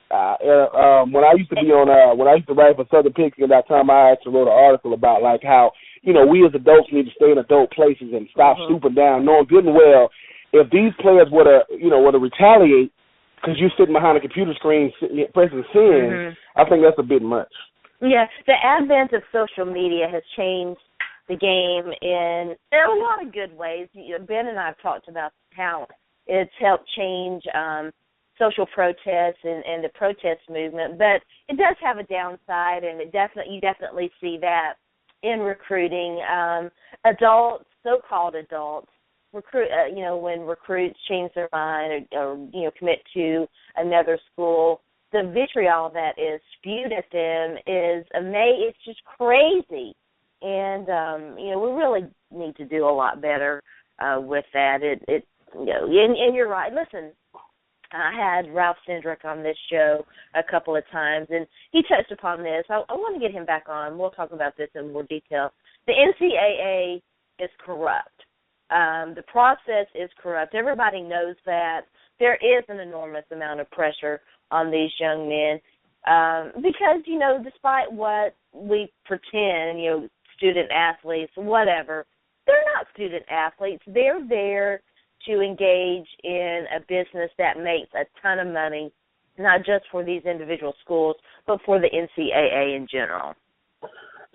when I used to be when I used to write for Southern Pigskin.com, I actually wrote an article about like how we as adults need to stay in adult places and stop stooping down, knowing good and well if these players were to retaliate because you're sitting behind a computer screen pressing send, I think that's a bit much. Yeah, the advent of social media has changed the game in a lot of good ways. Ben and I have talked about how it's helped change social protests and the protest movement, but it does have a downside, and you definitely see that in recruiting. Adults, so-called adults, when recruits change their mind or commit to another school, the vitriol that is spewed at them is amazing. It's just crazy, and we really need to do a lot better with that. And you're right. Listen, I had Ralph Cindric on this show a couple of times, and he touched upon this. I want to get him back on. We'll talk about this in more detail. The NCAA is corrupt. The process is corrupt. Everybody knows that. There is an enormous amount of pressure on these young men. Because, despite what we pretend, student athletes, whatever, they're not student athletes. They're there to engage in a business that makes a ton of money, not just for these individual schools, but for the NCAA in general.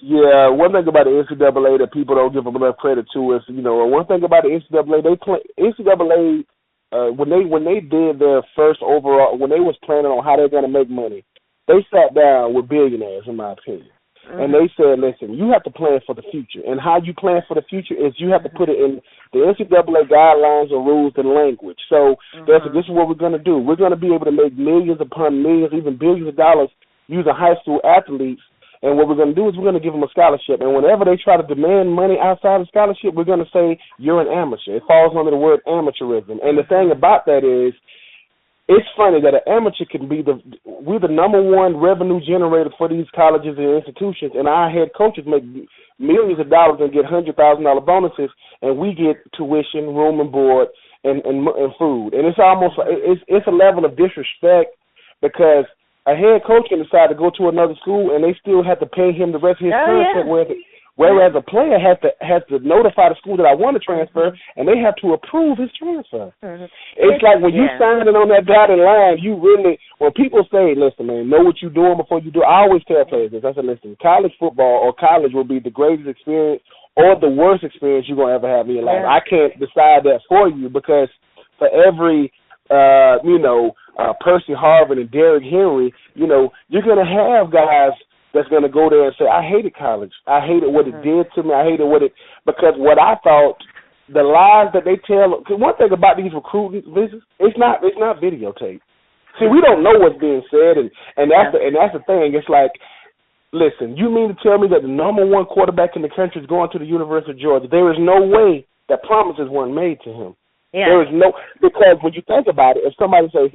Yeah, one thing about the NCAA that people don't give them enough credit to is, one thing about the NCAA, when they did their first overall, when they was planning on how they're going to make money, they sat down with billionaires, in my opinion. Mm-hmm. And they said, listen, you have to plan for the future. And how you plan for the future is you have to put it in the NCAA guidelines or rules and language. So this is what we're going to do. We're going to be able to make millions upon millions, even billions of dollars using high school athletes. And what we're going to do is we're going to give them a scholarship. And whenever they try to demand money outside of scholarship, we're going to say you're an amateur. It falls under the word amateurism. And the thing about that is, it's funny that an amateur can be we're the number one revenue generator for these colleges and institutions, and our head coaches make millions of dollars and get $100,000 bonuses, and we get tuition, room and board, and food. And it's almost it's a level of disrespect because a head coach can decide to go to another school and they still have to pay him the rest of his contract. Whereas a player has to notify the school that I want to transfer, and they have to approve his transfer. It's like when you signing on that dotted line, you really, when people say, listen, man, know what you're doing before you do it. I always tell players this. I said, listen, college football or college will be the greatest experience or the worst experience you're going to ever have in your life. I can't decide that for you because for every, Percy Harvin and Derrick Henry, you're going to have guys that's going to go there and say, I hated college. I hated what it did to me. I hated because what I thought, the lies that they tell, cause one thing about these recruiting visits, it's not videotaped. See, we don't know what's being said, and that's the thing. It's like, listen, you mean to tell me that the number one quarterback in the country is going to the University of Georgia? There is no way that promises weren't made to him. Yeah. There is because when you think about it, if somebody says,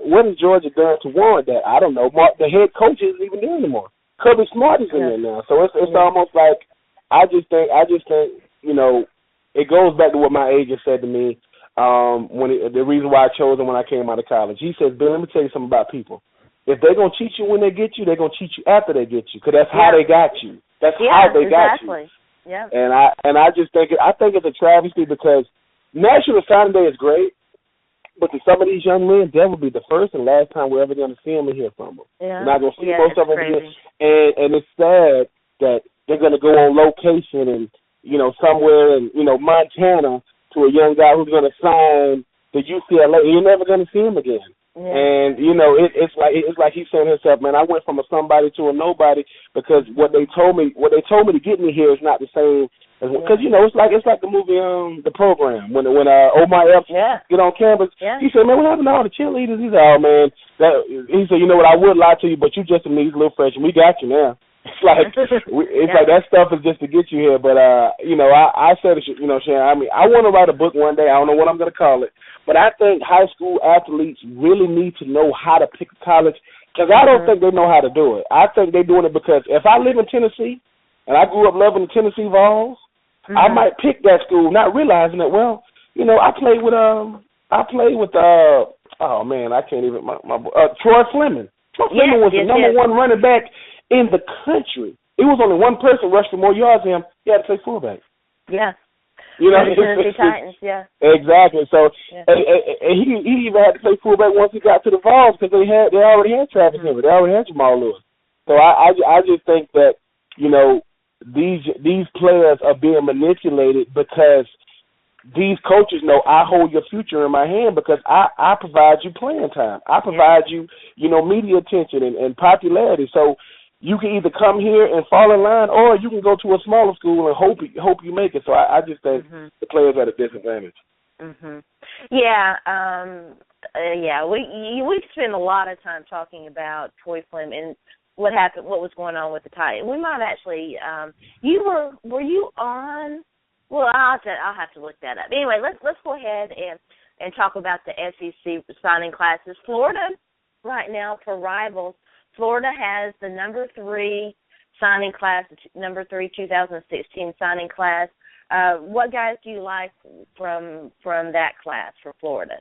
what has Georgia done to warrant that? I don't know. The head coach isn't even there anymore. Kirby Smart is in there now. So it's almost like I just think, it goes back to what my agent said to me the reason why I chose him when I came out of college. He says, Bill, let me tell you something about people. If they're going to cheat you when they get you, they're going to cheat you after they get you because that's how they got you. That's how they got you. Yeah. And I just think it's a travesty because National Signing Day is great, but to some of these young men, that will be the first and last time we're ever going to see them and hear from them. Yeah. We're not going to see most of them again. And it's sad that they're going to go on location and, somewhere in, Montana to a young guy who's going to sign the UCLA, and you're never going to see him again. Yeah. And, it's like he's saying himself, man, I went from a somebody to a nobody because what they told me to get me here is not the same. Because it's like the movie The Program when Omar Epps get on campus. Yeah. He said, man, what happened to all the cheerleaders? He said, oh man, he said, I would lie to you, but you just a measly little freshman. We got you now. It's like like that stuff is just to get you here. But I said, Sharon, I mean, I want to write a book one day. I don't know what I'm going to call it, but I think high school athletes really need to know how to pick a college because I don't think they know how to do it. I think they're doing it because if I live in Tennessee and I grew up loving the Tennessee Vols. I might pick that school, not realizing that. Well, I played with oh man, I can't even Troy Fleming. Troy Fleming was the number one running back in the country. It was only one person rushed for more yards than him. He had to play fullback. Yeah. Tennessee Titans. Yeah. Exactly. So, and he even had to play fullback once he got to the Vols because they already had Travis Henry. They already had Jamal Lewis. So I just think that these players are being manipulated because these coaches know I hold your future in my hand because I provide you playing time. I provide you, media attention and popularity. So you can either come here and fall in line or you can go to a smaller school and hope you make it. So I just think the players are at a disadvantage. Yeah. We spend a lot of time talking about Troy Fleming and what happened, what was going on with the Titans. We might actually, were you on? Well, I'll have to look that up. Anyway, let's go ahead and talk about the SEC signing classes. Florida, right now, for rivals, Florida has the number 3 signing class, number 3 2016 signing class. What guys do you like from that class for Florida?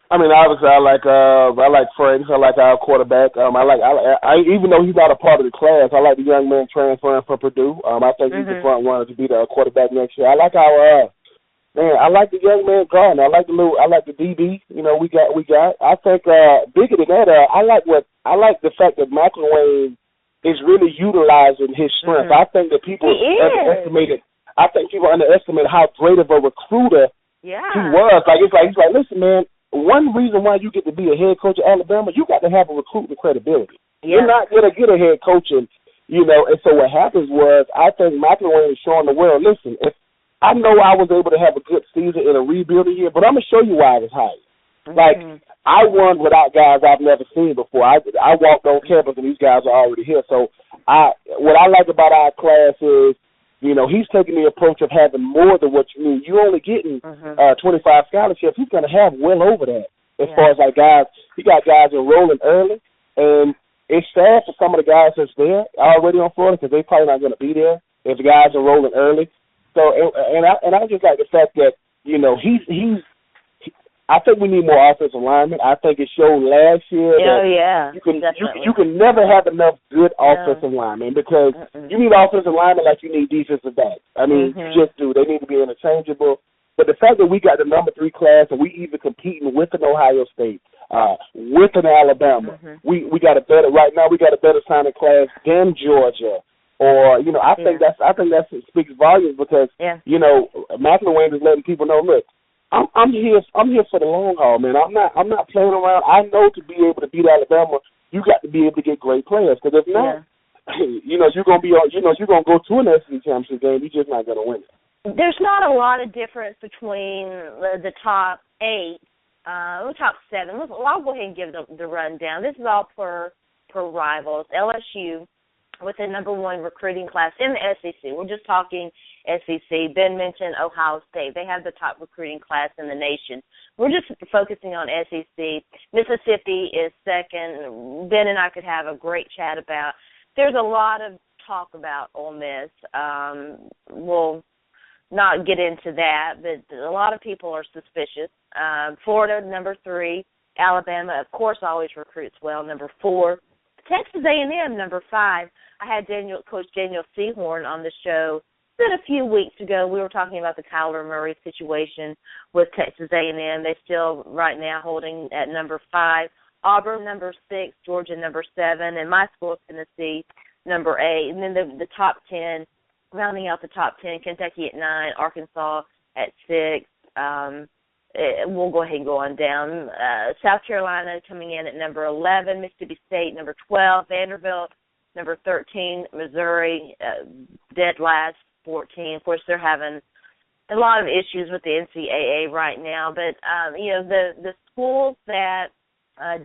I mean, obviously, I like Franks. I like our quarterback. I even though he's not a part of the class, I like the young man transferring from Purdue. I think he's the front runner to be the quarterback next year. I like our I like the young man Gardner. I like the DB. You know, we got. I think bigger than that, I like the fact that McElwain is really utilizing his strength. I think that people underestimated. I think people underestimated how great of a recruiter he was. He's like, listen, man. One reason why you get to be a head coach at Alabama, you got to have a recruiting credibility. You're not going to get a head coach, and so what happens was, I think McElwain is showing the world, listen, if I know I was able to have a good season in a rebuilding year, but I'm going to show you why I was hired. I won without guys I've never seen before. I walked on campus, and these guys are already here. So what I like about our class is, he's taking the approach of having more than what you need. You're only getting 25 scholarships. He's going to have well over that as far as guys. He got guys enrolling early, and it's sad for some of the guys that's there already on Florida because they're probably not going to be there if the guys are enrolling early. So, and I just like the fact that he's. I think we need more offensive linemen. I think it showed last year that you can never have enough good offensive linemen because you need offensive linemen like you need defensive backs. I mean, you just do. They need to be interchangeable. But the fact that we got the number 3 class and we even competing with an Ohio State, with an Alabama, we got a better right now. We got a better signing class than Georgia. Or I think that speaks volumes because McElwain is letting people know, look. I'm here for the long haul, man. I'm not playing around. I know to be able to beat Alabama, you got to be able to get great players. Because if not, you're gonna be you're gonna go to an SEC championship game. You're just not gonna win it. There's not a lot of difference between the top 8, top 7. I'll go ahead and give the rundown. This is all per rivals. LSU with the number 1 recruiting class in the SEC. We're just talking SEC. Ben mentioned Ohio State. They have the top recruiting class in the nation. We're just focusing on SEC. Mississippi is second. Ben and I could have a great chat about. There's a lot of talk about Ole Miss. We'll not get into that, but a lot of people are suspicious. Florida, number 3. Alabama, of course, always recruits well, number 4. Texas A&M, number 5. I had Coach Daniel Sehorn on the show a few weeks ago. We were talking about the Kyler Murray situation with Texas A&M. They still right now holding at number 5. Auburn, number 6. Georgia, number 7. And my school, Tennessee, number 8. And then the top 10, rounding out the top 10, Kentucky at 9, Arkansas at 6. We'll go ahead and go on down. South Carolina coming in at number 11, Mississippi State number 12, Vanderbilt number 13, Missouri dead last, 14. Of course, they're having a lot of issues with the NCAA right now, but the schools that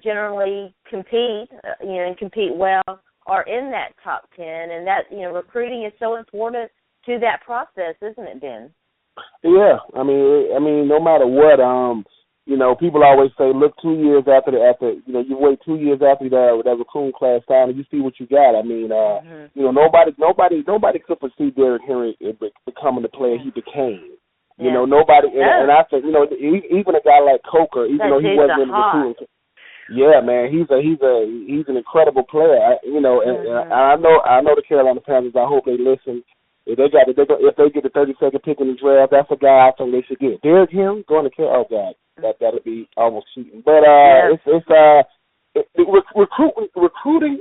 generally compete, and compete well, are in that top 10, and that recruiting is so important to that process, isn't it, Ben? Yeah, I mean, no matter what, people always say, look 2 years after you wait 2 years after that recruiting class time and you see what you got. I mean, nobody could foresee Derrick Henry becoming the player he became. Nobody, and I think, even a guy like Coker, even though he wasn't in the recruiting. Yeah, man, he's an incredible player. And I know the Carolina Panthers. I hope they listen. If they get the 32nd pick in the draft, that's a guy I think they should get. Derrick Henry going to Carolina. Oh God, that'd be almost cheating. But recruiting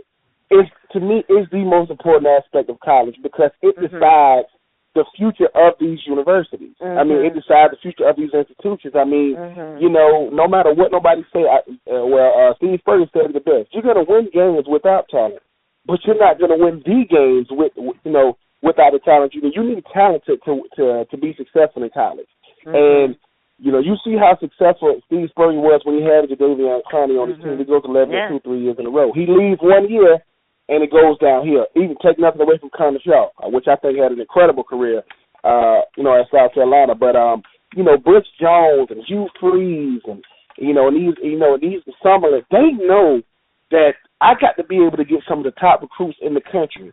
is, to me, is the most important aspect of college because it decides the future of these universities. I mean, it decides the future of these institutions. I mean, no matter what nobody say, Steve Spurrier said it the best. You're going to win games without talent, but you're not going to win the games without the talent. You need talent to be successful in college. And, you see how successful Steve Spurrier was when he had Jadeveon Clowney on his team. He goes 11-2 3 years in a row. He leaves 1 year, and it goes downhill. Even take nothing away from Connor Shaw, which I think had an incredible career, at South Carolina. But, Butch Jones and Hugh Freeze and these Summerlin, they know that I got to be able to get some of the top recruits in the country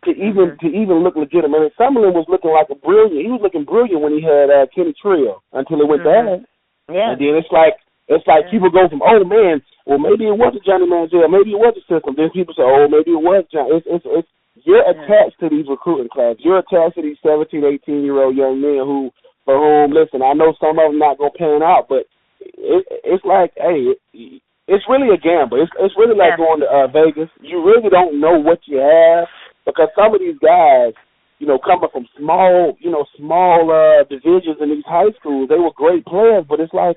to even look legitimate. I mean, Summerlin was looking he was looking brilliant when he had Kenny Trill until it went bad. Yeah. And then it's like, It's like people go from, oh, man, well, maybe it wasn't Johnny Manziel, maybe it was the system. Then people say, oh, maybe it was Johnny. It's you're attached to these recruiting classes. You're attached to these 17, 18-year-old young men for whom, listen, I know some of them not going to pan out, but it's like, hey, it's really a gamble. It's really like going to Vegas. You really don't know what you have because some of these guys, coming from small divisions in these high schools, they were great players, but it's like,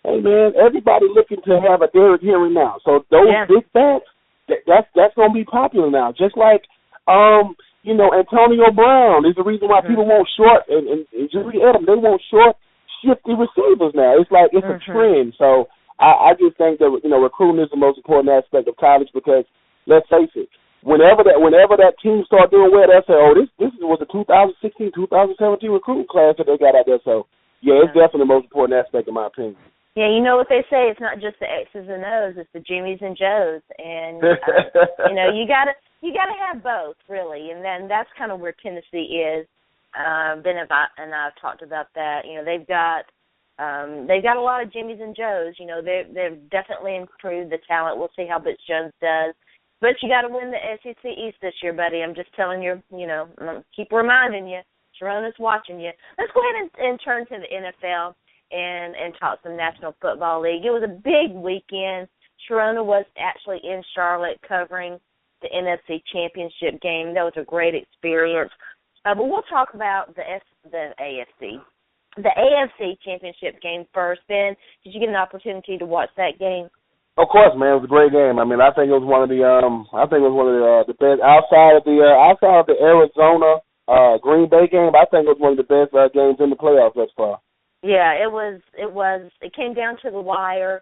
hey, man, everybody looking to have a Derrick Henry now. So those big bats, that's going to be popular now. Just like, Antonio Brown is the reason why people want short, and Julie Adams, they want short, shifty receivers now. It's like it's a trend. So I just think that, recruiting is the most important aspect of college because, let's face it, whenever that team start doing well, they'll say, oh, this was a 2016, 2017 recruiting class that they got out there. So, it's definitely the most important aspect in my opinion. Yeah, you know what they say. It's not just the X's and O's; it's the Jimmies and Joes, and you gotta have both, really. And then that's kind of where Tennessee is. Ben and I've talked about that. They've got a lot of Jimmies and Joes. They've definitely improved the talent. We'll see how Butch Jones does, but you got to win the SEC East this year, buddy. I'm just telling you. Keep reminding you. Sharona's watching you. Let's go ahead and turn to the NFL. And talk some National Football League. It was a big weekend. Sharona was actually in Charlotte covering the NFC Championship game. That was a great experience. But we'll talk about the AFC. The AFC Championship game first. Ben, did you get an opportunity to watch that game? Of course, man. It was a great game. I mean, I think it was one of the best outside of the Arizona Green Bay game. I think it was one of the best games in the playoffs thus far. Yeah, it was. It came down to the wire.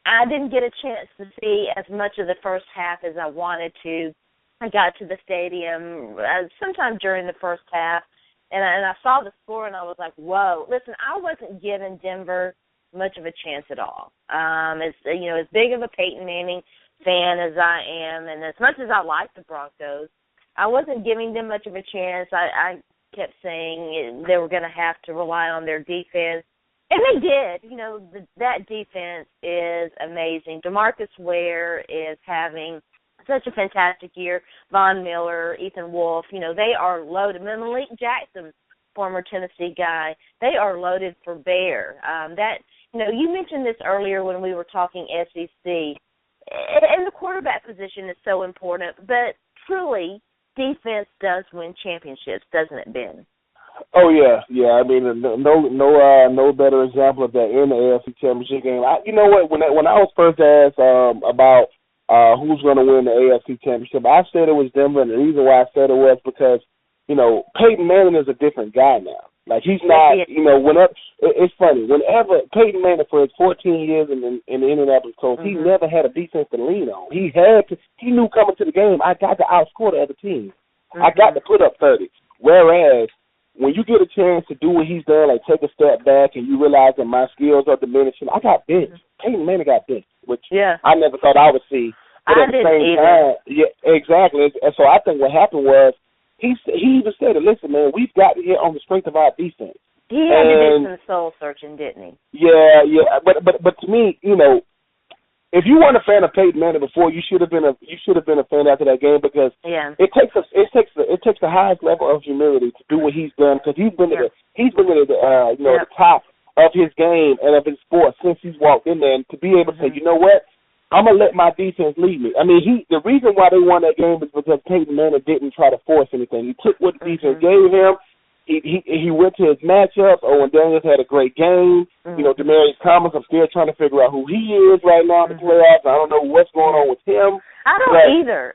I didn't get a chance to see as much of the first half as I wanted to. I got to the stadium sometime during the first half, and I saw the score, and I was like, whoa. Listen, I wasn't giving Denver much of a chance at all. As big of a Peyton Manning fan as I am, and as much as I like the Broncos, I wasn't giving them much of a chance. I kept saying they were going to have to rely on their defense, and they did. That defense is amazing. DeMarcus Ware is having such a fantastic year. Von Miller, Ethan Wolf, they are loaded. Malik Jackson, former Tennessee guy, they are loaded for bear. You mentioned this earlier when we were talking SEC, and the quarterback position is so important, but truly, defense does win championships, doesn't it, Ben? Oh yeah. I mean, no better example of that in the AFC Championship game. You know what? When I was first asked about who's going to win the AFC Championship, I said it was Denver, and the reason why I said it was because Peyton Manning is a different guy now. Like he's not. It's funny. Whenever Peyton Manning for his 14 years in the Indianapolis Colts, he never had a defense to lean on. He knew coming to the game, I got to outscore the other team. I got to put up 30. Whereas when you get a chance to do what he's done, like take a step back and you realize that my skills are diminishing, I got benched. Peyton Manning got benched, which I never thought I would see. But at the same time, exactly. And so I think what happened was he even said, listen, man, we've got to get on the strength of our defense. He had to do some soul searching, didn't he? Yeah. But to me, if you weren't a fan of Peyton Manning before, you should have been a fan after that game because it takes the highest level of humility to do what he's done because he's been at the top of his game and of his sport since he's walked in there, and to be able to say, you know what, I'm gonna let my defense lead me. I mean, the reason why they won that game is because Peyton Manning didn't try to force anything. He took what the defense gave him. He went to his matchups. Owen Daniels had a great game. Demaryius Thomas, I'm still trying to figure out who he is right now in the playoffs. I don't know what's going on with him. I don't either.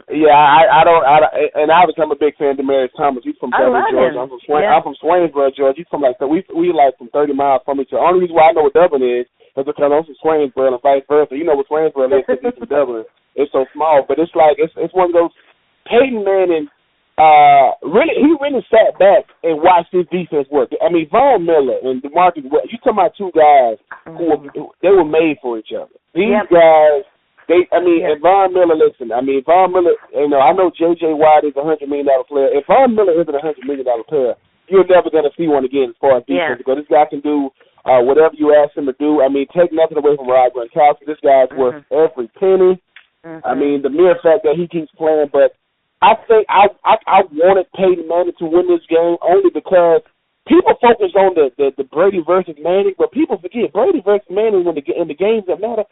Yeah, I don't. And obviously, I'm a big fan of Demaryius Thomas. He's from Beverly, Georgia. I'm from Swainsboro, Georgia. He's from we like from 30 miles from each other. Only reason why I know what Dublin is because I'm from Swainsboro and vice versa. You know what Swainsboro is because he's from Dublin. It's so small, but it's like it's one of those Peyton Manning. He really sat back and watched his defense work. I mean, Von Miller and DeMarcus, you talking about two guys who were made for each other. These guys, and Von Miller, listen, Von Miller, I know J.J. Watt is a $100 million player. If Von Miller isn't a $100 million player, you're never going to see one again as far as defense goes. This guy can do whatever you ask him to do. I mean, take nothing away from Rob Gronkowski. This guy's worth every penny. I mean, the mere fact that he keeps playing. But I think I wanted Peyton Manning to win this game only because people focus on the Brady versus Manning, but people forget Brady versus Manning in the games that matter.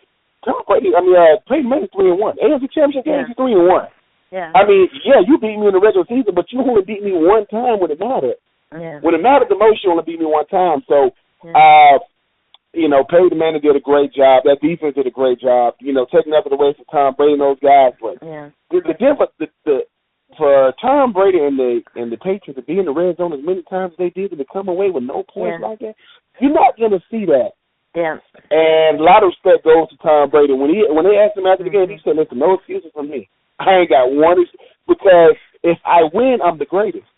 Peyton Manning 3-1. AFC Championship games, 3-1. Yeah. I mean, you beat me in the regular season, but you only beat me one time when it mattered. Yeah. When it mattered the most, you only beat me one time. So, Peyton Manning did a great job. That defense did a great job. Taking nothing away from Tom Brady and those guys, but the difference for Tom Brady and the Patriots to be in the red zone as many times as they did and to come away with no points like that, you're not going to see that. Yeah. And a lot of respect goes to Tom Brady. When they asked him after the game, he said, "Listen, no excuses for me. I ain't got one because if I win, I'm the greatest.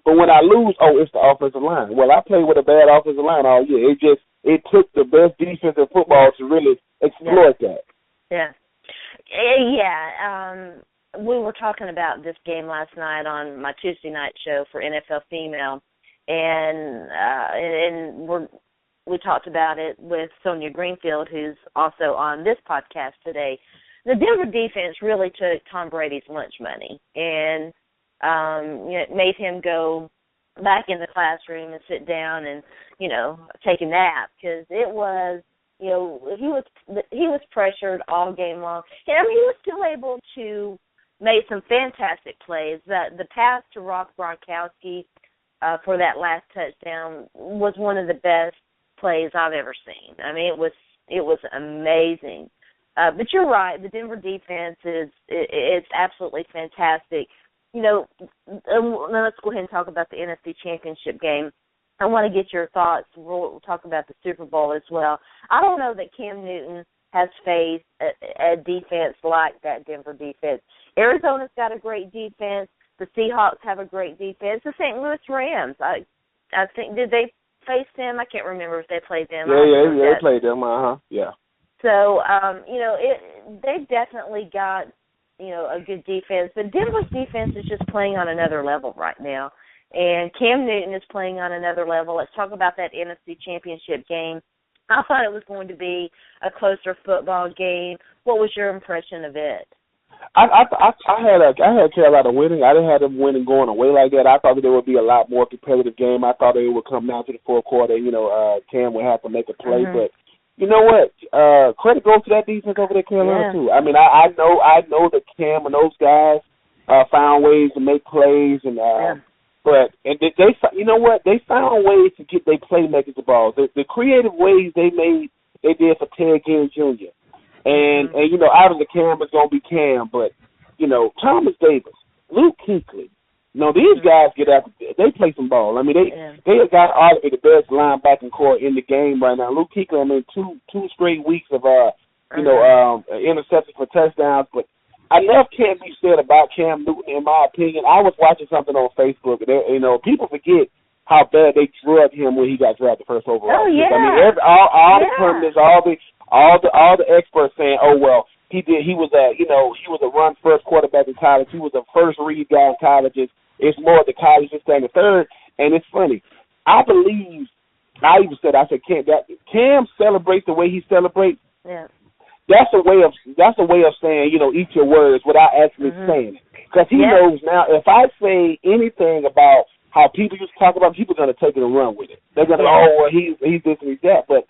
But when I lose, it's the offensive line. Well, I played with a bad offensive line all year. It took the best defense in football to really exploit that." Yeah. Yeah. We were talking about this game last night on my Tuesday night show for NFL Female, and we talked about it with Sonja Greenfield, who's also on this podcast today. The Denver defense really took Tom Brady's lunch money and it made him go back in the classroom and sit down and, take a nap because it was, he was pressured all game long. And, he was still able to make some fantastic plays. The pass to Rob Gronkowski for that last touchdown was one of the best plays I've ever seen. I mean, it was amazing. But you're right. The Denver defense it's absolutely fantastic. Let's go ahead and talk about the NFC Championship game. I want to get your thoughts. We'll talk about the Super Bowl as well. I don't know that Cam Newton has faced a defense like that Denver defense. Arizona's got a great defense. The Seahawks have a great defense. The St. Louis Rams, I think, did they face them? I can't remember if they played them. Yeah, they played them, yeah. So, they've definitely got, a good defense. But Denver's defense is just playing on another level right now. And Cam Newton is playing on another level. Let's talk about that NFC Championship game. I thought it was going to be a closer football game. What was your impression of it? I had Carolina winning. I didn't have them winning going away like that. I thought that there would be a lot more competitive game. I thought they would come down to the fourth quarter. Cam would have to make a play, but you know what? Credit goes to that defense over there, Carolina too. I mean, I know that Cam and those guys found ways to make plays, and but they you know what? They found ways to get their playmakers the ball. The creative ways they did for Ted Ginn Jr. And obviously Cam is gonna be Cam, but Thomas Davis, Luke Kuechly. These guys get after. They play some ball. I mean, they have got arguably the best linebacking core in the game right now. Luke Kuechly, I mean, two straight weeks of interceptions for touchdowns. But enough can't be said about Cam Newton, in my opinion. I was watching something on Facebook, and people forget how bad they drugged him when he got drafted first overall. Oh yeah. I mean, all the pundits, all the experts saying, "Oh well, he was a run first quarterback in college. He was a first read guy in colleges. It's more the college than the third." And it's funny. I said Cam celebrates the way he celebrates. Yeah. That's a way of saying, eat your words without actually saying it. Because he knows now if I say anything about how people used to talk about him, people are going to take it and run with it. They're going to, he's this and he's that. But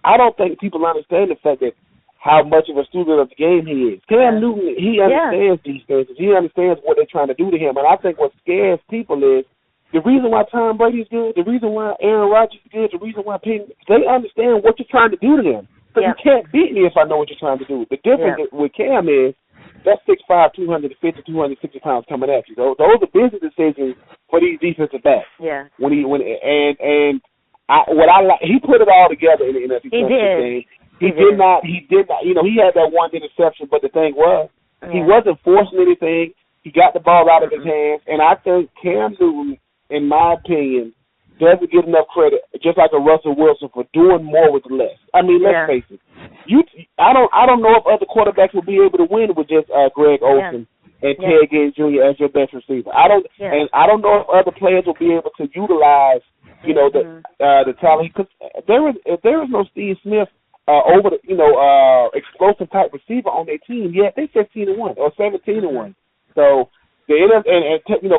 I don't think people understand the fact that how much of a student of the game he is. Cam Newton, he understands defenses. He understands what they're trying to do to him. And I think what scares people is the reason why Tom Brady's good, the reason why Aaron Rodgers is good, the reason why Peyton, they understand what you're trying to do to them. So you can't beat me if I know what you're trying to do. The difference with Cam is that's 6'5", 250, 260 pounds coming at you. Those are business decisions for these defensive backs. Yeah. He put it all together in the NFC Championship game. He did not. He had that one interception, but the thing was, he wasn't forcing anything. He got the ball out of his hands, and I think Cam Newton, in my opinion, doesn't get enough credit, just like a Russell Wilson, for doing more with less. I mean, let's face it. I don't know if other quarterbacks will be able to win with just Greg Olsen and Ted Ginn Jr. as your best receiver. And I don't know if other players will be able to utilize you know, the talent. Because if there was no Steve Smith over the, explosive type receiver on their team, yet they 15-1 or 17-1. So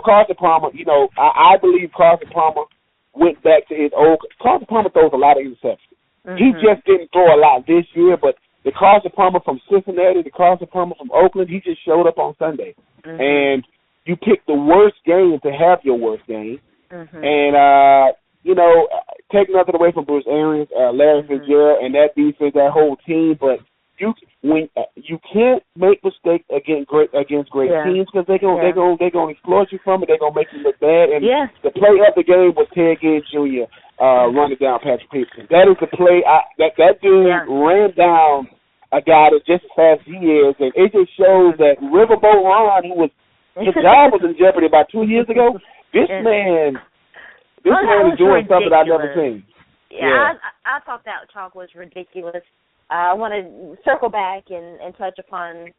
Carson Palmer, I believe Carson Palmer went back to his old. Carson Palmer throws a lot of interceptions. He just didn't throw a lot this year, but the Carson Palmer from Cincinnati, the Carson Palmer from Oakland, he just showed up on Sunday. And you picked the worst game to have your worst game. And, take nothing away from Bruce Arians, Larry Fitzgerald, and that defense, that whole team, but you can't make mistakes against great teams because they're gonna exploit you from it. They're gonna make you look bad. And the play of the game was Ted Ginn Jr. Running down Patrick Peterson. That is the play. That dude ran down a guy that's just as fast as he is, and it just shows that Riverboat Ron, who was his job was in jeopardy about 2 years ago. This man is doing something I've never seen. Yeah, I thought that talk was ridiculous. I want to circle back and touch upon,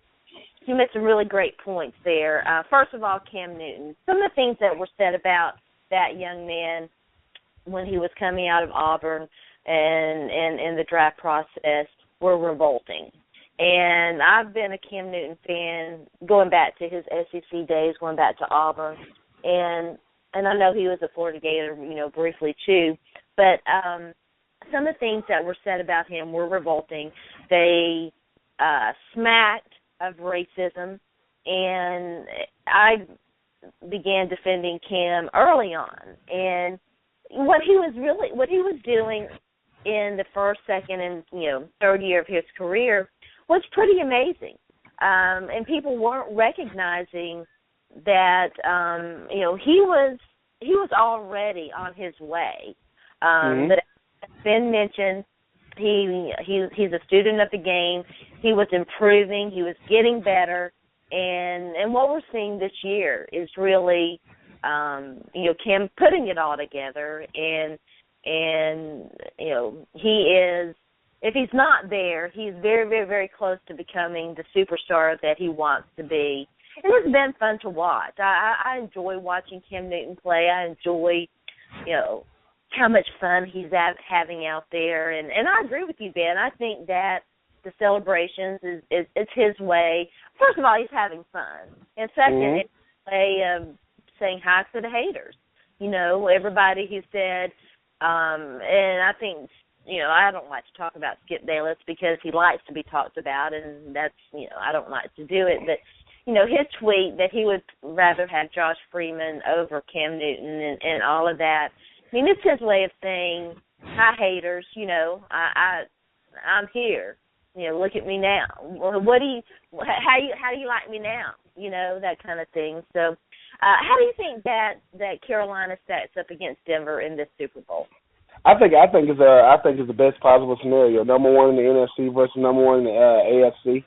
you made some really great points there. First of all, Cam Newton. Some of the things that were said about that young man when he was coming out of Auburn and in the draft process were revolting. And I've been a Cam Newton fan going back to his SEC days, going back to Auburn. And I know he was a Florida Gator, briefly too. But some of the things that were said about him were revolting. They smacked of racism, and I began defending Cam early on. And what he was doing in the first, second, and third year of his career was pretty amazing. And people weren't recognizing that he was already on his way. But as Ben mentioned, he's a student of the game. He was improving. He was getting better. And what we're seeing this year is really, Cam putting it all together. And he is, if he's not there, he's very, very, very close to becoming the superstar that he wants to be. And it's been fun to watch. I enjoy watching Cam Newton play. I enjoy, how much fun he's having out there. And I agree with you, Ben. I think that the celebrations is his way. First of all, he's having fun. And second, it's a way of saying hi to the haters. Everybody who said, and I think, I don't like to talk about Skip Bayless because he likes to be talked about, and that's, I don't like to do it. But, his tweet that he would rather have Josh Freeman over Cam Newton and all of that, I mean, it's his way of saying, hi, haters, I'm here. Look at me now. How do you like me now? That kind of thing. So how do you think that Carolina stacks up against Denver in this Super Bowl? I think it's the best possible scenario. Number one in the NFC versus number one in the AFC.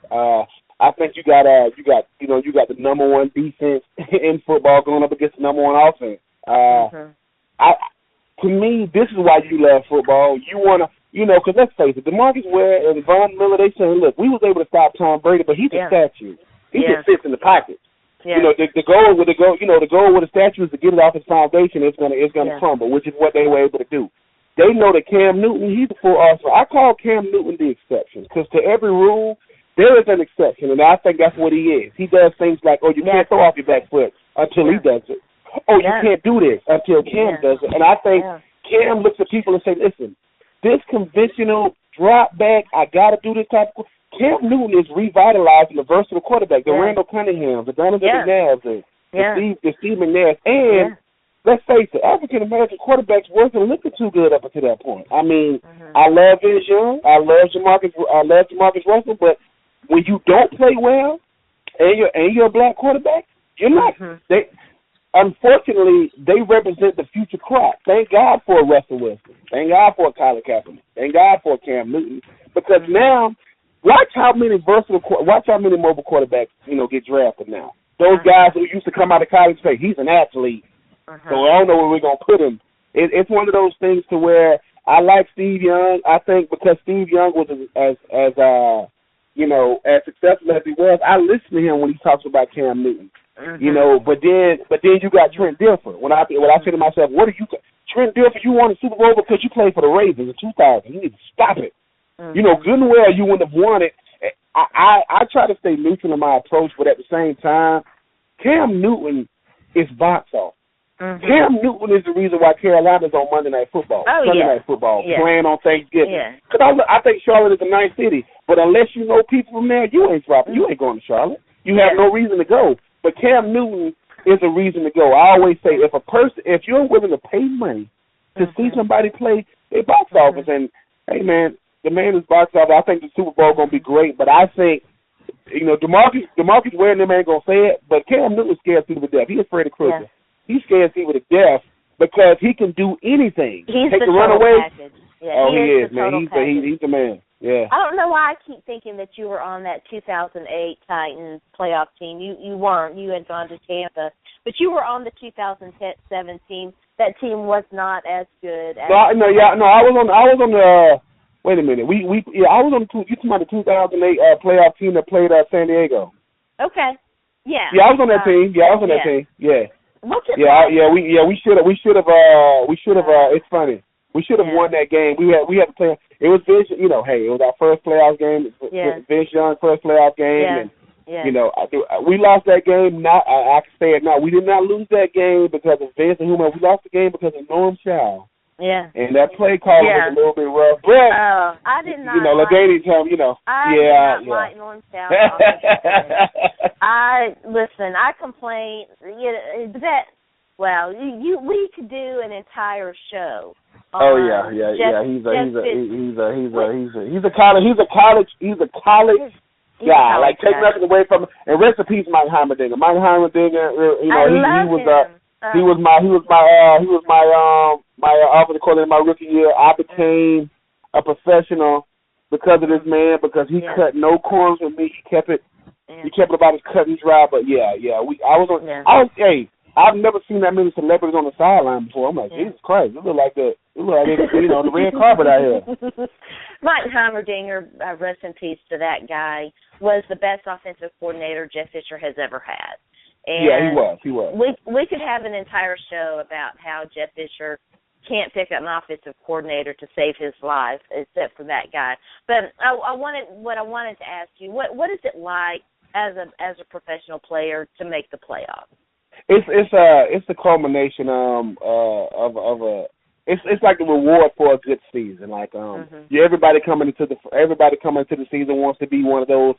I think you got the number one defense in football going up against the number one offense. To me, this is why you love football. You want to, because let's face it, DeMarcus Ware and Von Miller, they saying, look, we was able to stop Tom Brady, but he's a statue. He just sits in the pocket. Yeah. The goal with a statue is to get it off its foundation. It's gonna crumble, which is what they were able to do. They know that Cam Newton, he's the full arsenal. I call Cam Newton the exception because to every rule, there is an exception, and I think that's what he is. He does things like, you can't throw off your back foot until he does it. You can't do this until Cam does it. And I think Cam looks at people and says, listen, this conventional drop back, I got to do this type of Cam Newton is revitalizing the versatile quarterback, the Randall Cunninghams, the Donovan McNabbs, the Steve McNabb. And let's face it, African-American quarterbacks wasn't looking too good up until that point. I mean, I love Vince Young. I love Jamarcus Russell, but when you don't play well and you're a black quarterback, you're not unfortunately, they represent the future crop. Thank God for a Russell Wilson. Thank God for a Colin Kaepernick. Thank God for a Cam Newton. Because now, watch how many mobile quarterbacks, get drafted now. Those guys who used to come out of college say, he's an athlete, so I don't know where we're going to put him. It's one of those things to where I like Steve Young. I think because Steve Young was as successful as he was, I listen to him when he talks about Cam Newton. But then you got Trent Dilfer. When I say to myself, Trent Trent Dilfer, you won the Super Bowl because you played for the Ravens in 2000. You need to stop it. Mm-hmm. You know, good and well, you wouldn't have won it. I try to stay neutral in my approach, but at the same time, Cam Newton is box office. Mm-hmm. Cam Newton is the reason why Carolina's on Monday Night Football, Sunday Night Football, playing on Thanksgiving. Because I think Charlotte is a nice city, but unless you know people from there, you ain't dropping. You ain't going to Charlotte. You have no reason to go. But Cam Newton is a reason to go. I always say if you're willing to pay money to see somebody play, they box office. And hey man, the man is box office. I think the Super Bowl gonna be great, but I think DeMarcus Ware and them ain't gonna say it, but Cam Newton's scared people to death. He's afraid of Kruger. Yeah. He's scared people to death because he can do anything. He's Take the runaway. Package. Yeah, he is man. He's the man. Yeah. I don't know why I keep thinking that you were on that 2008 Titans playoff team. You weren't. You had gone to Tampa, but you were on the 2007 team. That team was not as good. I was on the. Wait a minute. I was on the. You talking about the 2008 playoff team that played San Diego? Okay. Yeah. Yeah, I was on that team. Yeah, I was on that team. Yeah. What's it like? We should have. It's funny. We should have won that game. We had to play. It was Vince. It was our first playoff game. Vince Young's first playoff game, and we lost that game. I can say it now. We did not lose that game because of Vince and whomever. We lost the game because of Norm Chow. Yeah. And that play call was a little bit rough, but I did not. LaDainian time. I did not like Norm Chow. I complain. We could do an entire show. He's a college guy. Like, take nothing away from him. And rest in peace, Mike Heimerdinger. Mike Heimerdinger, he was my offensive coordinator my rookie year. I became a professional because of this man, because he cut no corners with me. He kept it about his cut and dry. But I've never seen that many celebrities on the sideline before. I'm like, Jesus Christ, it look like the red carpet out here. Mike Heimerdinger, rest in peace to that guy, was the best offensive coordinator Jeff Fisher has ever had. And he was. We could have an entire show about how Jeff Fisher can't pick up an offensive coordinator to save his life, except for that guy. But I wanted to ask you, what is it like as a professional player to make the playoffs? It's the culmination it's like the reward for a good season. Like everybody coming into the season wants to be one of those,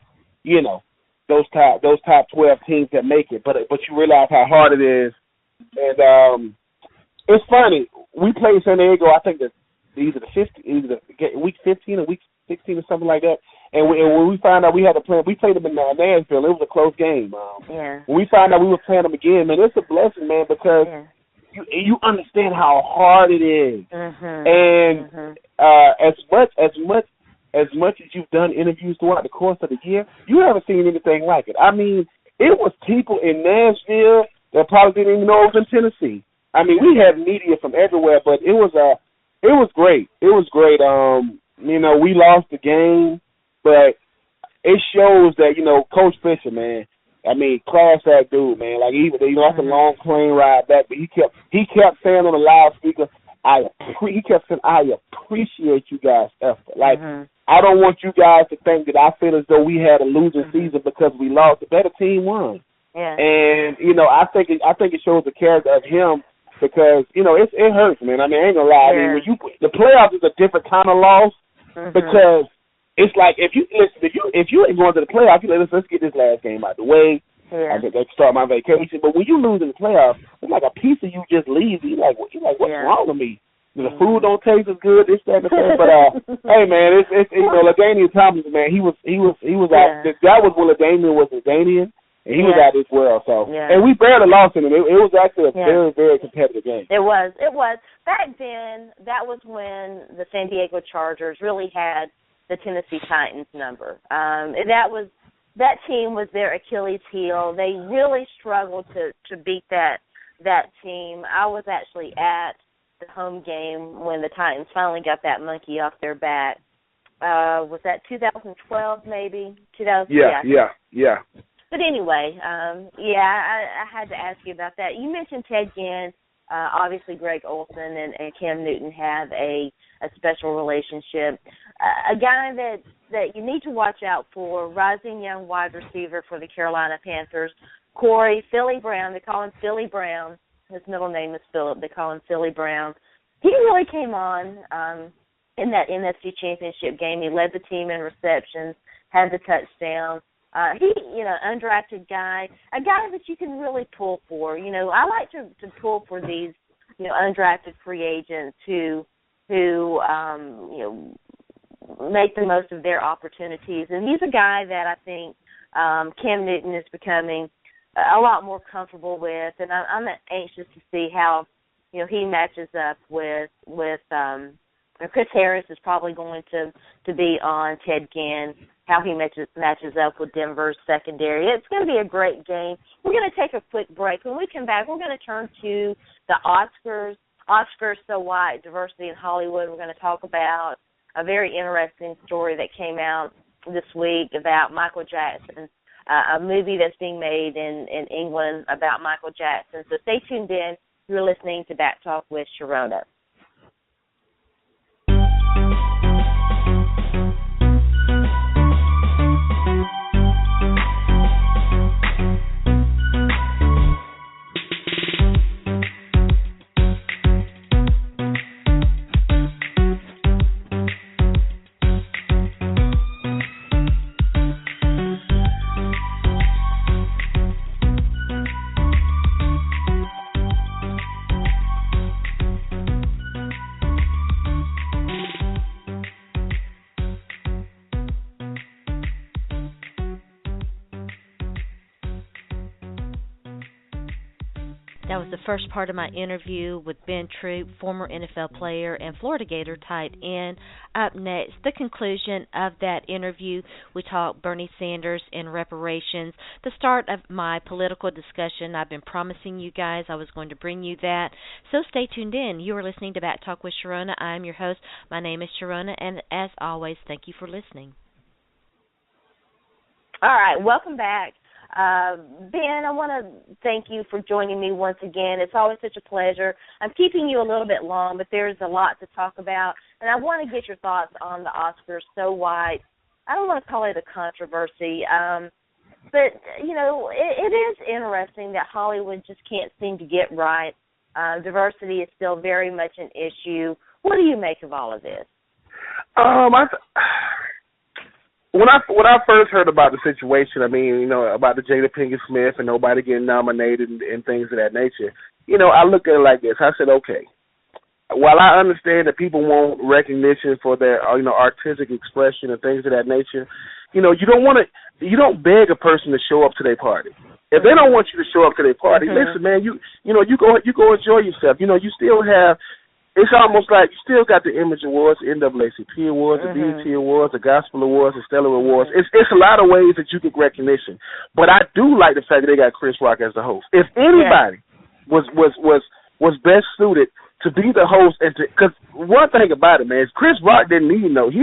those top 12 teams that make it. But you realize how hard it is, and it's funny. We played San Diego. I think that either week 15 or week 16 or something like that. And when we found out we had to play, we played them in Nashville. It was a close game. When we found out we were playing them again, man, it's a blessing, man, because you understand how hard it is. And as much as you've done interviews throughout the course of the year, you haven't seen anything like it. I mean, it was people in Nashville that probably didn't even know it was in Tennessee. I mean, we had media from everywhere, but it was great. It was great. We lost the game. But it shows that, Coach Fisher, man, I mean, class act dude, man. Like, that's a long plane ride back, but he kept saying on the loudspeaker, I appreciate you guys' effort. Like, I don't want you guys to think that I feel as though we had a losing season because we lost. The better team won. Yeah. And, I think it shows the character of him because, it hurts, man. I mean, I ain't gonna lie. I mean, the playoffs is a different kind of loss because it's like if you ain't going to the playoffs, you let's get this last game out the way. I can start my vacation. But when you lose in the playoffs, it's like a piece of you just leaves. You're like, what's wrong with me? The food don't taste as good. This, that, and the thing. But hey, man, it's LaDainian Thompson, man. He was out. That was when LaDainian was LaDainian, and he was out of this world. So, and we barely lost him. It was actually a very, very competitive game. It was. Back then, that was when the San Diego Chargers really had the Tennessee Titans number. That team was their Achilles heel. They really struggled to beat that team. I was actually at the home game when the Titans finally got that monkey off their back. Was that 2012 maybe? 2000. Yeah. But anyway, I had to ask you about that. You mentioned Ted Ginn. Obviously, Greg Olson and Cam Newton have a special relationship. A guy that you need to watch out for, rising young wide receiver for the Carolina Panthers, Corey Philly Brown. They call him Philly Brown. His middle name is Phillip. They call him Philly Brown. He really came on in that NFC Championship game. He led the team in receptions, had the touchdown. He, undrafted guy, a guy that you can really pull for. I like to pull for these, undrafted free agents who make the most of their opportunities. And he's a guy that I think Cam Newton is becoming a lot more comfortable with, and I'm anxious to see how, he matches up with Chris Harris is probably going to be on Ted Ginn, how he matches up with Denver's secondary. It's going to be a great game. We're going to take a quick break. When we come back, we're going to turn to the Oscars. Oscars So White, Diversity in Hollywood. We're going to talk about a very interesting story that came out this week about Michael Jackson, a movie that's being made in England about Michael Jackson. So stay tuned in. You're listening to Back Talk with Sharona. That was the first part of my interview with Ben Troupe, former NFL player and Florida Gator tight end. Up next, the conclusion of that interview, we talked Bernie Sanders and reparations, the start of my political discussion. I've been promising you guys I was going to bring you that, so stay tuned in. You are listening to Back Talk with Sharona. I am your host. My name is Sharona, and as always, thank you for listening. All right, welcome back. Ben, I want to thank you for joining me once again. It's always such a pleasure. I'm keeping you a little bit long, but there's a lot to talk about, and I want to get your thoughts on the Oscars So White. I don't want to call it a controversy, but, it is interesting that Hollywood just can't seem to get right. Diversity is still very much an issue. What do you make of all of this? When I first heard about the situation, about the Jada Pinkett Smith and nobody getting nominated and things of that nature, I looked at it like this. I said, okay, while I understand that people want recognition for their, artistic expression and things of that nature, you don't beg a person to show up to their party. If they don't want you to show up to their party, listen, man, you go enjoy yourself. You still have. It's almost like you still got the Image Awards, the NAACP Awards, the BET Awards, the Gospel Awards, the Stellar Awards. It's a lot of ways that you get recognition. But I do like the fact that they got Chris Rock as the host. If anybody was best suited to be the host, and because one thing about it, man, is Chris Rock didn't need no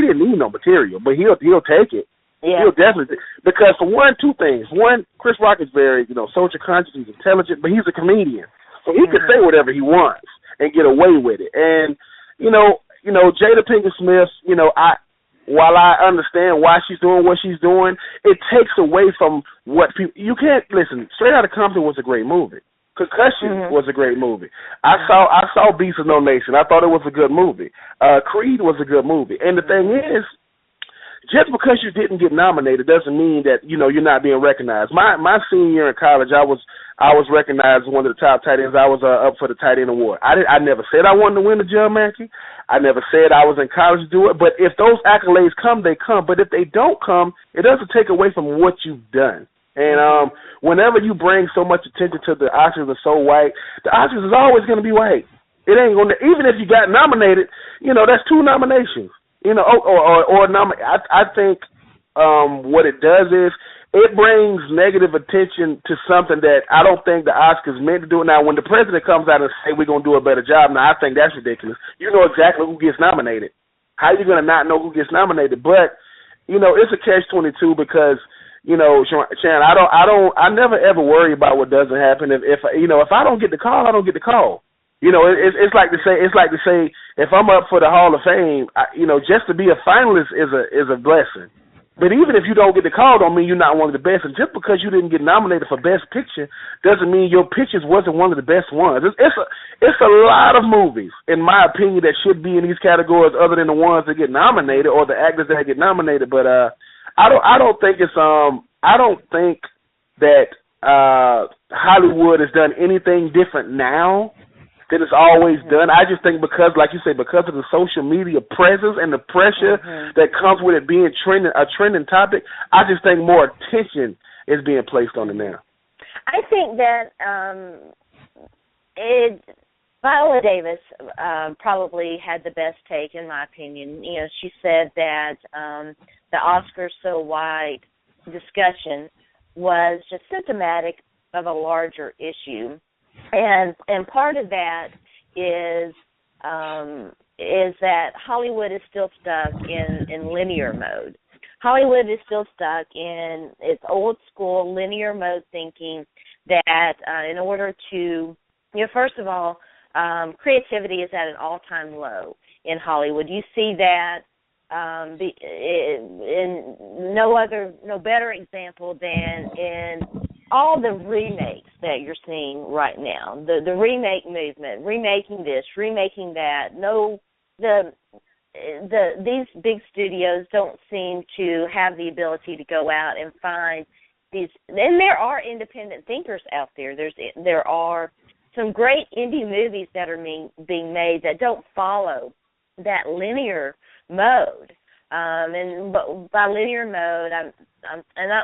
material, but he'll take it. Yeah. He'll definitely, because for two things. One, Chris Rock is very social conscious, he's intelligent, but he's a comedian, so he can say whatever he wants and get away with it. And, Jada Pinkett Smith, while I understand why she's doing what she's doing, it takes away from what people, you can't, listen, Straight Outta Compton was a great movie. Concussion was a great movie. I saw Beast of No Nation. I thought it was a good movie. Creed was a good movie. And the thing is, just because you didn't get nominated doesn't mean that, you're not being recognized. My senior year in college, I was recognized as one of the top tight ends. I was up for the tight end award. I never said I wanted to win the Joe Mackey. I never said I was in college to do it. But if those accolades come, they come. But if they don't come, it doesn't take away from what you've done. And whenever you bring so much attention to the Oscars are so white, the Oscars is always going to be white. It ain't going to, even if you got nominated, that's 2 nominations. I think what it does is it brings negative attention to something that I don't think the Oscars meant to do. Now, when the president comes out and say we're going to do a better job, now I think that's ridiculous. You know exactly who gets nominated. How are you going to not know who gets nominated? But it's a catch-22 because Shan, I never ever worry about what doesn't happen. If I don't get the call, I don't get the call. You know, it's like to say if I'm up for the Hall of Fame, just to be a finalist is a blessing. But even if you don't get the call, don't mean you're not one of the best. And just because you didn't get nominated for Best Picture doesn't mean your pictures wasn't one of the best ones. It's a lot of movies, in my opinion, that should be in these categories other than the ones that get nominated or the actors that get nominated. But I don't think that Hollywood has done anything different now than it's always done. I just think because, like you say, because of the social media presence and the pressure that comes with it being a trending topic, I just think more attention is being placed on it now. I think that Viola Davis probably had the best take, in my opinion. You know, she said that the Oscars So White discussion was just symptomatic of a larger issue. And part of that is that Hollywood is still stuck in linear mode. Hollywood is still stuck in its old school linear mode thinking that in order to, first of all, creativity is at an all-time low in Hollywood. You see that in no better example than in all the remakes that you're seeing right now, the remake movement, remaking this, remaking that. These big studios don't seem to have the ability to go out and find these. And there are independent thinkers out there. There are some great indie movies that are being made that don't follow that linear mode. And by linear mode,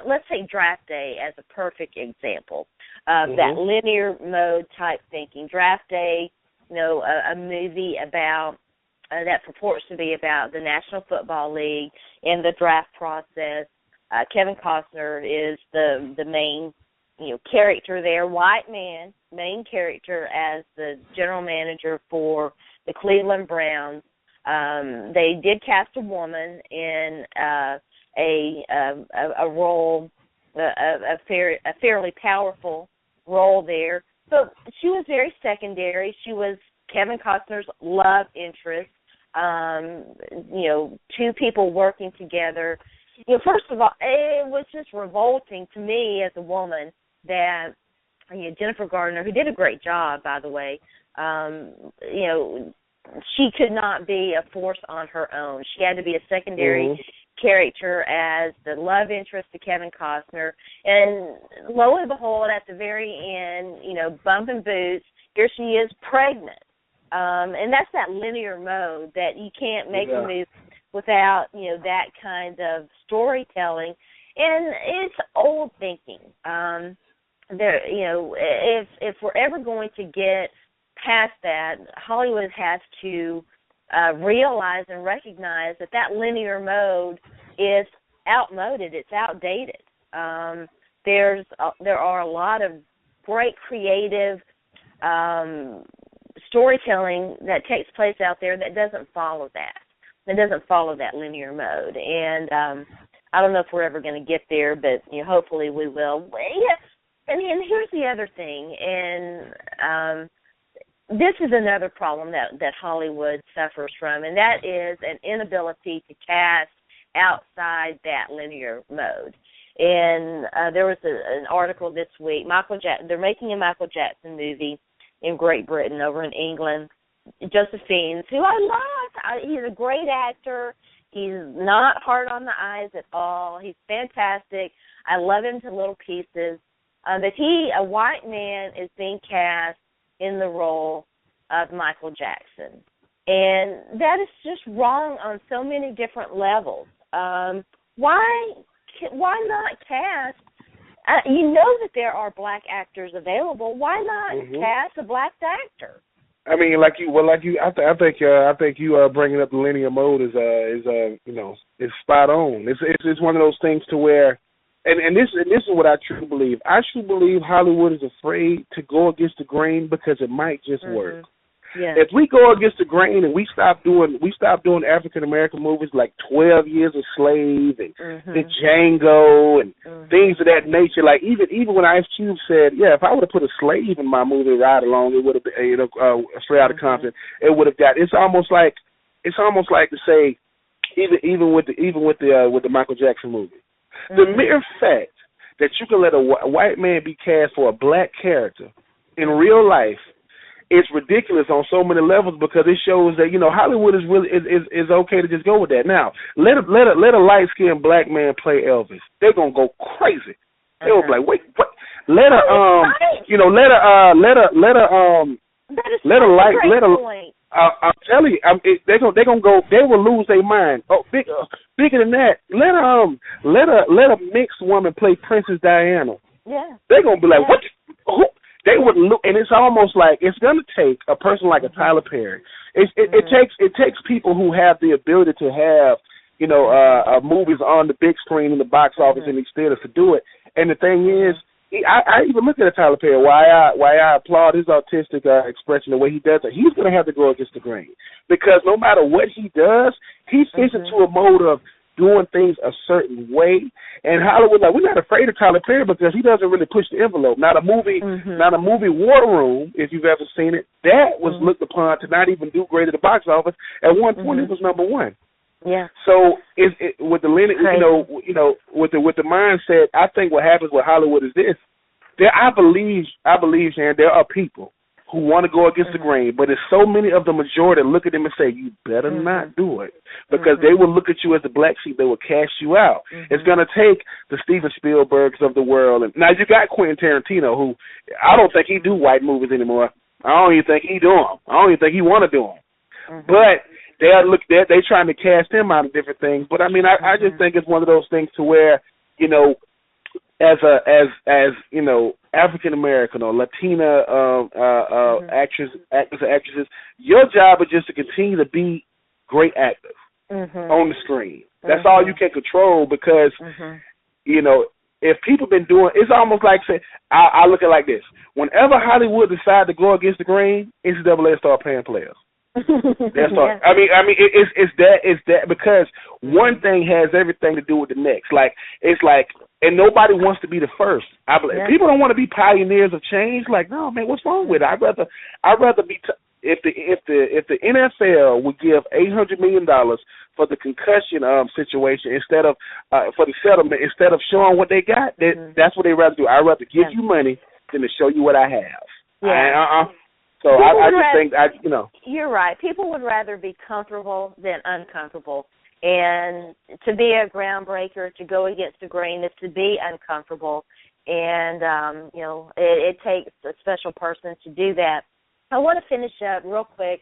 let's say Draft Day as a perfect example of that linear mode type thinking. Draft Day, a movie about that purports to be about the National Football League and the draft process. Kevin Costner is the main character there, white man, main character as the general manager for the Cleveland Browns. They did cast a woman in a role, a fairly powerful role there, but she was very secondary. She was Kevin Costner's love interest. Two people working together. First of all, it was just revolting to me as a woman that Jennifer Gardner, who did a great job, by the way, she could not be a force on her own. She had to be a secondary character as the love interest to Kevin Costner. And lo and behold, at the very end, bumping boots, here she is pregnant. And that's that linear mode that you can't make a move without, that kind of storytelling. And it's old thinking. If we're ever going to get past that, Hollywood has to realize and recognize that linear mode is outmoded. It's outdated. There are a lot of great creative storytelling that takes place out there that doesn't follow that. That doesn't follow that linear mode. And I don't know if we're ever going to get there, but hopefully we will. And here's the other thing, and this is another problem that Hollywood suffers from, and that is an inability to cast outside that linear mode. And there was an article this week. They're making a Michael Jackson movie in Great Britain, over in England. Joseph Fiennes, who I love. He's a great actor. He's not hard on the eyes at all. He's fantastic. I love him to little pieces. But a white man, is being cast in the role of Michael Jackson. And that is just wrong on so many different levels. Why not cast? That there are black actors available. Why not cast a black actor? I mean, I think you bringing up the linear mode is spot on. It's one of those things to where, and this is what I truly believe. I truly believe Hollywood is afraid to go against the grain because it might just work. if we go against the grain and we stop doing African American movies like 12 Years a Slave and the Django and things of that nature, like even when Ice Cube said, yeah, if I would have put a slave in my movie Ride Along, it would have been, Straight Outta Compton, it would have got. It's almost like to say, even with the Michael Jackson movie, the mere fact that you can let a white man be cast for a black character in real life is ridiculous on so many levels, because it shows that Hollywood is really is okay to just go with that. Now let a light skinned black man play Elvis, they're gonna go crazy. They'll be like, wait, what? Let a I'm telling you, they will lose their mind. Oh, bigger than that, let a mixed woman play Princess Diana. Yeah, they're gonna be like, what? Who? They would look, and it's almost like it's gonna take a person like a Tyler Perry. It takes people who have the ability to have movies on the big screen in the box office in these theaters to do it. And the thing is, I even look at Tyler Perry. Why I applaud his artistic expression, the way he does it. He's going to have to go against the grain, because no matter what he does, he fits into a mode of doing things a certain way. And Hollywood, like, we're not afraid of Tyler Perry because he doesn't really push the envelope. Not a movie War Room, if you've ever seen it, that was looked upon to not even do great at the box office. At one point, it was number one. Yeah. So with the with the mindset, I think what happens with Hollywood is this: I believe, Sharon, there are people who want to go against the grain, but there's so many of the majority that look at them and say, "You better not do it," because they will look at you as the black sheep. They will cast you out. It's going to take the Steven Spielbergs of the world, and now you got Quentin Tarantino, who I don't think he do white movies anymore. I don't even think he do them. I don't even think he want to do them, but. They're trying to cast him out of different things, but I mean, I just think it's one of those things to where, as African American or Latina actors or actresses, your job is just to continue to be great actors on the screen. That's all you can control, because if people been doing, it's almost like, say, I look at it like this: whenever Hollywood decide to go against the grain, NCAA start paying players. That's all. I mean, it's that because one thing has everything to do with the next. Like, it's like, and nobody wants to be the first. People don't want to be pioneers of change. Like, no, man, what's wrong with it? I'd rather be. If the NFL would give $800 million for the concussion situation instead of for the settlement, instead of showing what they got, that's what they rather do. I'd rather give you money than to show you what I have. Yeah. So I just think you're right. People would rather be comfortable than uncomfortable, and to be a groundbreaker, to go against the grain, is to be uncomfortable, and it takes a special person to do that. I want to finish up real quick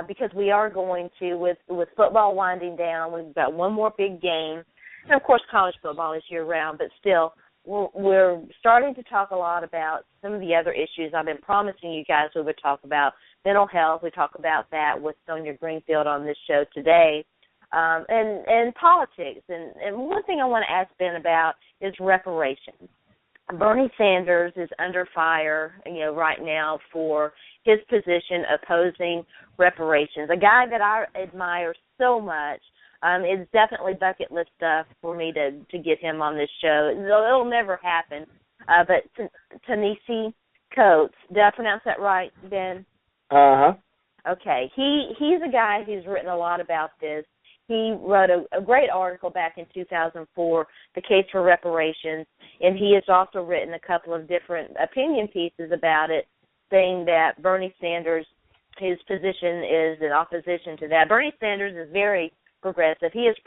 because we are going to, with football winding down, we've got one more big game, and of course college football is year round, but still. We're starting to talk a lot about some of the other issues I've been promising you guys we would talk about. Mental health, we talk about that with Sonja Greenfield on this show today, and politics. And one thing I want to ask Ben about is reparations. Bernie Sanders is under fire, right now for his position opposing reparations, a guy that I admire so much. It's definitely bucket list stuff for me to get him on this show. It'll never happen. But ta-nehisicoate, did I pronounce that right, Ben? Uh-huh. Okay. He's a guy who's written a lot about this. He wrote a great article back in 2004, The Case for Reparations, and he has also written a couple of different opinion pieces about it, saying that Bernie Sanders, his position is in opposition to that. Bernie Sanders is very progressive. He is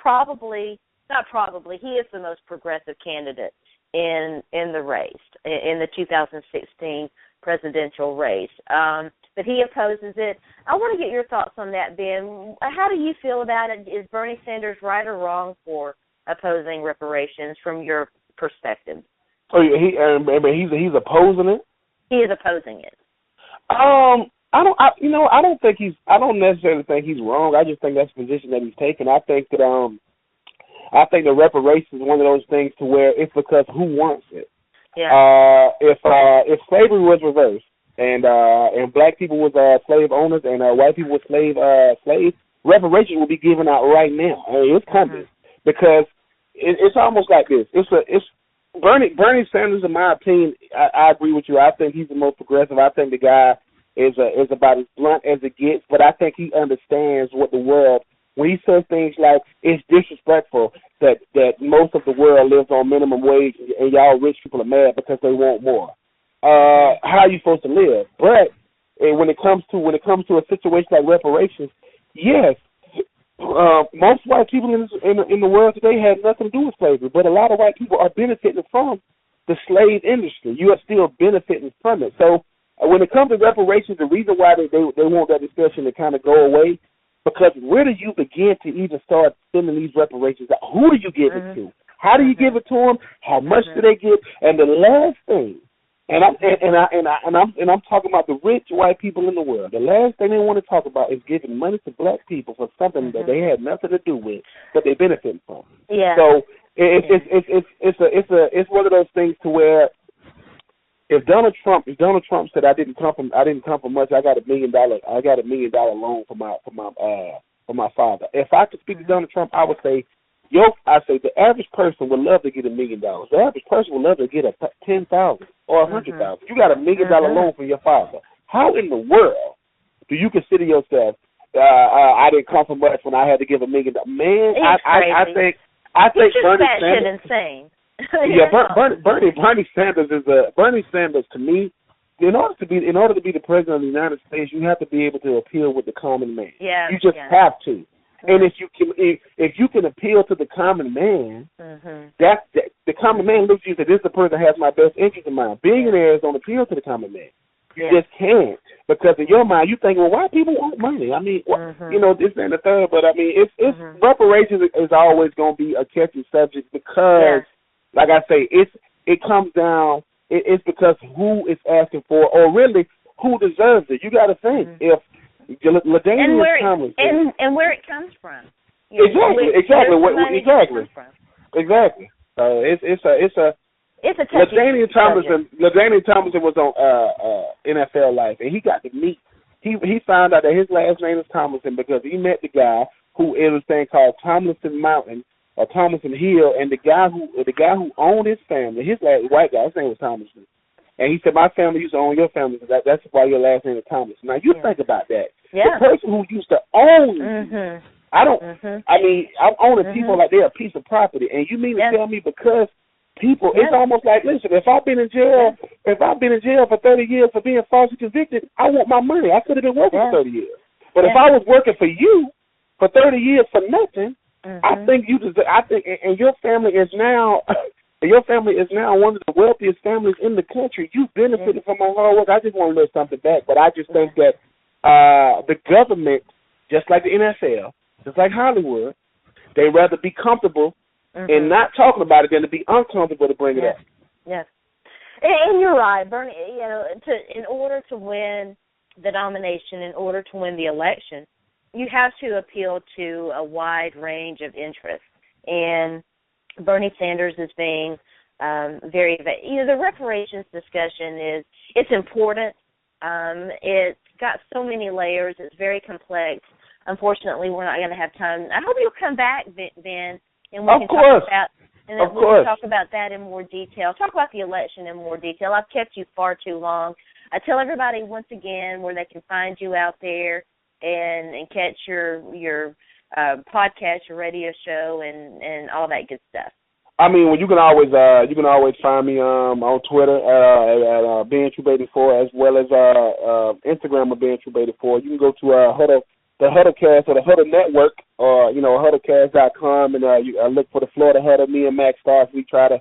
he is the most progressive candidate in the race, in the 2016 presidential race. But he opposes it. I want to get your thoughts on that, Ben. How do you feel about it? Is Bernie Sanders right or wrong for opposing reparations from your perspective? Oh, he's opposing it? He is opposing it. I don't necessarily think he's wrong. I just think that's the position that he's taken. I think that the reparations is one of those things to where it's because who wants it. Yeah. If slavery was reversed and black people was slave owners and white people were slaves, reparations will be given out right now. I mean, it's coming because it's almost like this. It's Bernie Sanders, in my opinion, I agree with you. I think he's the most progressive. I think the guy is about as blunt as it gets, but I think he understands what the world, when he says things like it's disrespectful that most of the world lives on minimum wage and y'all rich people are mad because they want more. How are you supposed to live? But when it comes to a situation like reparations, yes, most white people in the world today have nothing to do with slavery, but a lot of white people are benefiting from the slave industry. You are still benefiting from it. So when it comes to reparations, the reason why they want that discussion to kind of go away, because where do you begin to even start sending these reparations out? Who do you give it to? How do you give it to them? How much do they get? And the last thing, and I'm talking about the rich white people in the world. The last thing they want to talk about is giving money to black people for something that they had nothing to do with, that they benefit from. Yeah. So it's one of those things to where if Donald Trump said I didn't come from much, I got $1 million loan for my father. If I could speak to Donald Trump, I would say, the average person would love to get $1 million. The average person would love to get $10,000 or $100,000. You got $1 million loan from your father. How in the world do you consider yourself? I didn't come from much when I had to give $1 million. Man, I think Bernie Sanders insane. Bernie Sanders to me, in order to be the president of the United States, you have to be able to appeal with the common man. Yeah, you just have to. And if you can appeal to the common man, that the common man looks at you and says, this is the person that has my best interest in mind. Billionaires don't appeal to the common man. You just can't, because in your mind you think, well, why people want money? I mean, this and the third. But I mean, it's reparations is always going to be a catchy subject because, like I say, it comes down. It's because who is asking for, or really who deserves it. You got to think if. And where it comes from. Exactly. It's a touchy LaDainian Tomlinson was on NFL Life, and he got to meet. He found out that his last name is Tomlinson because he met the guy who in a thing called Tomlinson Mountain or Tomlinson Hill, and the guy who owned his family, his white guy, his name was Tomlinson. And he said, my family used to own your family, so that's why your last name is Tomlinson. Now, you think about that. Yeah. The person who used to own you, I'm owning people like they're a piece of property. And you mean to tell me because people, it's almost like, listen, if I've been in jail for 30 years for being falsely convicted, I want my money. I could have been working for 30 years. But if I was working for you for 30 years for nothing, I think you deserve, and your family is now... Your family is now one of the wealthiest families in the country. You've benefited from my hard work. I just want to live something back. But I just think that the government, just like the NFL, just like Hollywood, they'd rather be comfortable in not talking about it than to be uncomfortable to bring it up. Yes. And you're right, Bernie. In order to win the nomination, in order to win the election, you have to appeal to a wide range of interests. And Bernie Sanders is being very, the reparations discussion it's important. It's got so many layers. It's very complex. Unfortunately, we're not going to have time. I hope you'll come back, Ben, and we can talk about that in more detail. Talk about the election in more detail. I've kept you far too long. I tell everybody once again where they can find you out there and catch your podcast, your radio show, and all that good stuff. I mean, you can always find me on Twitter at BenTroupe84 as well as Instagram of BenTroupe84. You can go to the Huddlecast or the Huddle Network or huddlecast.com and look for the Florida Huddle. Me and Max Stars, we trying to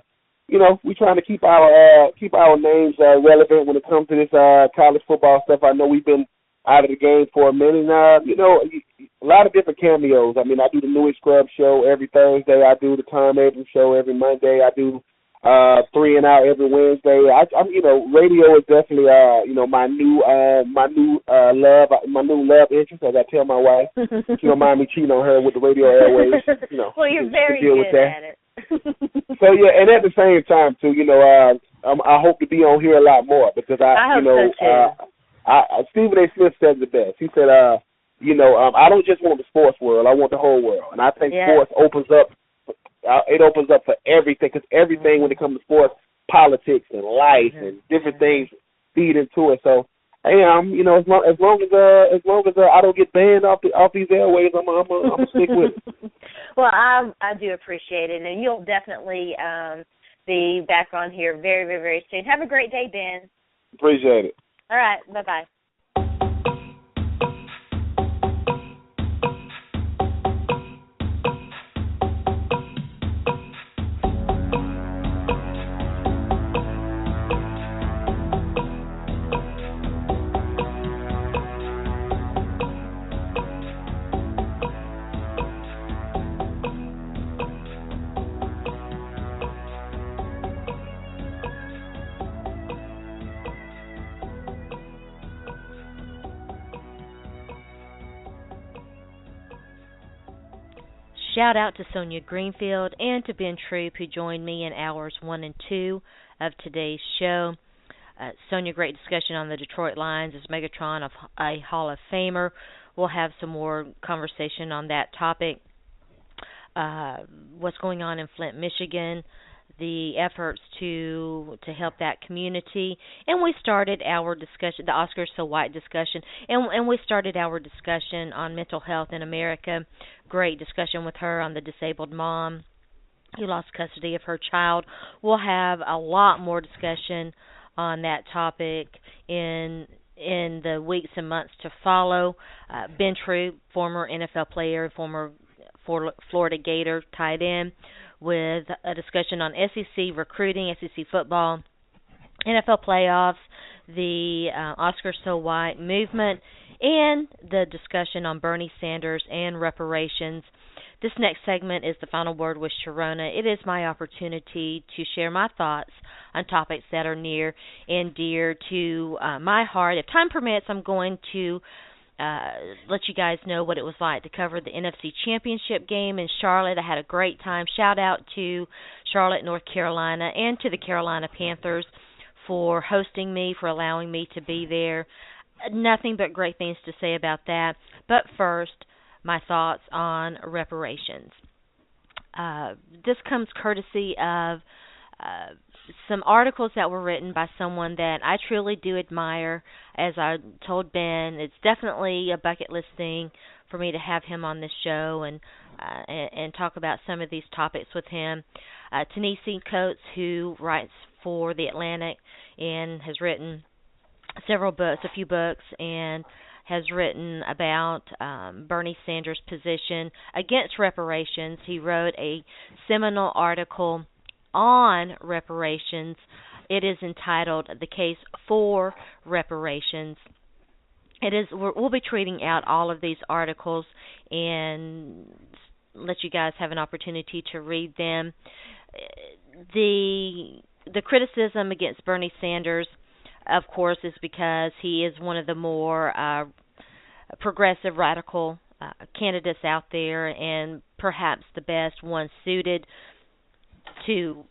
keep our names relevant when it comes to this college football stuff. I know we've been out of the game for a minute. A lot of different cameos. I mean, I do the Louis Scrubs show every Thursday. I do the Tom Abrams show every Monday. I do 3 and Out every Wednesday. Radio is definitely my new love interest. As I tell my wife, she don't mind me cheating on her with the radio airwaves. Well, you're very good at it. So yeah, and at the same time too, I hope to be on here a lot more because I hope so too. Stephen A. Smith said the best. He said, I don't just want the sports world. I want the whole world. And I think sports opens up. It opens up for everything because everything when it comes to sports, politics and life and different things feed into it. So, hey, as long as I don't get banned off these airways, I'm gonna stick with it. Well, I do appreciate it, and you'll definitely be back on here very, very, very soon. Have a great day, Ben. Appreciate it. All right, bye-bye. Shout out to Sonja Greenfield and to Ben Troupe, who joined me in hours 1 and 2 of today's show. Sonja, great discussion on the Detroit Lions as Megatron, a Hall of Famer. We'll have some more conversation on that topic. What's going on in Flint, Michigan, the efforts to help that community, and we started our discussion, the Oscars So White discussion, and we started our discussion on mental health in America. Great discussion with her on the disabled mom who lost custody of her child. We'll have a lot more discussion on that topic in the weeks and months to follow. Ben Troupe, former NFL player, former Florida Gator tight end, with a discussion on SEC recruiting, SEC football, NFL playoffs, the Oscar So White movement, and the discussion on Bernie Sanders and reparations. This next segment is the Final Word with Sharona. It is my opportunity to share my thoughts on topics that are near and dear to my heart. If time permits, I'm going to let you guys know what it was like to cover the NFC Championship game in Charlotte. I had a great time. Shout out to Charlotte, North Carolina, and to the Carolina Panthers for hosting me, for allowing me to be there. Nothing but great things to say about that. But first, my thoughts on reparations. This comes courtesy of some articles that were written by someone that I truly do admire. As I told Ben, it's definitely a bucket list thing for me to have him on this show and talk about some of these topics with him. Ta-nehisicoate, who writes for The Atlantic and has written several books, a few books, and has written about Bernie Sanders' position against reparations. He wrote a seminal article on reparations. It is entitled "The Case for Reparations." We'll be tweeting out all of these articles and let you guys have an opportunity to read them. The criticism against Bernie Sanders, of course, is because he is one of the more progressive, radical candidates out there, and perhaps the best one suited to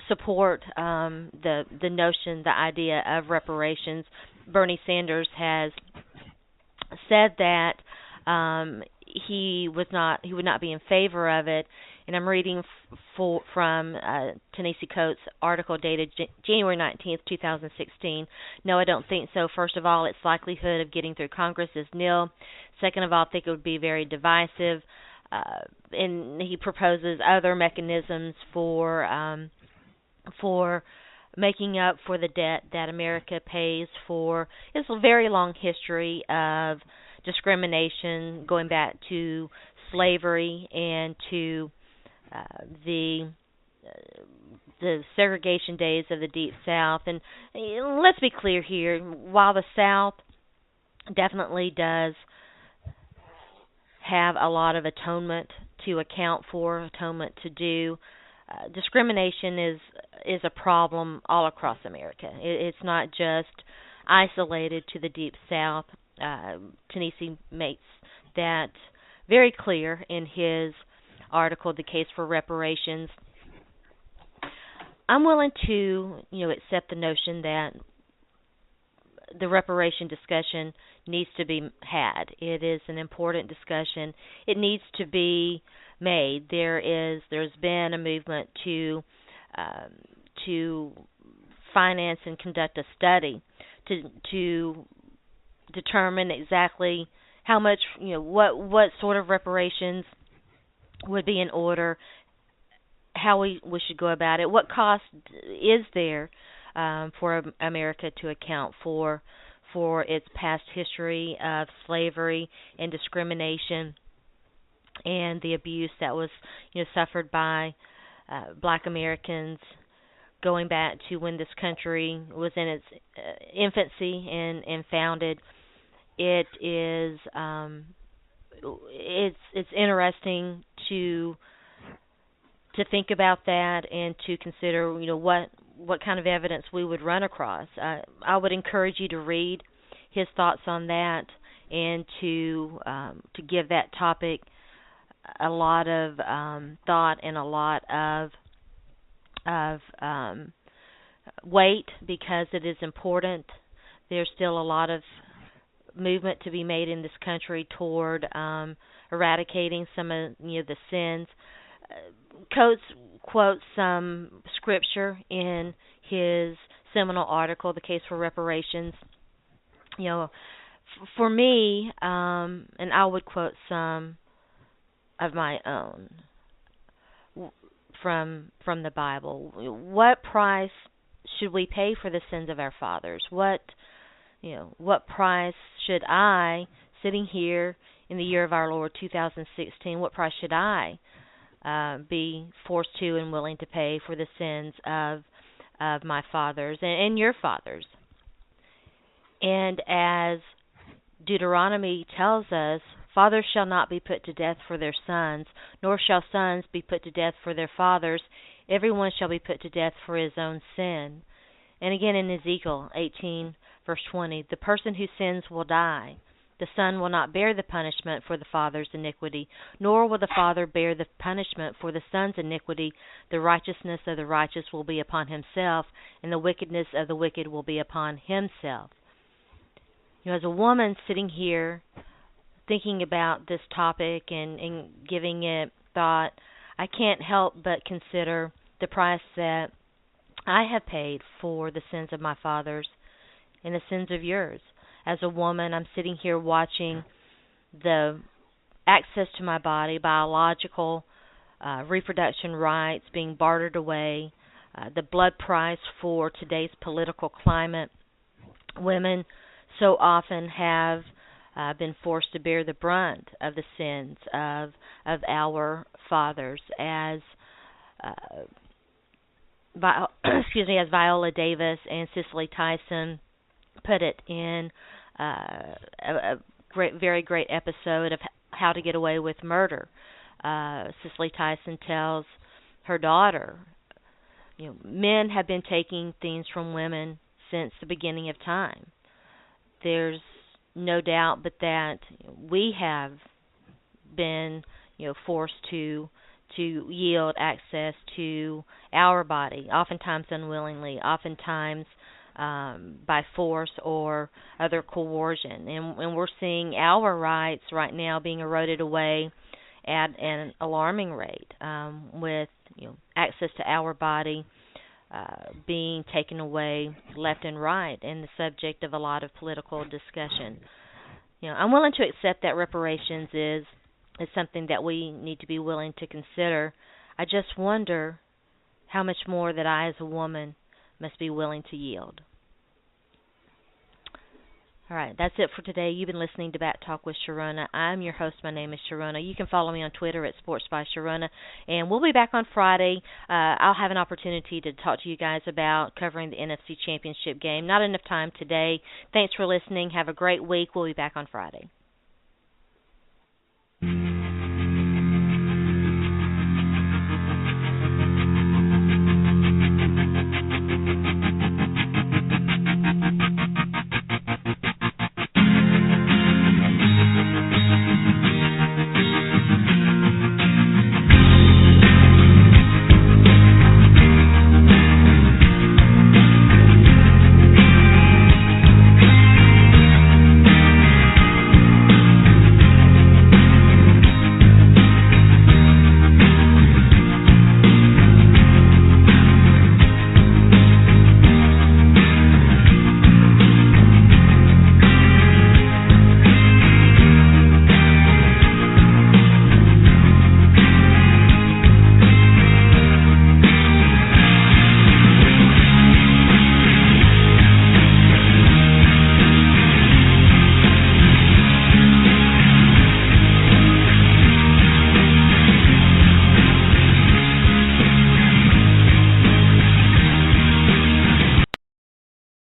support the notion, the idea of reparations. Bernie Sanders has said that he would not be in favor of it, and I'm reading from Ta-nehisicoate's article dated January 19th, 2016. No, I don't think so. First of all, its likelihood of getting through Congress is nil. Second of all, I think it would be very divisive. And he proposes other mechanisms for making up for the debt that America pays for its very long history of discrimination, going back to slavery and to the segregation days of the Deep South. And let's be clear here, while the South definitely does have a lot of atonement to account for, atonement to do, discrimination is a problem all across America. It's not just isolated to the Deep South. Ta-nehisi makes that very clear in his article, "The Case for Reparations." I'm willing to, accept the notion that the reparation discussion needs to be had. It is an important discussion. It needs to be made. There's been a movement to finance and conduct a study to determine exactly how much, what sort of reparations would be in order, how we should go about it, what cost is there for America to account for its past history of slavery and discrimination and the abuse that was suffered by Black Americans going back to when this country was in its infancy and founded. It is it's interesting to think about that and to consider what kind of evidence we would run across. I would encourage you to read his thoughts on that and to give that topic a lot of thought and a lot of weight, because it is important. There's still a lot of movement to be made in this country toward eradicating some of the sins. Quotes some scripture in his seminal article, The Case for Reparations. For me, and I would quote some of my own from the Bible. What price should we pay for the sins of our fathers? What price should I, sitting here in the year of our Lord 2016, what price should I be forced to and willing to pay for the sins of my fathers and your fathers? And as Deuteronomy tells us, fathers shall not be put to death for their sons, nor shall sons be put to death for their fathers. Everyone shall be put to death for his own sin. And again in Ezekiel 18, verse 20, the person who sins will die. The son will not bear the punishment for the father's iniquity, nor will the father bear the punishment for the son's iniquity. The righteousness of the righteous will be upon himself, and the wickedness of the wicked will be upon himself. As a woman sitting here thinking about this topic and giving it thought, I can't help but consider the price that I have paid for the sins of my fathers and the sins of yours. As a woman, I'm sitting here watching the access to my body, biological reproduction rights being bartered away, the blood price for today's political climate. Women so often have been forced to bear the brunt of the sins of our fathers, as as Viola Davis and Cicely Tyson put it in a very great episode of How to Get Away with Murder. Cicely Tyson tells her daughter, men have been taking things from women since the beginning of time. There's no doubt but that we have been, forced to yield access to our body, oftentimes unwillingly, oftentimes by force or other coercion. And we're seeing our rights right now being eroded away at an alarming rate, with access to our body being taken away left and right, and the subject of a lot of political discussion. I'm willing to accept that reparations is something that we need to be willing to consider. I just wonder how much more that I as a woman must be willing to yield. All right, that's it for today. You've been listening to Back Talk with Sharona. I'm your host. My name is Sharona. You can follow me on Twitter at Sports by Sharona. And we'll be back on Friday. I'll have an opportunity to talk to you guys about covering the NFC Championship game. Not enough time today. Thanks for listening. Have a great week. We'll be back on Friday.